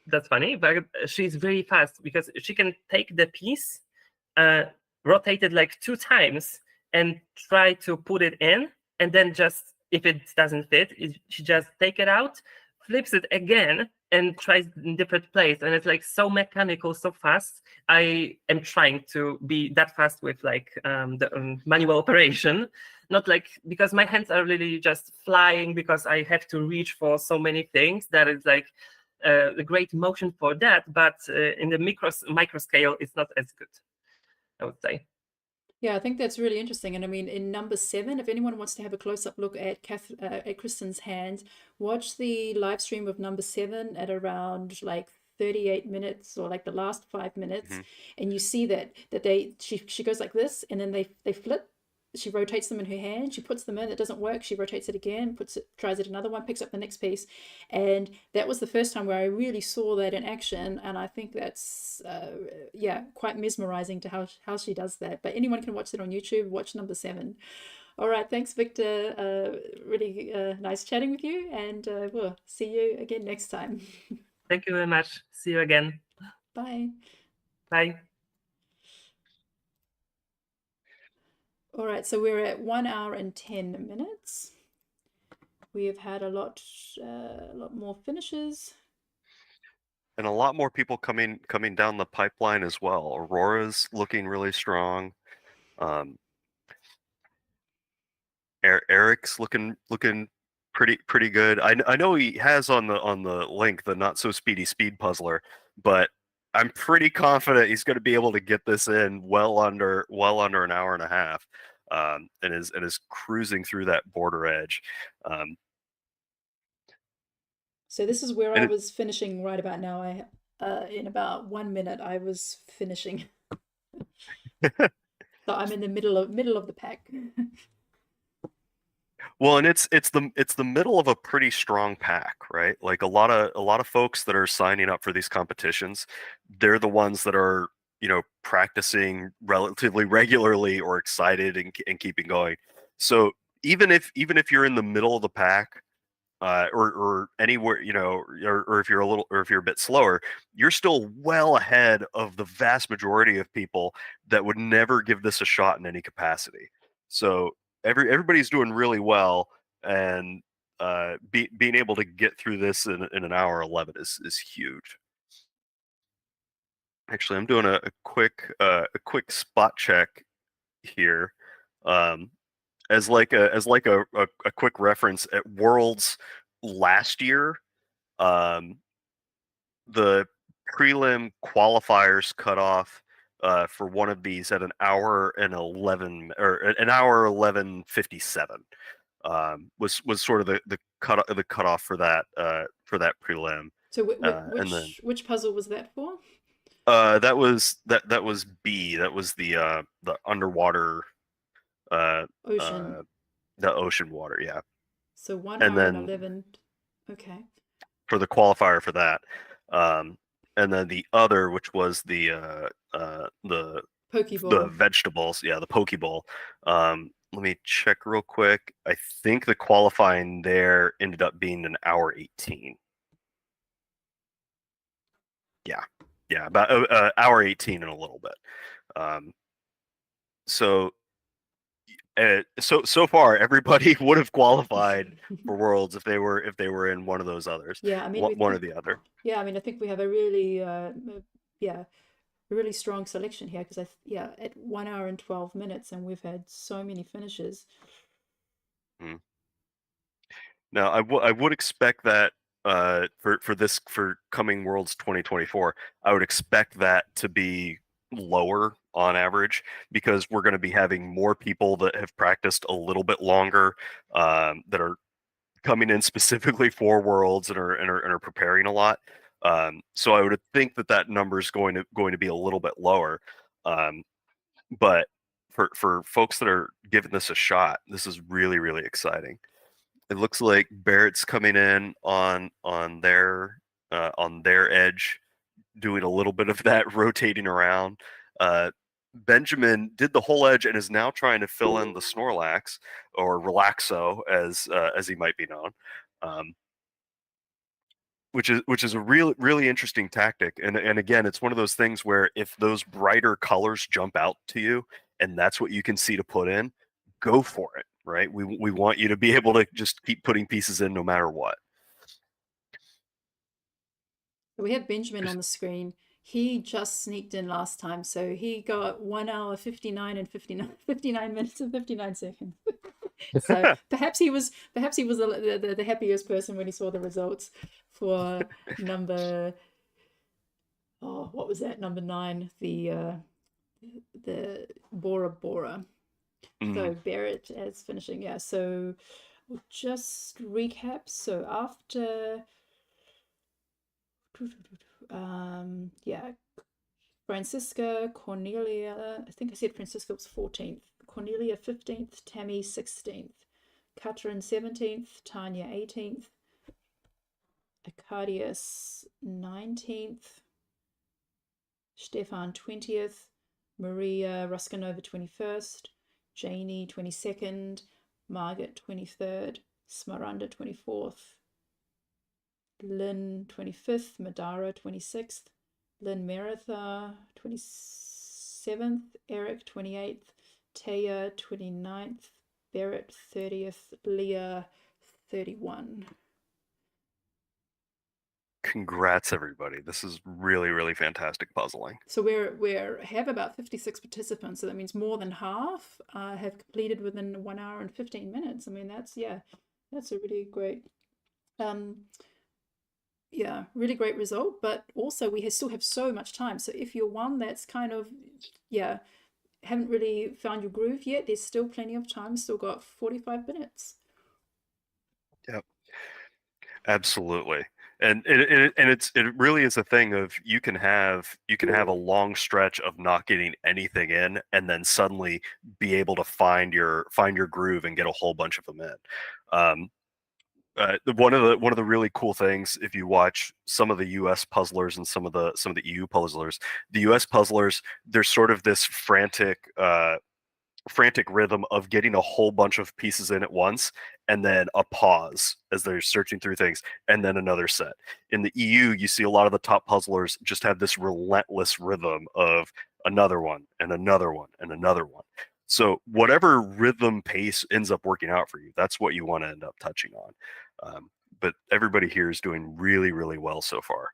That's funny, but she's very fast because she can take the piece, rotate it like 2 times, and try to put it in, and then just if it doesn't fit, she just take it out, flips it again, and tries in different place, and it's like so mechanical, so fast. I am trying to be that fast with like the manual operation, not like because my hands are really just flying because I have to reach for so many things that is like a great motion for that, but in the micro scale, it's not as good, I would say. Yeah, I think that's really interesting. And I mean, in number 7, if anyone wants to have a close-up look at Kristen's hands, watch the live stream of number 7 at around like 38 minutes or like the last 5 minutes, and you see that she goes like this, and then they flip, she rotates them in her hand, she puts them in, it doesn't work, she rotates it again, tries it another one, picks up the next piece. And that was the first time where I really saw that in action, and I think that's quite mesmerizing to how she does that. But anyone can watch that on YouTube. Watch number 7. All right, thanks, Victor. Really nice chatting with you, and we'll see you again next time. Thank you very much. See you again. Bye. Bye. All right, so we're at 1 hour and 10 minutes. We have had a lot more finishes. And a lot more people coming down the pipeline as well. Aurora's looking really strong. Eric's looking pretty good. I know he has on the link the not so speedy speed puzzler, but I'm pretty confident he's going to be able to get this in well under an hour and a half, and is cruising through that border edge. So this is where I was finishing right about now. In about 1 minute I was finishing. So I'm in the middle of the pack. Well, and it's the middle of a pretty strong pack, right? Like a lot of folks that are signing up for these competitions, they're the ones that are, practicing relatively regularly or excited and keeping going. So even if you're in the middle of the pack, or anywhere, or if you're a bit slower, you're still well ahead of the vast majority of people that would never give this a shot in any capacity. So everybody's doing really well, and being able to get through this in an hour 11 is huge. Actually, I'm doing a quick spot check here. As a quick reference, at Worlds last year, the prelim qualifiers cut off for one of these at an hour and 11, or an hour 11:57. Was sort of the cutoff for that prelim. So and then which puzzle was that for? that was B. That was the underwater Ocean. The ocean water, yeah. So 1 And hour and then 11. Okay. for the qualifier for that, and then the other, which was the Pokeball. the vegetables, yeah, the Pokeball. Let me check real quick. I think the qualifying there ended up being an hour 18. Yeah, about hour 18 and a little bit. So far, everybody would have qualified for Worlds if they were in one of those others. Yeah, I mean, one or the other. Yeah, I mean, I think we have a really really strong selection here, because at 1 hour and 12 minutes, and we've had so many finishes. Now, I would expect that for coming Worlds 2024, I would expect that to be lower on average, because we're going to be having more people that have practiced a little bit longer, that are coming in specifically for Worlds and are preparing a lot. So I would think that number is going to be a little bit lower. But for folks that are giving this a shot, this is really, really exciting. It looks like Barrett's coming in on their edge, doing a little bit of that rotating around. Benjamin did the whole edge and is now trying to fill in the Snorlax, or Relaxo as he might be known, which is a really interesting tactic. And again, it's one of those things where if those brighter colors jump out to you and that's what you can see to put in, go for it, right? We want you to be able to just keep putting pieces in no matter what. We have Benjamin on the screen. He just sneaked in last time, so he got 1 hour 59 minutes and 59 seconds. So perhaps he was the happiest person when he saw the results for number, what was that, number 9, the Bora Bora. So Barrett as finishing, yeah. So we'll just recap. So after Francisca, Cornelia, I think I said Francisca was 14th. Cornelia 15th, Tammy 16th, Katrin 17th, Tanya 18th, Arcadius 19th, Stefan 20th, Maria Ruskanova 21st, Janie 22nd, Margaret 23rd, Smaranda 24th, Lynn 25th, Madara 26th, Lynn Meritha 27th, Eric 28th, Taya 29th, Barrett 30th, Leah 31. Congrats, everybody. This is really, really fantastic puzzling. So we have about 56 participants, so that means more than half have completed within 1 hour and 15 minutes. I mean, that's a really great, really great result. But also we still have so much time. So if you're one that's kind of, haven't really found your groove yet, there's still plenty of time. Still got 45 minutes. Yep, absolutely. And it really is a thing of you can have a long stretch of not getting anything in, and then suddenly be able to find your groove and get a whole bunch of them in. One of the really cool things, if you watch some of the U.S. puzzlers and some of the EU puzzlers, the U.S. puzzlers, there's sort of this frantic rhythm of getting a whole bunch of pieces in at once, and then a pause as they're searching through things, and then another set. In the EU, you see a lot of the top puzzlers just have this relentless rhythm of another one and another one and another one. So whatever rhythm pace ends up working out for you, that's what you want to end up touching on. But everybody here is doing really, really well so far.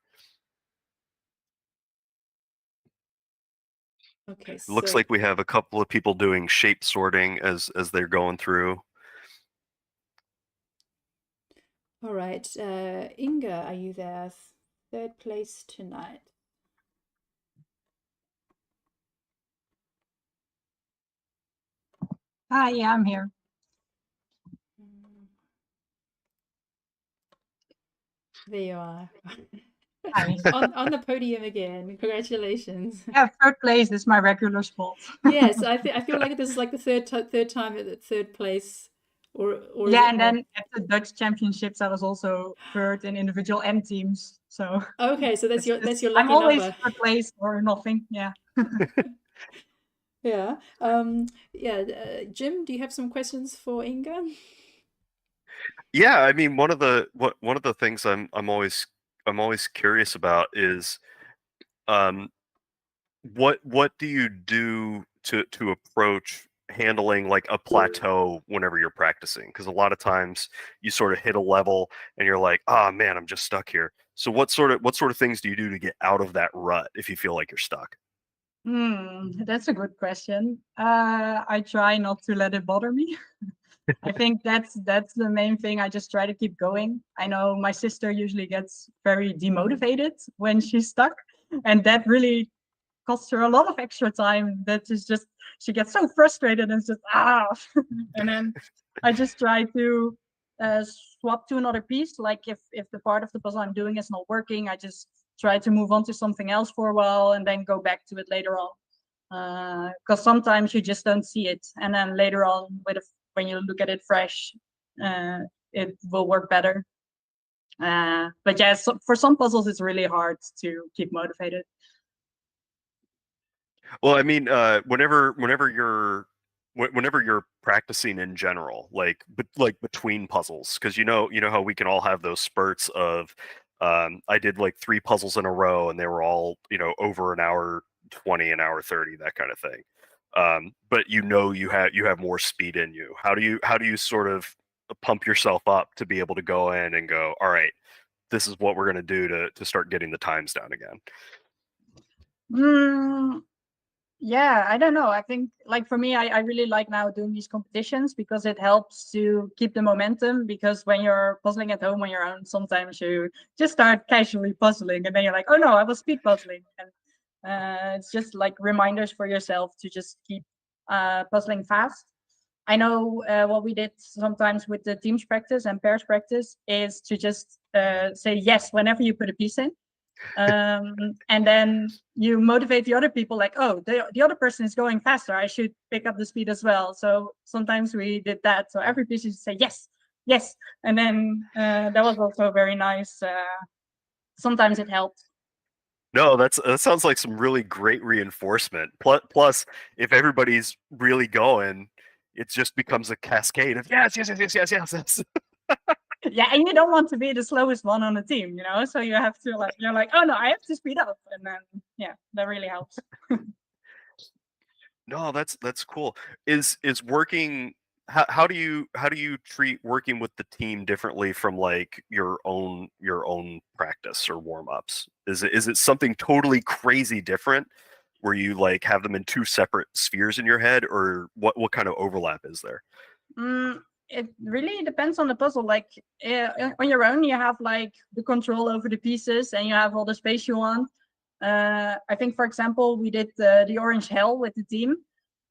Okay, It looks like we have a couple of people doing shape sorting as they're going through. All right, Inga, are you there? Third place tonight. Hi, yeah, I'm here. There you are. Hi. on the podium again. Congratulations. Yeah, third place is my regular spot. Yes, I feel like this is like the third time at the third place, or yeah, and then at the Dutch Championships, I was also third in individual and teams. So okay, so that's your lucky I'm always number. third place or nothing. Yeah. Yeah. Jim, do you have some questions for Inga? Yeah, I mean, one of the things I'm always curious about is what do you do to approach handling like a plateau whenever you're practicing? Because a lot of times you sort of hit a level and you're like, oh man, I'm just stuck here. So what sort of things do you do to get out of that rut if you feel like you're stuck? That's a good question. I try not to let it bother me. I think that's the main thing. I just try to keep going. I know my sister usually gets very demotivated when she's stuck, and that really costs her a lot of extra time. That is just, she gets so frustrated and it's just and then I just try to swap to another piece. Like if the part of the puzzle I'm doing is not working, I just try to move on to something else for a while and then go back to it later on. Because sometimes you just don't see it, and then later on when you look at it fresh, it will work better. But yeah, for some puzzles it's really hard to keep motivated. Well, I mean, whenever you're practicing in general, like between puzzles, because you know how we can all have those spurts of, I did like 3 puzzles in a row and they were all over an hour 20, an hour 30, that kind of thing. But you have more speed in you. How do you sort of pump yourself up to be able to go in and go, all right, this is what we're going to do to start getting the times down again? Yeah, I don't know. I think like for me, I really like now doing these competitions because it helps to keep the momentum, because when you're puzzling at home on your own, sometimes you just start casually puzzling and then you're like, oh no, I was speed puzzling. And it's just like reminders for yourself to just keep puzzling fast. I know what we did sometimes with the teams practice and pairs practice is to just say yes whenever you put a piece in. And then you motivate the other people like, oh, the other person is going faster, I should pick up the speed as well. So sometimes we did that, so every piece used to say yes, yes, and then that was also very nice. Sometimes it helped. No, that sounds like some really great reinforcement. Plus, if everybody's really going, it just becomes a cascade of yes, yes, yes, yes, yes, yes, yes. Yeah, and you don't want to be the slowest one on the team, you know, so you have to like, you're like, oh no, I have to speed up, and then yeah, that really helps. No, that's cool. Is working how do you treat working with the team differently from like your own practice or warm-ups? Is it something totally crazy different where you like have them in two separate spheres in your head, or what kind of overlap is there? It really depends on the puzzle. Like on your own, you have like the control over the pieces and you have all the space you want. I think, for example, we did the orange hell with the team,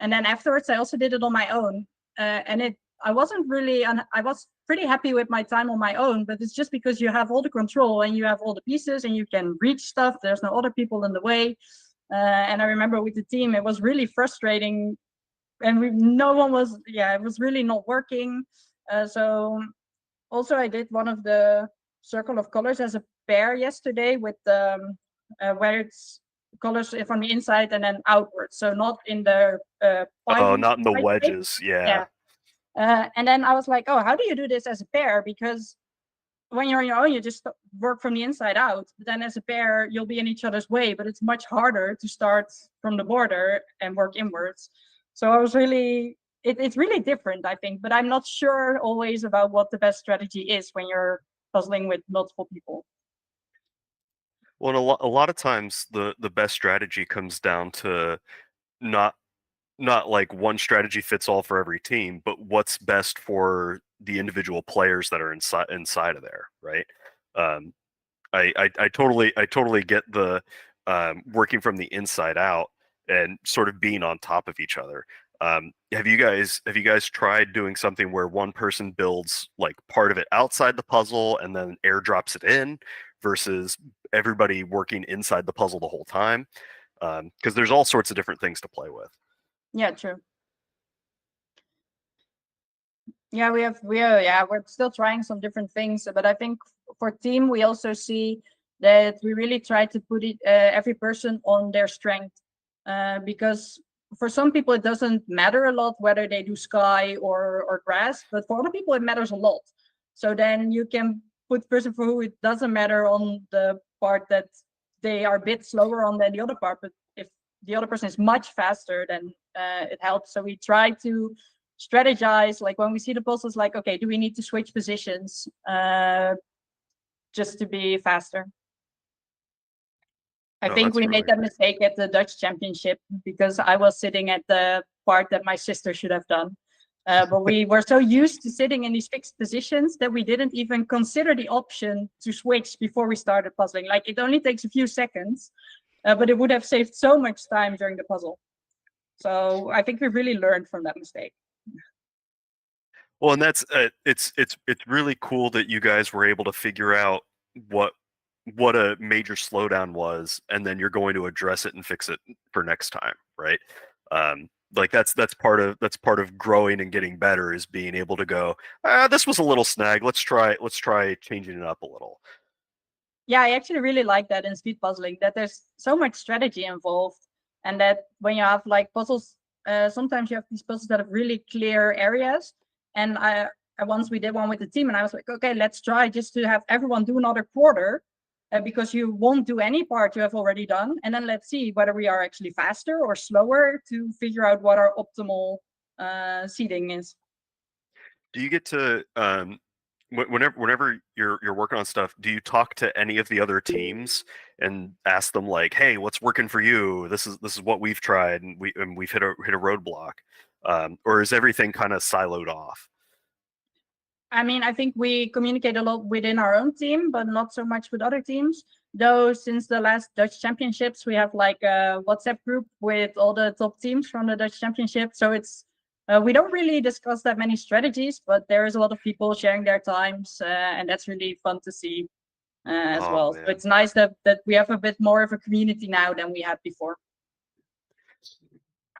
and then afterwards I also did it on my own. And I wasn't really, I was pretty happy with my time on my own, but it's just because you have all the control and you have all the pieces and you can reach stuff. There's no other people in the way. And I remember with the team, it was really frustrating, and no one was, yeah, it was really not working. So also I did one of the circle of colors as a pair yesterday with where it's colors from the inside and then outwards, so not in the Oh, not in the shape. wedges. Yeah. And then I was like, oh, how do you do this as a pair? Because when you're on your own, you just work from the inside out. But then as a pair, you'll be in each other's way, but it's much harder to start from the border and work inwards. So I was really, it's really different, I think, but I'm not sure always about what the best strategy is when you're puzzling with multiple people. Well, and a lot of times the best strategy comes down to not like one strategy fits all for every team, but what's best for the individual players that are inside of there, right? I totally get the working from the inside out and sort of being on top of each other. Have you guys tried doing something where one person builds like part of it outside the puzzle and then airdrops it in, versus everybody working inside the puzzle the whole time? Because there's all sorts of different things to play with. Yeah, true. Yeah, we're still trying some different things, but I think for team we also see that we really try to put it every person on their strength, because for some people it doesn't matter a lot whether they do sky or grass, but for other people it matters a lot. So then you can put the person for who it doesn't matter on the part that they are a bit slower on than the other part, but if the other person is much faster, then it helps. So we try to strategize, like when we see the puzzles, like, okay, do we need to switch positions just to be faster? I think we made that mistake at the Dutch championship because I was sitting at the part that my sister should have done. But we were so used to sitting in these fixed positions that we didn't even consider the option to switch before we started puzzling. Like, it only takes a few seconds, but it would have saved so much time during the puzzle. So I think we really learned from that mistake. Well, and that's it's really cool that you guys were able to figure out what a major slowdown was, and then you're going to address it and fix it for next time, right? Like that's part of growing and getting better, is being able to go, this was a little snag. Let's try changing it up a little. Yeah, I actually really like that in speed puzzling, that there's so much strategy involved, and that when you have like puzzles, sometimes you have these puzzles that have really clear areas. And once we did one with the team, and I was like, okay, let's try just to have everyone do another quarter, because you won't do any part you have already done, and then let's see whether we are actually faster or slower to figure out what our optimal seating is. Do you get to whenever you're working on stuff, do you talk to any of the other teams and ask them like, hey, what's working for you? This is what we've tried, and we've hit a roadblock, or is everything kind of siloed off? I mean, I think we communicate a lot within our own team, but not so much with other teams. Though since the last Dutch championships, we have like a WhatsApp group with all the top teams from the Dutch championship. So it's we don't really discuss that many strategies, but there is a lot of people sharing their times, and that's really fun to see. as Oh, well. man. So it's nice that we have a bit more of a community now than we had before.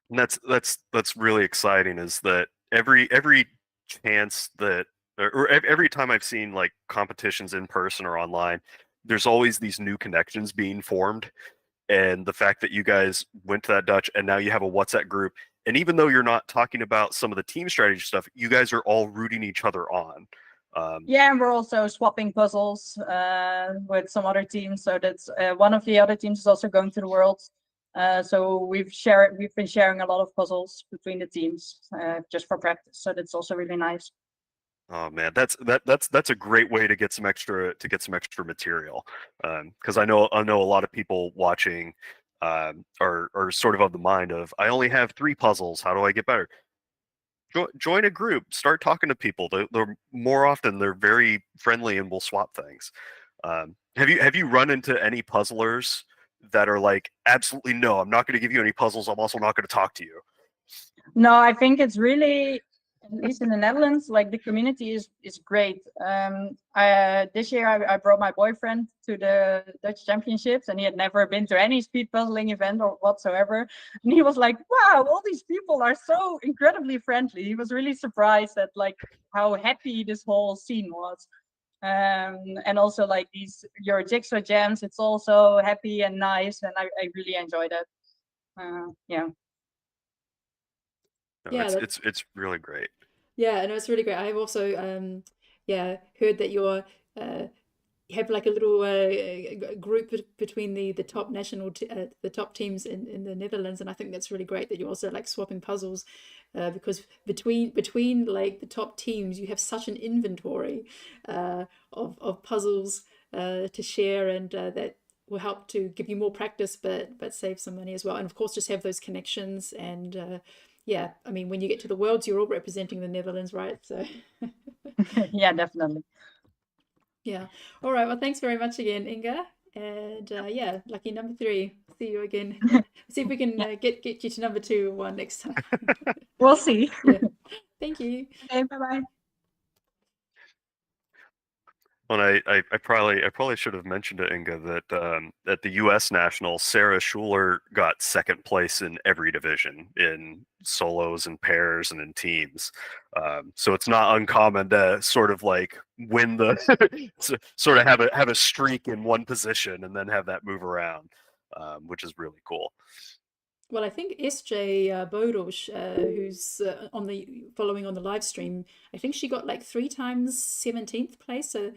And that's really exciting, is that every chance that, or every time I've seen like competitions in person or online, there's always these new connections being formed. And the fact that you guys went to that Dutch and now you have a WhatsApp group, and even though you're not talking about some of the team strategy stuff, you guys are all rooting each other on. Yeah, and we're also swapping puzzles with some other teams. So that's one of the other teams is also going to the Worlds. So we've been sharing a lot of puzzles between the teams just for practice. So that's also really nice. Oh man, that's a great way to get some extra material, because I know a lot of people watching are sort of the mind of, I only have 3 puzzles. How do I get better? Join a group, start talking to people. They're more often they're very friendly and will swap things. Have you run into any puzzlers that are like, absolutely no, I'm not going to give you any puzzles. I'm also not going to talk to you? No, I think it's really, at least in the Netherlands, like the community is great. This year I brought my boyfriend to the Dutch Championships, and he had never been to any speed puzzling event or whatsoever. And he was like, wow, all these people are so incredibly friendly. He was really surprised at like how happy this whole scene was. And also like these Euro Jigsaw Jams, it's also happy and nice, and I really enjoyed it. Yeah. No, Yeah, it's really great. Yeah, and it's really great. I've also heard that you're have like a little group between the top national the top teams in the Netherlands, and I think that's really great that you're also like swapping puzzles, because between like the top teams you have such an inventory of puzzles to share, and that will help to give you more practice, but save some money as well, and of course just have those connections. And yeah, I mean, when you get to the Worlds, you're all representing the Netherlands, right? So Yeah, definitely. yeah. All right. Well, thanks very much again, Inga. And yeah, lucky number 3. See you again. See if we can get you to number 2 or 1 next time. We'll see. Yeah. Thank you. Okay, bye-bye. Well, I probably should have mentioned to Inga that at the U.S. Nationals, Sarah Schuler got 2nd place in every division, in solos and pairs and in teams. So it's not uncommon to sort of like win the sort of have a streak in one position and then have that move around, which is really cool. Well, I think SJ Bodos, who's following on the live stream, I think she got like 3 times 17th place. So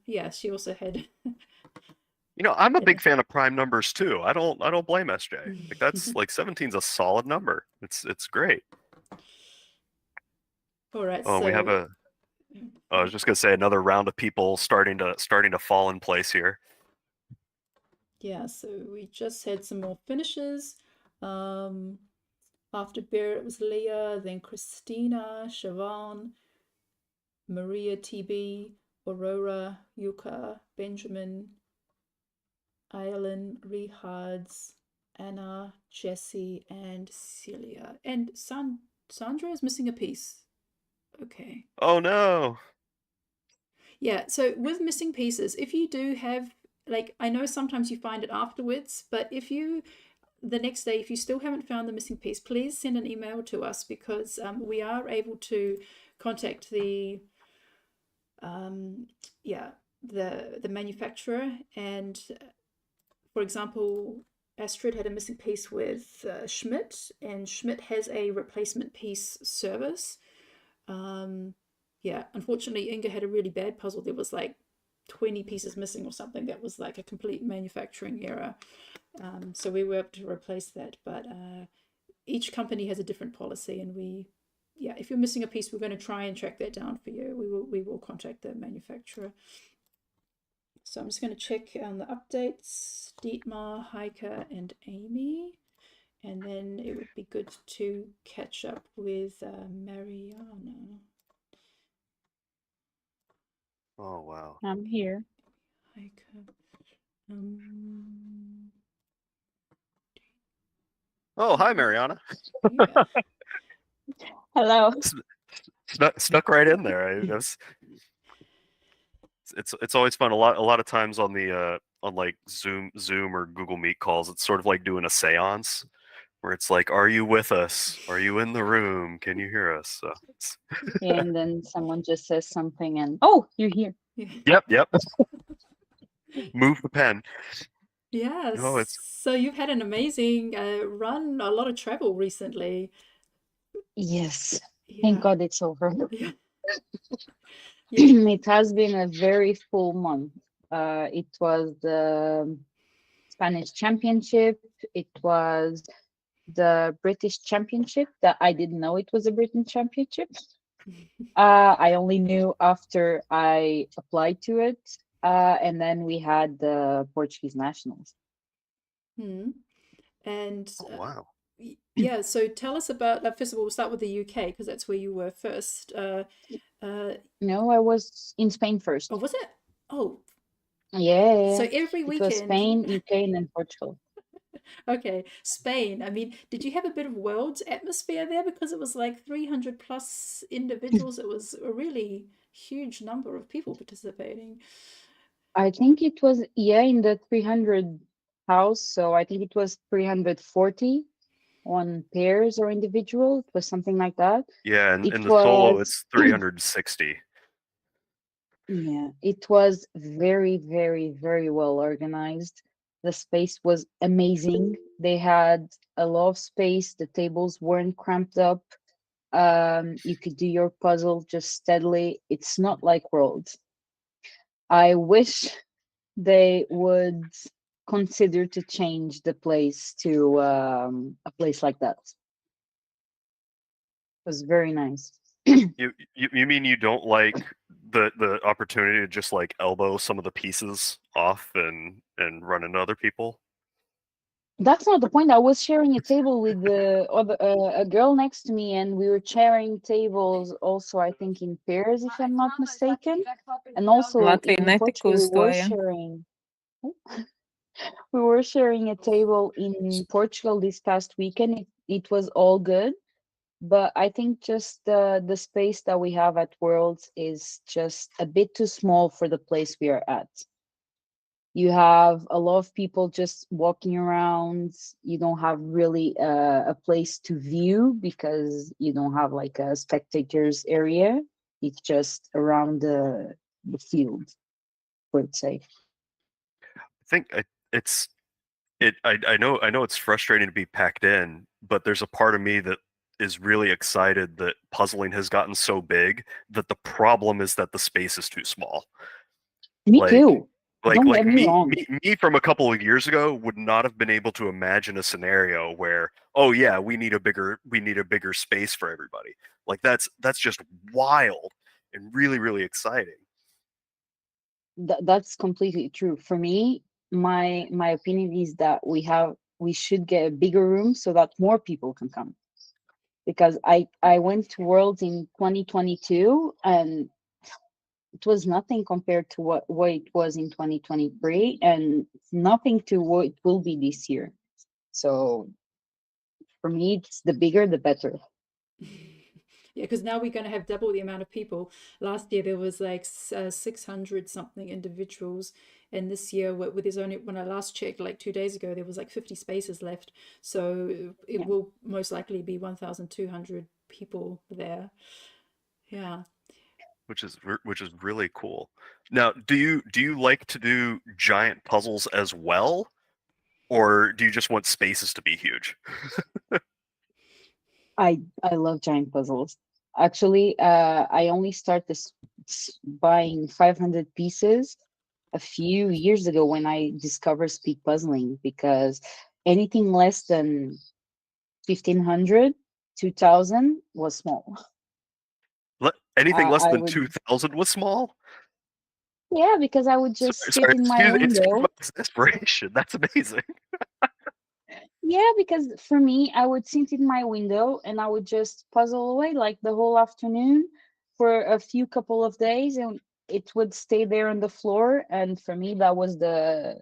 yeah, she also had. You know, I'm a big fan of prime numbers too. I don't blame SJ. Like that's like 17's a solid number. It's great. All right. Oh, so we have I was just gonna say another round of people starting to fall in place here. yeah, so we just had some more finishes. After Bear, it was Leah, then Christina, Siobhan, Maria TB, Aurora, Yuka, Benjamin, Eileen, Rehards, Anna, Jessie, and Celia. And Sandra is missing a piece. Okay. Oh no. Yeah, so with missing pieces, if you do have, like, I know sometimes you find it afterwards, but if you, the next day, if you still haven't found the missing piece, please send an email to us, because we are able to contact the the manufacturer. And for example, Astrid had a missing piece with Schmidt, and Schmidt has a replacement piece service. Yeah, unfortunately Inga had a really bad puzzle. There was like 20 pieces missing or something. That was like a complete manufacturing error. So we were able to replace that, but each company has a different policy, and if you're missing a piece, we're going to try and track that down for you. We will contact the manufacturer. So I'm just going to check on the updates. Dietmar, Heike, and Amy. And then it would be good to catch up with Mariana. Oh wow. I'm here. Heike. Oh, hi Mariana. Yeah. Hello. Snuck right in there. I was It's always fun. A lot of times on the on like Zoom or Google Meet calls, it's sort of like doing a séance where it's like, are you with us? Are you in the room? Can you hear us? So Yeah, and then someone just says something and, oh, you're here. yep. Move the pen. Yes. No, it's So you've had an amazing run, a lot of travel recently. Yes. Yeah. Thank God it's over. Yeah. Yeah. It has been a very full month. It was the Spanish Championship. It was the British Championship that I didn't know it was a British Championship. I only knew after I applied to it. And then we had the Portuguese Nationals. Hmm. And oh, wow. yeah, so tell us about, first of all, we'll start with the UK because that's where you were first. No, I was in Spain first. Oh, was it? Oh, Yeah. so every It was weekend. Spain, UK, and then Portugal. Okay, Spain. I mean, did you have a bit of world's atmosphere there? Because it was like 300 plus individuals. It was a really huge number of people participating. I think it was, yeah, in the 300 house. So I think it was 340 on pairs or individual. It was something like that. Yeah, and It in the solo, was, it's 360. yeah, it was very, very, very well organized. The space was amazing. They had a lot of space. The tables weren't cramped up. You could do your puzzle just steadily. It's not like Worlds. I wish they would consider to change the place to a place like that. It was very nice. You mean you don't like the opportunity to just like elbow some of the pieces off and run into other people? That's not the point. I was sharing a table with the other a girl next to me, and we were sharing tables also, I think, in pairs, if I'm not mistaken. And also Latvija in Portugal, we netikusto, were ja. sharing. We were sharing a table in Portugal this past weekend. It was all good, but I think just the space that we have at Worlds is just a bit too small for the place we are at. You have a lot of people just walking around. You don't have really a place to view because you don't have like a spectators area. It's just around the field, I would say. I think I know it's frustrating to be packed in, but there's a part of me that is really excited that puzzling has gotten so big that the problem is that the space is too small. Me Like, too. Don't like get me wrong. me from a couple of years ago would not have been able to imagine a scenario where, oh yeah, we need a bigger space for everybody. Like that's just wild and really, really exciting. That's completely true. For me, my opinion is that we should get a bigger room so that more people can come. Because I went to Worlds in 2022 and it was nothing compared to what it was in 2023 and nothing to what it will be this year. So for me, it's the bigger the better. Yeah, because now we're going to have double the amount of people. Last year there was like 600 something individuals, and this year there's only, when I last checked like 2 days ago, there was like 50 spaces left. So it Yeah. will most likely be 1,200 people there. Yeah. Which is really cool. Now, do you like to do giant puzzles as well, or do you just want spaces to be huge? I love giant puzzles. Actually, I only started buying 500 pieces a few years ago when I discovered speed puzzling, because anything less than 1,500, 2,000 was small. Anything less I than would, 2,000 was small? yeah, because I would just sit Sorry, in my excuse window. my exasperation. That's amazing. Yeah, because for me, I would sit in my window and I would just puzzle away like the whole afternoon for a few couple of days, and it would stay there on the floor. And for me, that was the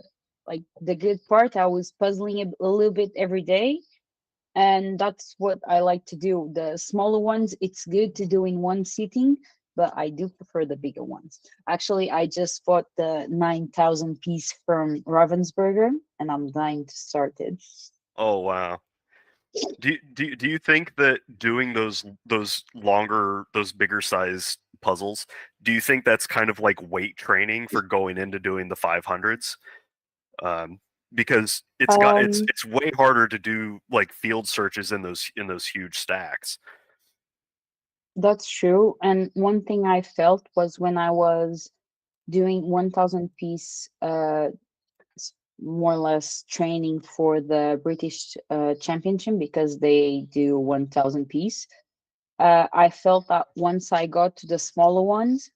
good part. I was puzzling a little bit every day, and that's what I like to do. The smaller ones, it's good to do in one sitting, but I do prefer the bigger ones. Actually, I just bought the 9,000 piece from Ravensburger, and I'm dying to start it. Oh wow. Do you think that doing those longer, those bigger size puzzles, do you think that's kind of like weight training for going into doing the 500s? Because Um, it's way harder to do like field searches in those huge stacks. that's true. And one thing I felt was when I was doing 1,000 piece, more or less training for the British Championship, because they do 1,000 piece. I felt that once I got to the smaller ones,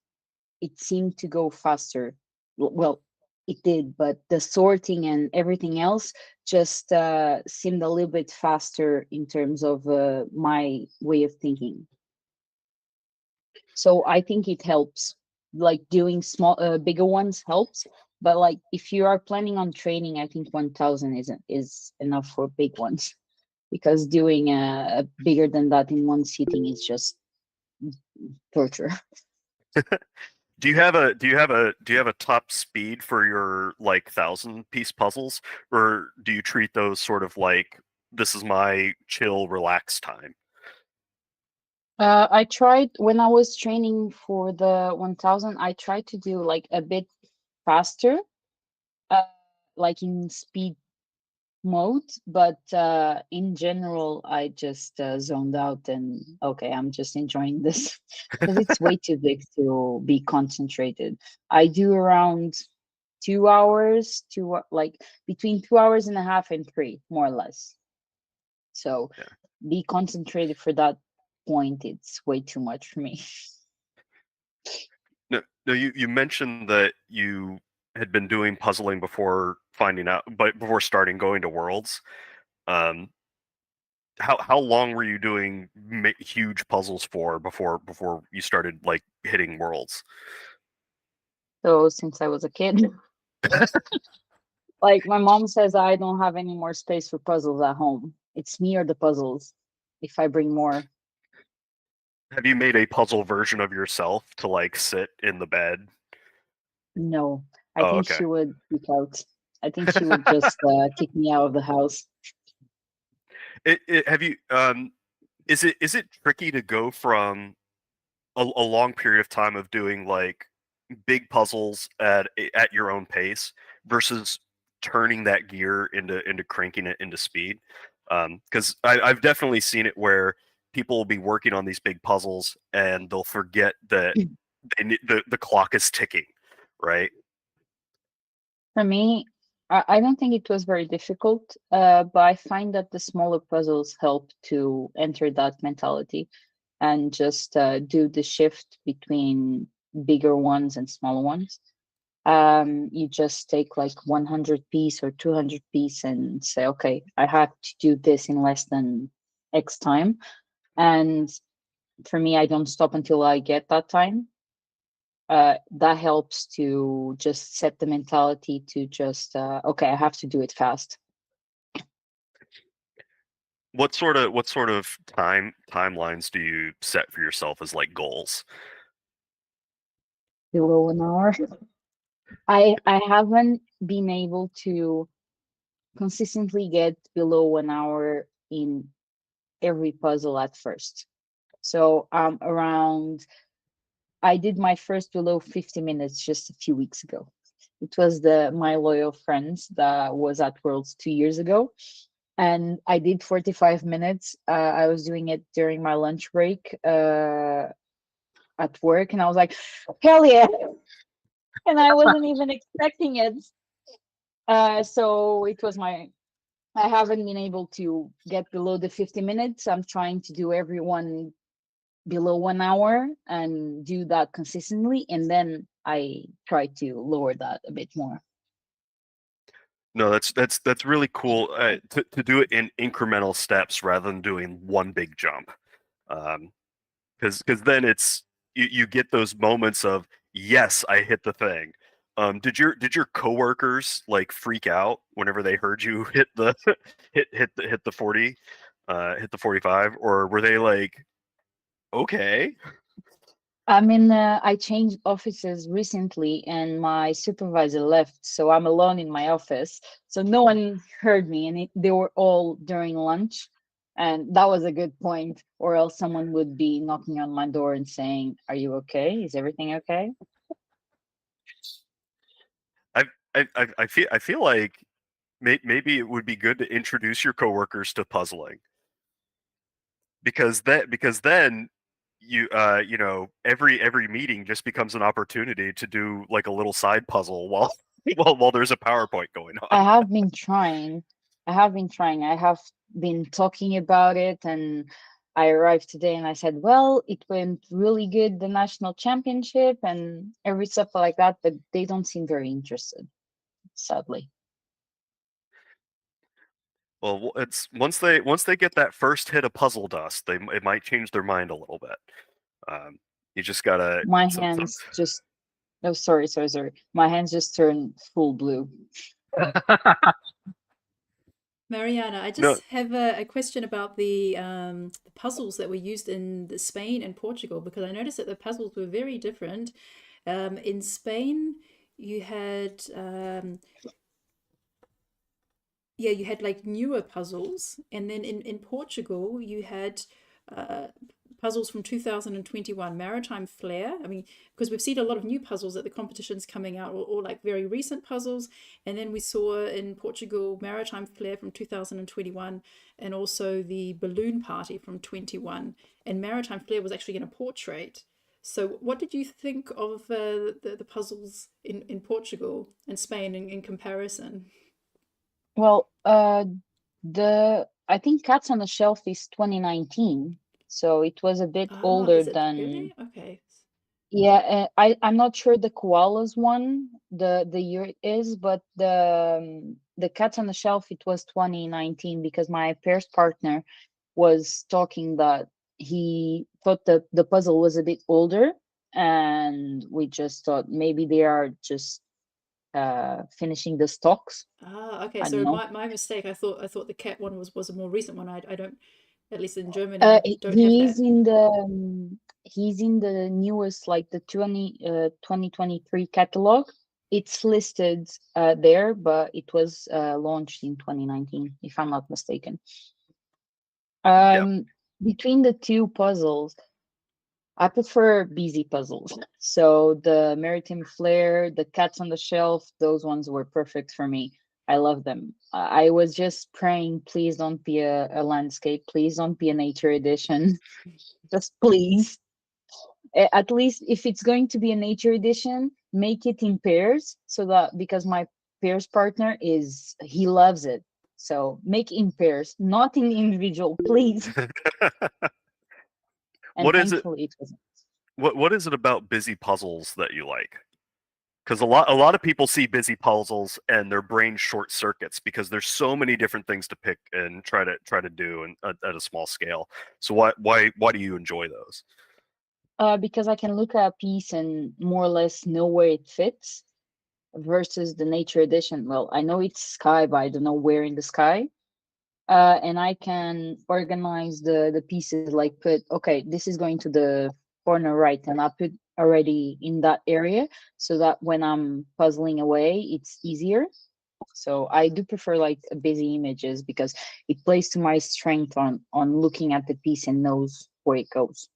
it seemed to go faster. Well, it did, but the sorting and everything else just seemed a little bit faster in terms of my way of thinking. So I think it helps. Like doing bigger ones helps, but like if you are planning on training, I think 1,000 is enough for big ones, because doing a bigger than that in one sitting is just torture. Do you have a top speed for your like 1,000-piece puzzles, or do you treat those sort of like this is my chill, relax time? I tried when I was training for the 1,000, I tried to do like a bit faster, uh, like in speed mode, but in general, I just zoned out and okay, I'm just enjoying this because it's way too big to be concentrated. I do around 2 hours, like between 2 hours and a half and three, more or less. So Yeah. be concentrated for that point. It's way too much for me. No, you mentioned that you had been doing puzzling before before starting going to Worlds. Um, how long were you doing huge puzzles for before you started like hitting Worlds? So since I was a kid, like my mom says, I don't have any more space for puzzles at home. It's me or the puzzles. If I bring more, Have you made a puzzle version of yourself to like sit in the bed? no. I Oh, think okay. she would kick out. I think she would just kick me out of the house. Have you is it tricky to go from a long period of time of doing like big puzzles at your own pace versus turning that gear into cranking it into speed? Because I've definitely seen it where people will be working on these big puzzles and they'll forget that the clock is ticking, right? For me, I don't think it was very difficult, but I find that the smaller puzzles help to enter that mentality and just do the shift between bigger ones and smaller ones. You just take like 100 piece or 200 piece and say, okay, I have to do this in less than X time. And for me, I don't stop until I get that time. That helps to just set the mentality to just okay, I have to do it fast. What sort of timelines do you set for yourself as like goals? Below an hour. I haven't been able to consistently get below 1 hour in every puzzle at first. So around I did my first below 50 minutes just a few weeks ago. It was the my loyal friends that was at Worlds 2 years ago. And I did 45 minutes. I was doing it during my lunch break at work, and I was like, hell yeah. And I wasn't even expecting it. So it was I haven't been able to get below the 50 minutes. I'm trying to do everyone below 1 hour and do that consistently. And then I try to lower that a bit more. No, that's really cool to do it in incremental steps rather than doing one big jump. Because then you get those moments of yes, I hit the thing. Did your coworkers like freak out whenever they heard you hit the hit the 40, hit the 45, or were they like, okay? I changed offices recently and my supervisor left, so I'm alone in my office. So no one heard me, and they were all during lunch. And that was a good point, or else someone would be knocking on my door and saying, "Are you okay? Is everything okay?" I feel like maybe it would be good to introduce your coworkers to puzzling, because then you know, every meeting just becomes an opportunity to do like a little side puzzle while while there's a PowerPoint going on. I have been trying. I have been trying. I have been talking about it, and I arrived today and I said, well, it went really good, the national championship and every stuff like that, but they don't seem very interested, sadly. Well, it's once they get that first hit of puzzle dust, it might change their mind a little bit. You just gotta. My hands just, oh, sorry. My hands just turned full blue. Mariana, I No. just have a question about the puzzles that were used in Spain and Portugal, because I noticed that the puzzles were very different. In Spain, you had you had like newer puzzles, and then in Portugal you had puzzles from 2021, Maritime Flair. I mean, because we've seen a lot of new puzzles at the competitions coming out, or like very recent puzzles. And then we saw in Portugal Maritime Flair from 2021, and also the Balloon Party from 21. And Maritime Flair was actually in a portrait. So what did you think of the puzzles in Portugal and Spain in comparison? Well, I think Cats on the Shelf is 2019, so it was a bit older Is it than. really? Okay. Yeah, I'm not sure the koalas one, the year it is, but the Cats on the Shelf, it was 2019, because my pairs partner was talking that he thought that the puzzle was a bit older, and we just thought maybe they are just finishing the stocks. Okay. I So don't know. my mistake. I thought the cat one was a more recent one. I don't, at least in Germany, don't have that. He's in the newest, like the 2023 catalog. It's listed there, but it was launched in 2019, if I'm not mistaken. Between the two puzzles, I prefer busy puzzles. So the Maritime Flair, the Cats on the Shelf, those ones were perfect for me. I love them. I was just praying, please don't be a landscape. Please don't be a nature edition. Just please. At least if it's going to be a nature edition, make it in pairs, so that, because my pairs partner he loves it. So make in pairs, not in individual, please. And What is it? thankfully it wasn't. What is it about busy puzzles that you like? Because a lot of people see busy puzzles and their brain short circuits, because there's so many different things to pick and try to do at a small scale. So why do you enjoy those? Because I can look at a piece and more or less know where it fits, versus the nature edition. Well, I know it's sky, but I don't know where in the sky. And I can organize the pieces, like okay, this is going to the corner right, and I put already in that area, so that when I'm puzzling away, it's easier. So I do prefer like busy images, because it plays to my strength on looking at the piece and knows where it goes.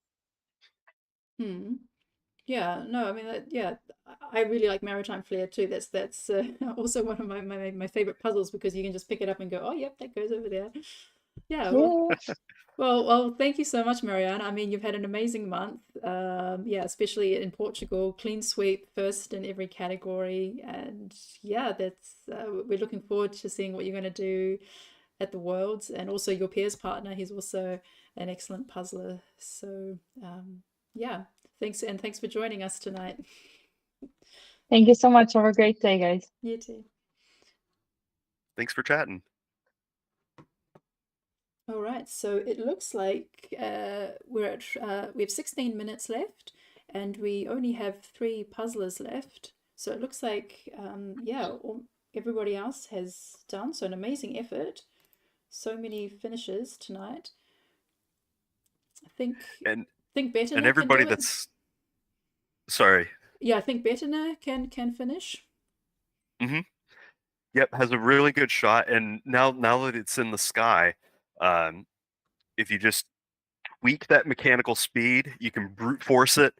Yeah, no, I mean, yeah, I really like Maritime Flair too. That's also one of my favorite puzzles, because you can just pick it up and go, oh, yep, that goes over there. Yeah, well, thank you so much, Mariana. I mean, you've had an amazing month. Yeah, especially in Portugal, clean sweep, first in every category, and yeah, that's we're looking forward to seeing what you're going to do at the Worlds, and also your peers partner. He's also an excellent puzzler. So yeah, thanks for joining us tonight. Thank you so much. Have a great day, guys. You too. Thanks for chatting. All right, so it looks like we have 16 minutes left, and we only have 3 puzzlers left. So it looks like yeah, everybody else has done. So an amazing effort. So many finishes tonight. I think And better and can everybody do it. that's Sorry. Yeah, I think Bettina can finish. Yep, has a really good shot, and now that it's in the sky, if you just tweak that mechanical speed, you can brute force it.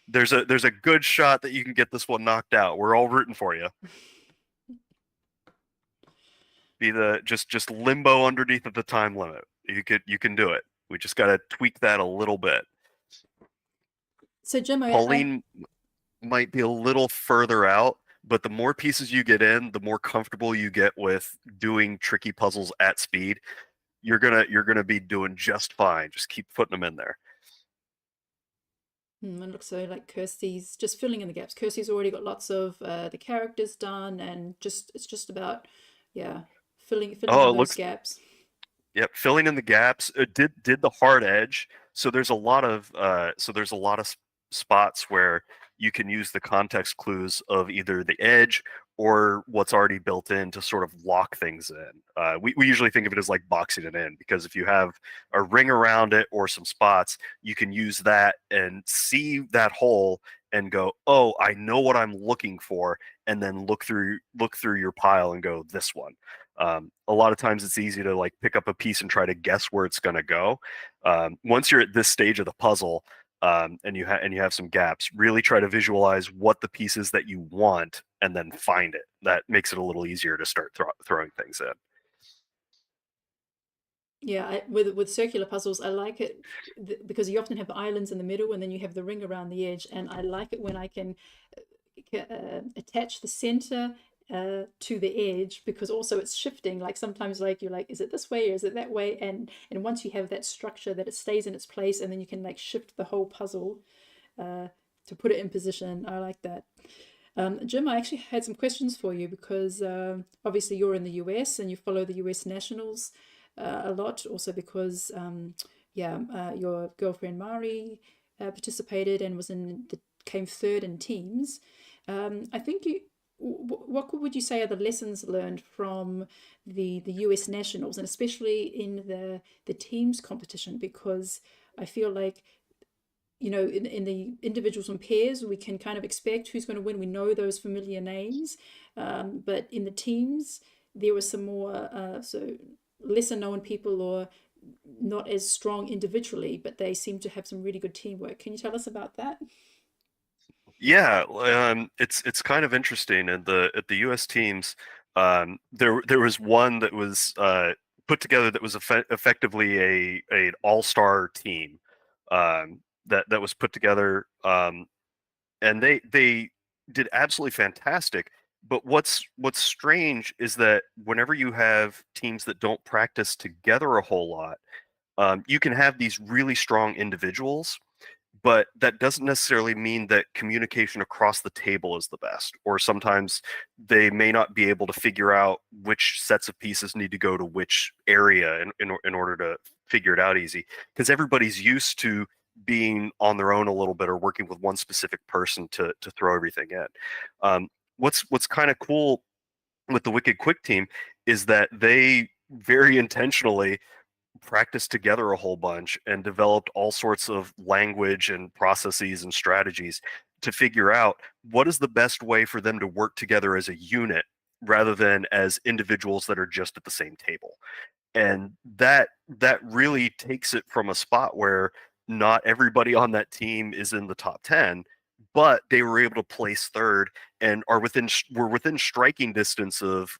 There's a good shot that you can get this one knocked out. We're all rooting for you. Be the just limbo underneath of the time limit. You can do it. We just got to tweak that a little bit. So Jim, Pauline might be a little further out, but the more pieces you get in, the more comfortable you get with doing tricky puzzles at speed. You're gonna be doing just fine. Just keep putting them in there. It looks so like Kirsty's just filling in the gaps. Kirsty's already got lots of the characters done, and it's just about filling in those gaps. Yep, filling in the gaps. It did the hard edge. So there's a lot of spots where you can use the context clues of either the edge or what's already built in to sort of lock things in. We usually think of it as like boxing it in, because if you have a ring around it or some spots, you can use that and see that hole and go, oh, I know what I'm looking for, and then look through your pile and go, this one. A lot of times it's easy to like pick up a piece and try to guess where it's going to go. Once you're at this stage of the puzzle, and you have some gaps, really try to visualize what the piece is that you want and then find it. That makes it a little easier to start throwing things in. Yeah, with circular puzzles, I like it because you often have the islands in the middle and then you have the ring around the edge, and I like it when I can attach the center to the edge, because also it's shifting. Like sometimes like you're like, is it this way or is it that way? And once you have that structure, that it stays in its place, and then you can like shift the whole puzzle to put it in position. I like that. Jim, I actually had some questions for you because obviously you're in the US and you follow the US Nationals a lot, also because your girlfriend Mari participated and came third in teams. I think what would you say are the lessons learned from the US Nationals, and especially in the teams competition? Because I feel like, you know, in the individuals and pairs, we can kind of expect who's going to win. We know those familiar names, but in the teams, there were some more lesser known people or not as strong individually, but they seem to have some really good teamwork. Can you tell us about that? Yeah, it's kind of interesting. At the US teams, there was one that was put together that was effectively an all-star team that was put together, and they did absolutely fantastic. But what's strange is that whenever you have teams that don't practice together a whole lot, you can have these really strong individuals, but that doesn't necessarily mean that communication across the table is the best. Or sometimes they may not be able to figure out which sets of pieces need to go to which area in order to figure it out easy, because everybody's used to being on their own a little bit or working with one specific person to throw everything in. What's kind of cool with the Wicked Quick team is that they very intentionally practiced together a whole bunch and developed all sorts of language and processes and strategies to figure out what is the best way for them to work together as a unit rather than as individuals that are just at the same table. And that really takes it from a spot where not everybody on that team is in the top 10, but they were able to place third and were within striking distance of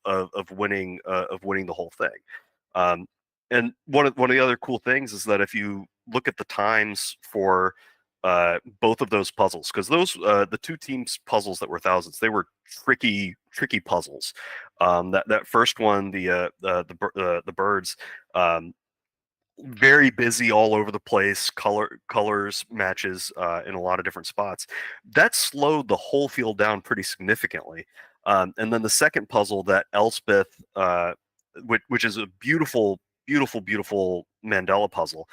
winning the whole thing. And one of the other cool things is that if you look at the times for both of those puzzles, because those the two teams puzzles that were thousands, they were tricky puzzles. That first one, the birds, very busy all over the place, colors matches in a lot of different spots. That slowed the whole field down pretty significantly. And then the second puzzle, that Elspeth, which is a beautiful Mandela puzzle,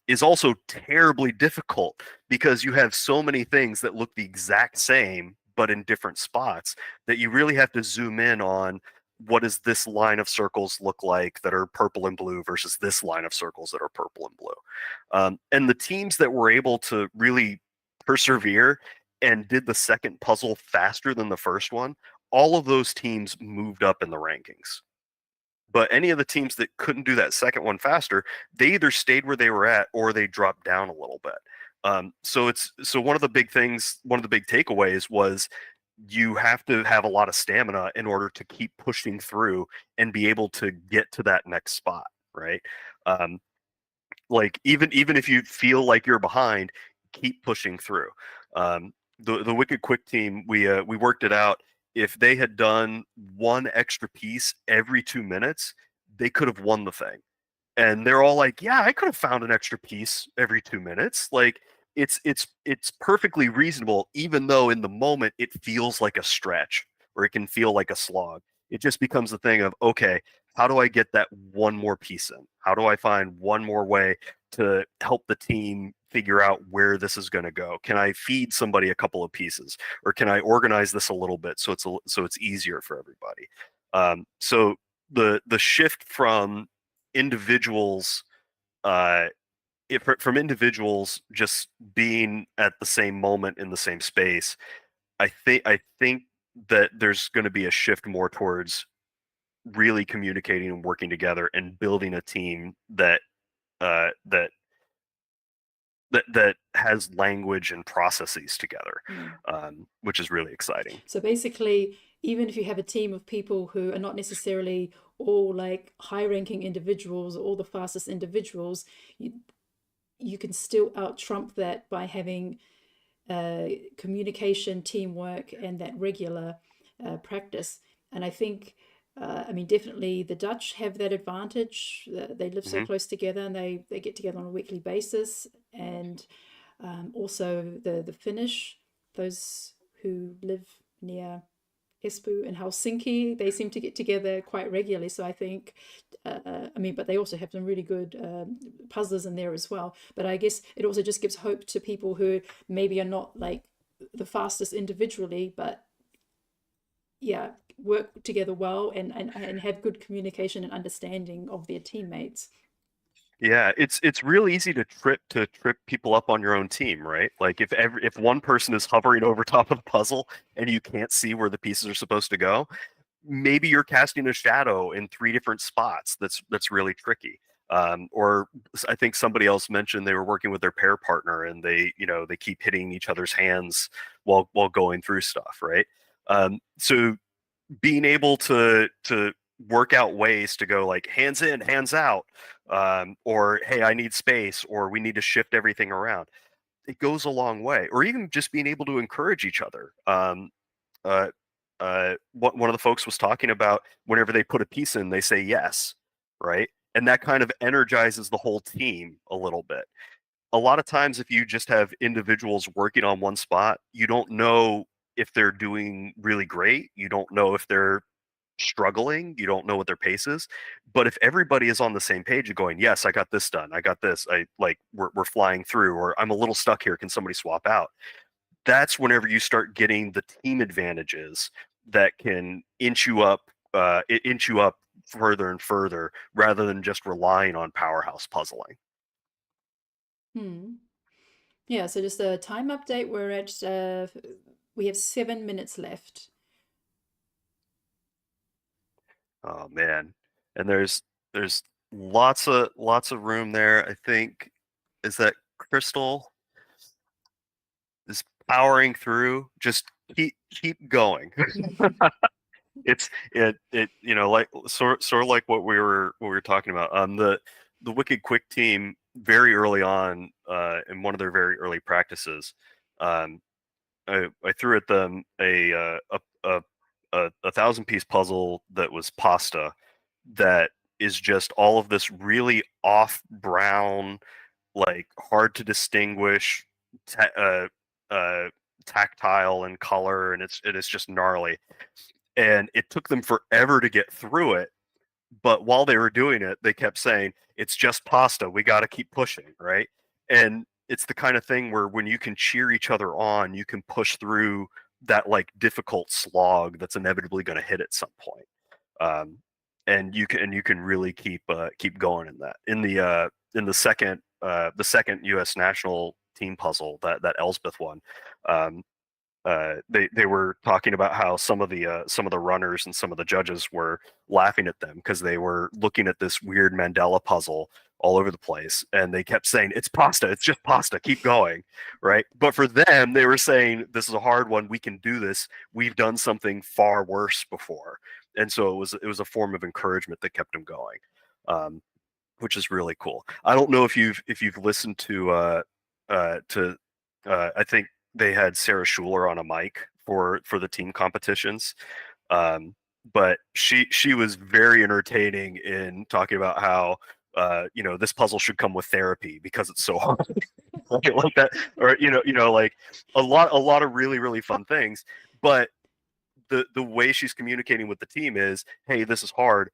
is also terribly difficult because you have so many things that look the exact same but in different spots that you really have to zoom in on what does this line of circles look like that are purple and blue versus this line of circles that are purple and blue. And the teams that were able to really persevere and did the second puzzle faster than the first one, all of those teams moved up in the rankings. But any of the teams that couldn't do that second one faster, they either stayed where they were at or they dropped down a little bit. So one of the big things, one of the big takeaways was you have to have a lot of stamina in order to keep pushing through and be able to get to that next spot, right? Like even if you feel like you're behind, keep pushing through. The Wicked Quick team, we worked it out. If they had done one extra piece every 2 minutes, they could have won the thing. And they're all like, "Yeah, I could have found an extra piece every 2 minutes." Like it's perfectly reasonable, even though in the moment it feels like a stretch or it can feel like a slog. It just becomes a thing of, okay, how do I get that one more piece in? How do I find one more way to help the team figure out where this is going to go? Can I feed somebody a couple of pieces, or can I organize this a little bit so it's easier for everybody? So the shift from individuals, from individuals just being at the same moment in the same space, I think that there's going to be a shift more towards really communicating and working together and building a team that that has language and processes together, which is really exciting. So basically, even if you have a team of people who are not necessarily all like high-ranking individuals or all the fastest individuals, you can still out-trump that by having communication, teamwork, and that regular practice. And I think, I mean, definitely the Dutch have that advantage. They live so close together, and they get together on a weekly basis. And also the Finnish, those who live near Espoo and Helsinki, they seem to get together quite regularly. So I think, I mean, but they also have some really good puzzlers in there as well. But I guess it also just gives hope to people who maybe are not like the fastest individually, but yeah, work together well and have good communication and understanding of their teammates. Yeah, it's real easy to trip people up on your own team, right? Like if one person is hovering over top of the puzzle and you can't see where the pieces are supposed to go, maybe you're casting a shadow in 3 different spots. That's really tricky. Or I think somebody else mentioned they were working with their pair partner and they keep hitting each other's hands while going through stuff, right? So being able to work out ways to go like hands in, hands out, or hey, I need space, or we need to shift everything around. It goes a long way. Or even just being able to encourage each other. One of the folks was talking about whenever they put a piece in, they say yes, right? And that kind of energizes the whole team a little bit. A lot of times, if you just have individuals working on one spot, you don't know if they're doing really great. You don't know if they're struggling. You don't know what their pace is. But if everybody is on the same page of going, yes, I got this done, I got this, we're flying through, or I'm a little stuck here, can somebody swap out? That's whenever you start getting the team advantages that can inch you up further and further, rather than just relying on powerhouse puzzling. Yeah, so just a time update. We're at we have 7 minutes left. Oh man, and there's lots of room there. I think is that Crystal is powering through. Just keep going. It's like sort of like what we were talking about. The Wicked Quick team very early on in one of their very early practices, I threw at them a 1,000-piece puzzle that was pasta, that is just all of this really off brown, like hard to distinguish, tactile in color, and it's just gnarly. And it took them forever to get through it. But while they were doing it, they kept saying, "It's just pasta. We got to keep pushing," right? And it's the kind of thing where when you can cheer each other on, you can push through that like difficult slog that's inevitably going to hit at some point. And you can really keep going in that. In the second U.S. national team puzzle, that Elsbeth one, they were talking about how some of the runners and some of the judges were laughing at them because they were looking at this weird Mandela puzzle all over the place, and they kept saying, "It's pasta, it's just pasta, keep going," right? But for them, they were saying, "This is a hard one. We can do this. We've done something far worse before," and so it was a form of encouragement that kept them going, which is really cool. I don't know if you've listened to I think they had Sarah Schuler on a mic for the team competitions. But she was very entertaining in talking about how this puzzle should come with therapy because it's so hard. Like that, or like a lot of really, really fun things. But the way she's communicating with the team is, hey, this is hard.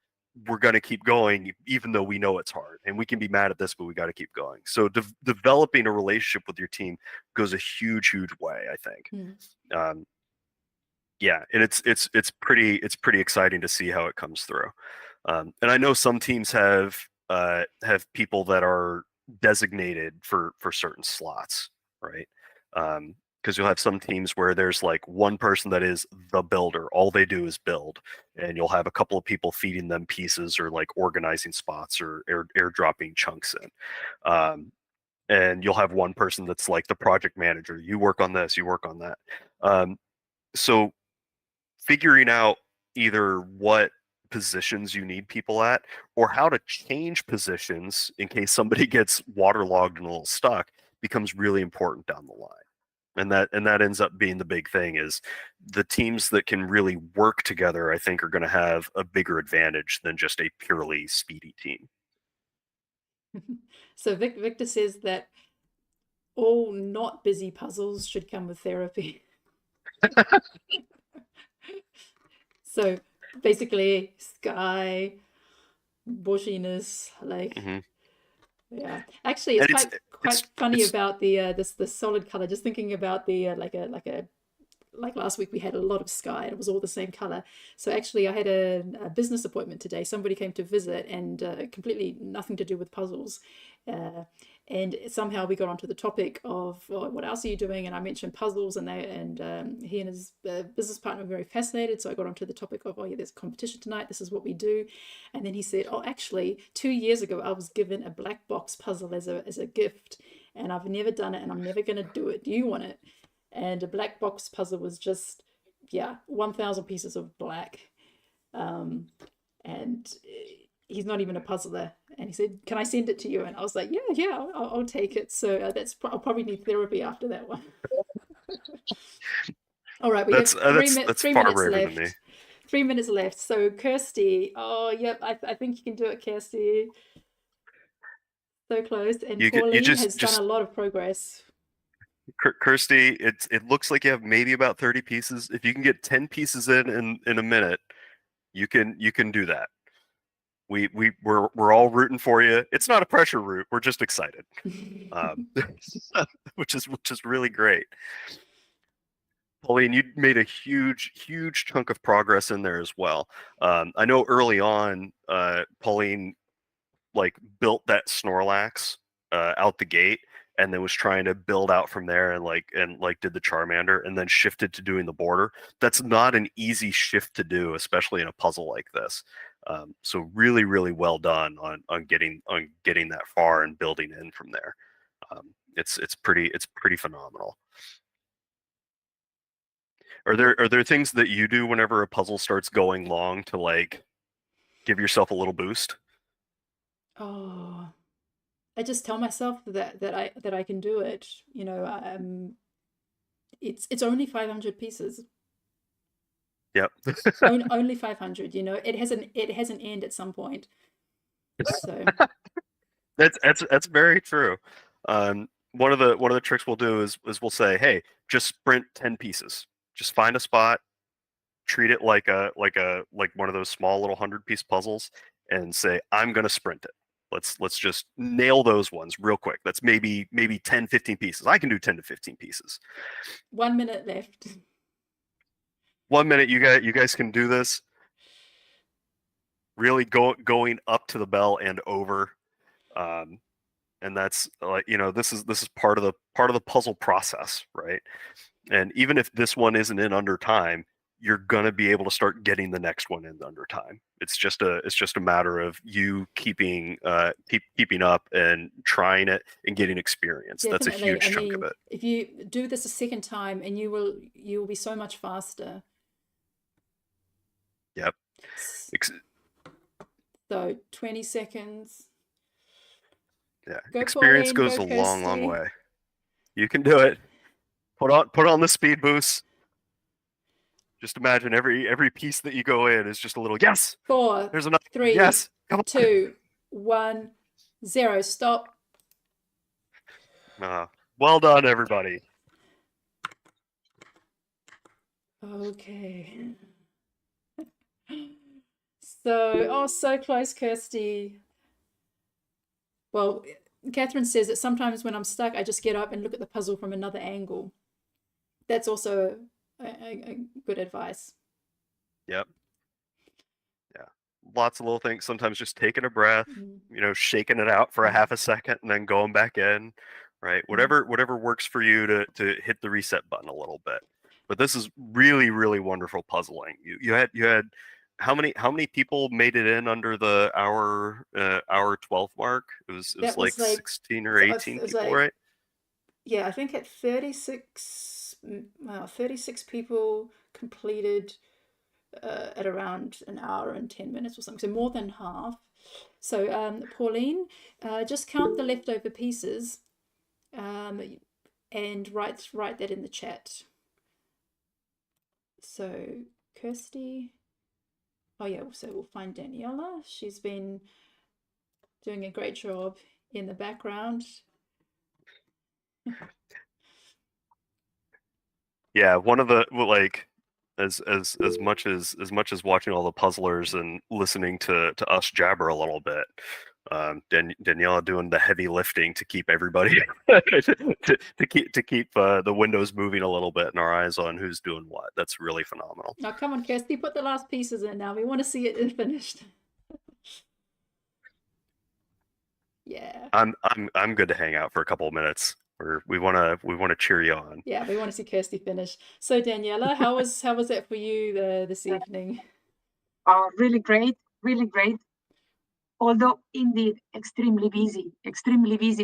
We're going to keep going, even though we know it's hard, and we can be mad at this, but we got to keep going. So developing a relationship with your team goes a huge way, I think. Yeah, and it's pretty exciting to see how it comes through. And I know some teams have people that are designated for certain slots, right? Because you'll have some teams where there's like one person that is the builder. All they do is build, and you'll have a couple of people feeding them pieces or like organizing spots or airdropping chunks in. And you'll have one person that's like the project manager. You work on this, you work on that. So figuring out either what positions you need people at or how to change positions in case somebody gets waterlogged and a little stuck becomes really important down the line. And that ends up being the big thing is the teams that can really work together, I think, are going to have a bigger advantage than just a purely speedy team. So Victor says that all not busy puzzles should come with therapy. So basically sky, bushiness, like yeah. Actually, it's quite funny about the the solid color. Just thinking about the like last week we had a lot of sky and it was all the same color. So actually I had a business appointment today. Somebody came to visit and completely nothing to do with puzzles. And somehow we got onto the topic of what else are you doing? And I mentioned puzzles, and he and his business partner were very fascinated. So I got onto the topic of, oh yeah, there's a competition tonight. This is what we do. And then he said, oh, actually 2 years ago, I was given a black box puzzle as a gift, and I've never done it, and I'm never going to do it. Do you want it? And a black box puzzle was just, 1,000 pieces of black. And he's not even a puzzler. And he said, can I send it to you? And I was like, yeah, I'll take it. So I'll probably need therapy after that one. All right, we have 3 minutes left. 3 minutes left. So Kirsty, oh, yep, I think you can do it, Kirsty. So close. And Pauline has done a lot of progress. Kirsty, it looks like you have maybe about 30 pieces. If you can get 10 pieces in a minute, you can do that. We're all rooting for you. It's not a pressure root. We're just excited, which is really great. Pauline, you made a huge chunk of progress in there as well. I know early on, Pauline like built that Snorlax out the gate, and then was trying to build out from there, and did the Charmander, and then shifted to doing the border. That's not an easy shift to do, especially in a puzzle like this. So really well done on getting that far and building in from there. It's pretty phenomenal. Are there things that you do whenever a puzzle starts going long to like give yourself a little boost? Oh, I just tell myself that I can do it. It's only 500 pieces. Yep. Only 500. It has an end at some point. So that's very true. One of the tricks we'll do is we'll say, hey, just sprint 10 pieces. Just find a spot, treat it like one of those small little 100-piece puzzles, and say, I'm gonna sprint it. Let's just nail those ones real quick. That's maybe 10, 15 pieces. I can do 10 to 15 pieces. 1 minute left. 1 minute, you guys can do this. Really going up to the bell and over, and that's like this is part of the puzzle process, right? And even if this one isn't in under time, you're gonna be able to start getting the next one in under time. It's just a matter of you keeping up and trying it and getting experience. That's a Definitely. huge chunk of it. If you do this a second time, and you will be so much faster. Yep. So 20 seconds. Yeah. Go, Experience Pauline, goes go, a long, long Kirsty. way. You can do it. Put on the speed boost. Just imagine every piece that you go in is just a little yes. 4, There's another 3, yes. Come on. 2, 1, 0. Stop. Well done, everybody. Okay. So close, Kirsty. Well, Catherine says that sometimes when I'm stuck, I just get up and look at the puzzle from another angle. That's also a good advice. Yep. Yeah. Lots of little things. Sometimes just taking a breath, shaking it out for a half a second and then going back in, right? Whatever works for you to hit the reset button a little bit. But this is really, really wonderful puzzling. You had how many people made it in under the hour 12 mark? It was like 16 or 18 people, right? Yeah, I think at 36 people completed at around an hour and 10 minutes or something, so more than half. So Pauline, just count the leftover pieces and write that in the chat. So Kirsty, oh yeah, so we'll find Daniela. She's been doing a great job in the background. Yeah, one of the as much as watching all the puzzlers and listening to us jabber a little bit, Daniela doing the heavy lifting to keep everybody to keep the windows moving a little bit and our eyes on who's doing what. That's really phenomenal. Now come on, Kirsty, put the last pieces in now. We want to see it finished. Yeah. I'm good to hang out for a couple of minutes. We want to cheer you on. Yeah, we want to see Kirsty finish. So Daniela, how was that for you this evening? Really great, really great. Although indeed extremely busy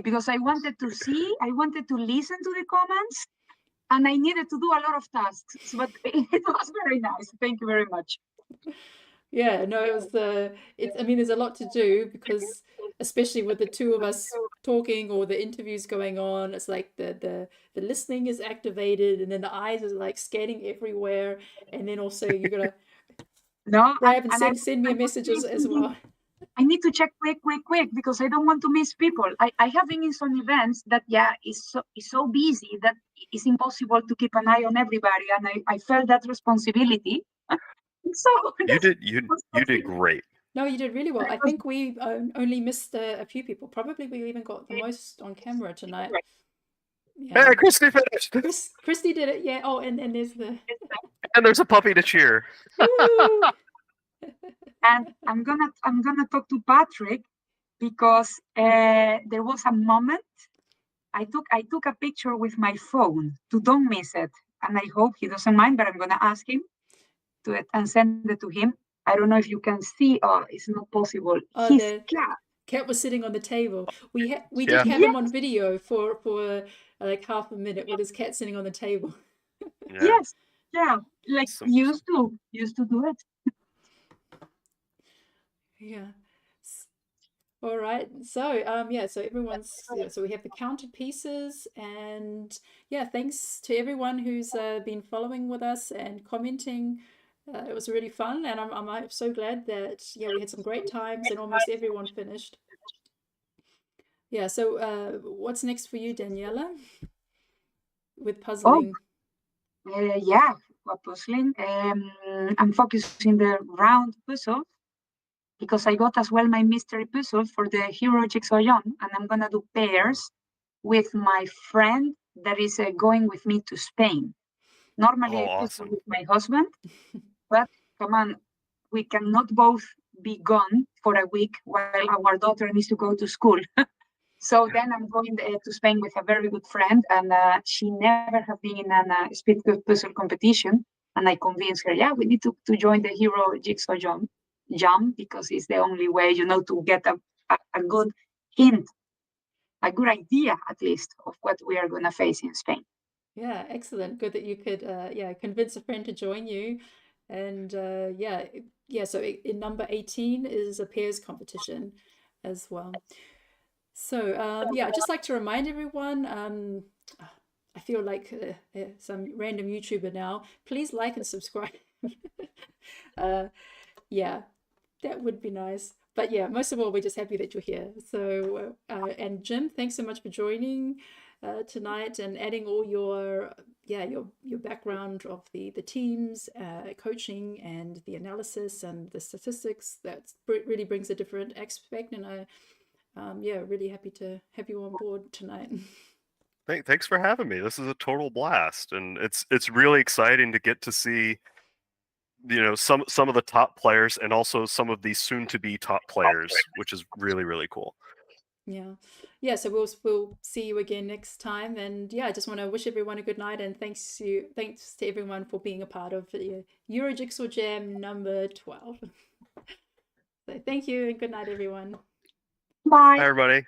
because I wanted to listen to the comments and I needed to do a lot of tasks, but it was very nice. Thank you very much. Yeah, no, it was I mean, there's a lot to do because especially with the two of us talking or the interviews going on, it's like the listening is activated and then the eyes are like scanning everywhere, and then also you gotta grab and send me messages as well. I need to check quick because I don't want to miss people. I have been in some events that is so busy that it's impossible to keep an eye on everybody, and I felt that responsibility. So you did great. No, you did really well. I think we only missed a few people. Probably we even got the most on camera tonight. Yeah. Hey, Christy finished. Christy did it. Yeah. Oh, and there's a puppy to cheer. And I'm gonna talk to Patrick because there was a moment I took a picture with my phone to don't miss it, and I hope he doesn't mind. But I'm gonna ask him and send it to him. I don't know if you can see. Oh, it's not possible. His cat was sitting on the table. We did have him on video for like half a minute with his cat sitting on the table. Yeah. Yes, yeah, like used to do it. Yeah. All right. So so everyone's so we have the counted pieces, and thanks to everyone who's been following with us and commenting. It was really fun, and I'm so glad that we had some great times and almost everyone finished. Yeah. So what's next for you, Daniela? With puzzling. Puzzling. I'm focusing the round puzzle because I got as well my mystery puzzle for the Euro Jigsaw Jam, and I'm gonna do pairs with my friend that is going with me to Spain. Normally I puzzle with my husband, but come on, we cannot both be gone for a week while our daughter needs to go to school. So then I'm going to Spain with a very good friend, and she never have been in a speed puzzle competition. And I convinced her, yeah, we need to join the Euro Jigsaw Jam because it's the only way, to get a good hint, a good idea at least of what we are going to face in Spain. Yeah, excellent. Good that you could convince a friend to join you. And so in number 18 is a pairs competition as well. So I'd just like to remind everyone, I feel like some random YouTuber now, please like and subscribe. Yeah, that would be nice. But yeah, most of all, we're just happy that you're here. So, and Jim, thanks so much for joining tonight and adding all your background of the teams, coaching, and the analysis and the statistics. That really brings a different aspect, and I really happy to have you on board tonight. Thanks for having me. This is a total blast, and it's really exciting to get to see some of the top players and also some of the soon to be top players, which is really, really cool. Yeah, so we'll see you again next time, and I just want to wish everyone a good night, and thanks to everyone for being a part of the Euro Jigsaw Jam number 12. So thank you and good night, everyone. Bye. Hi everybody.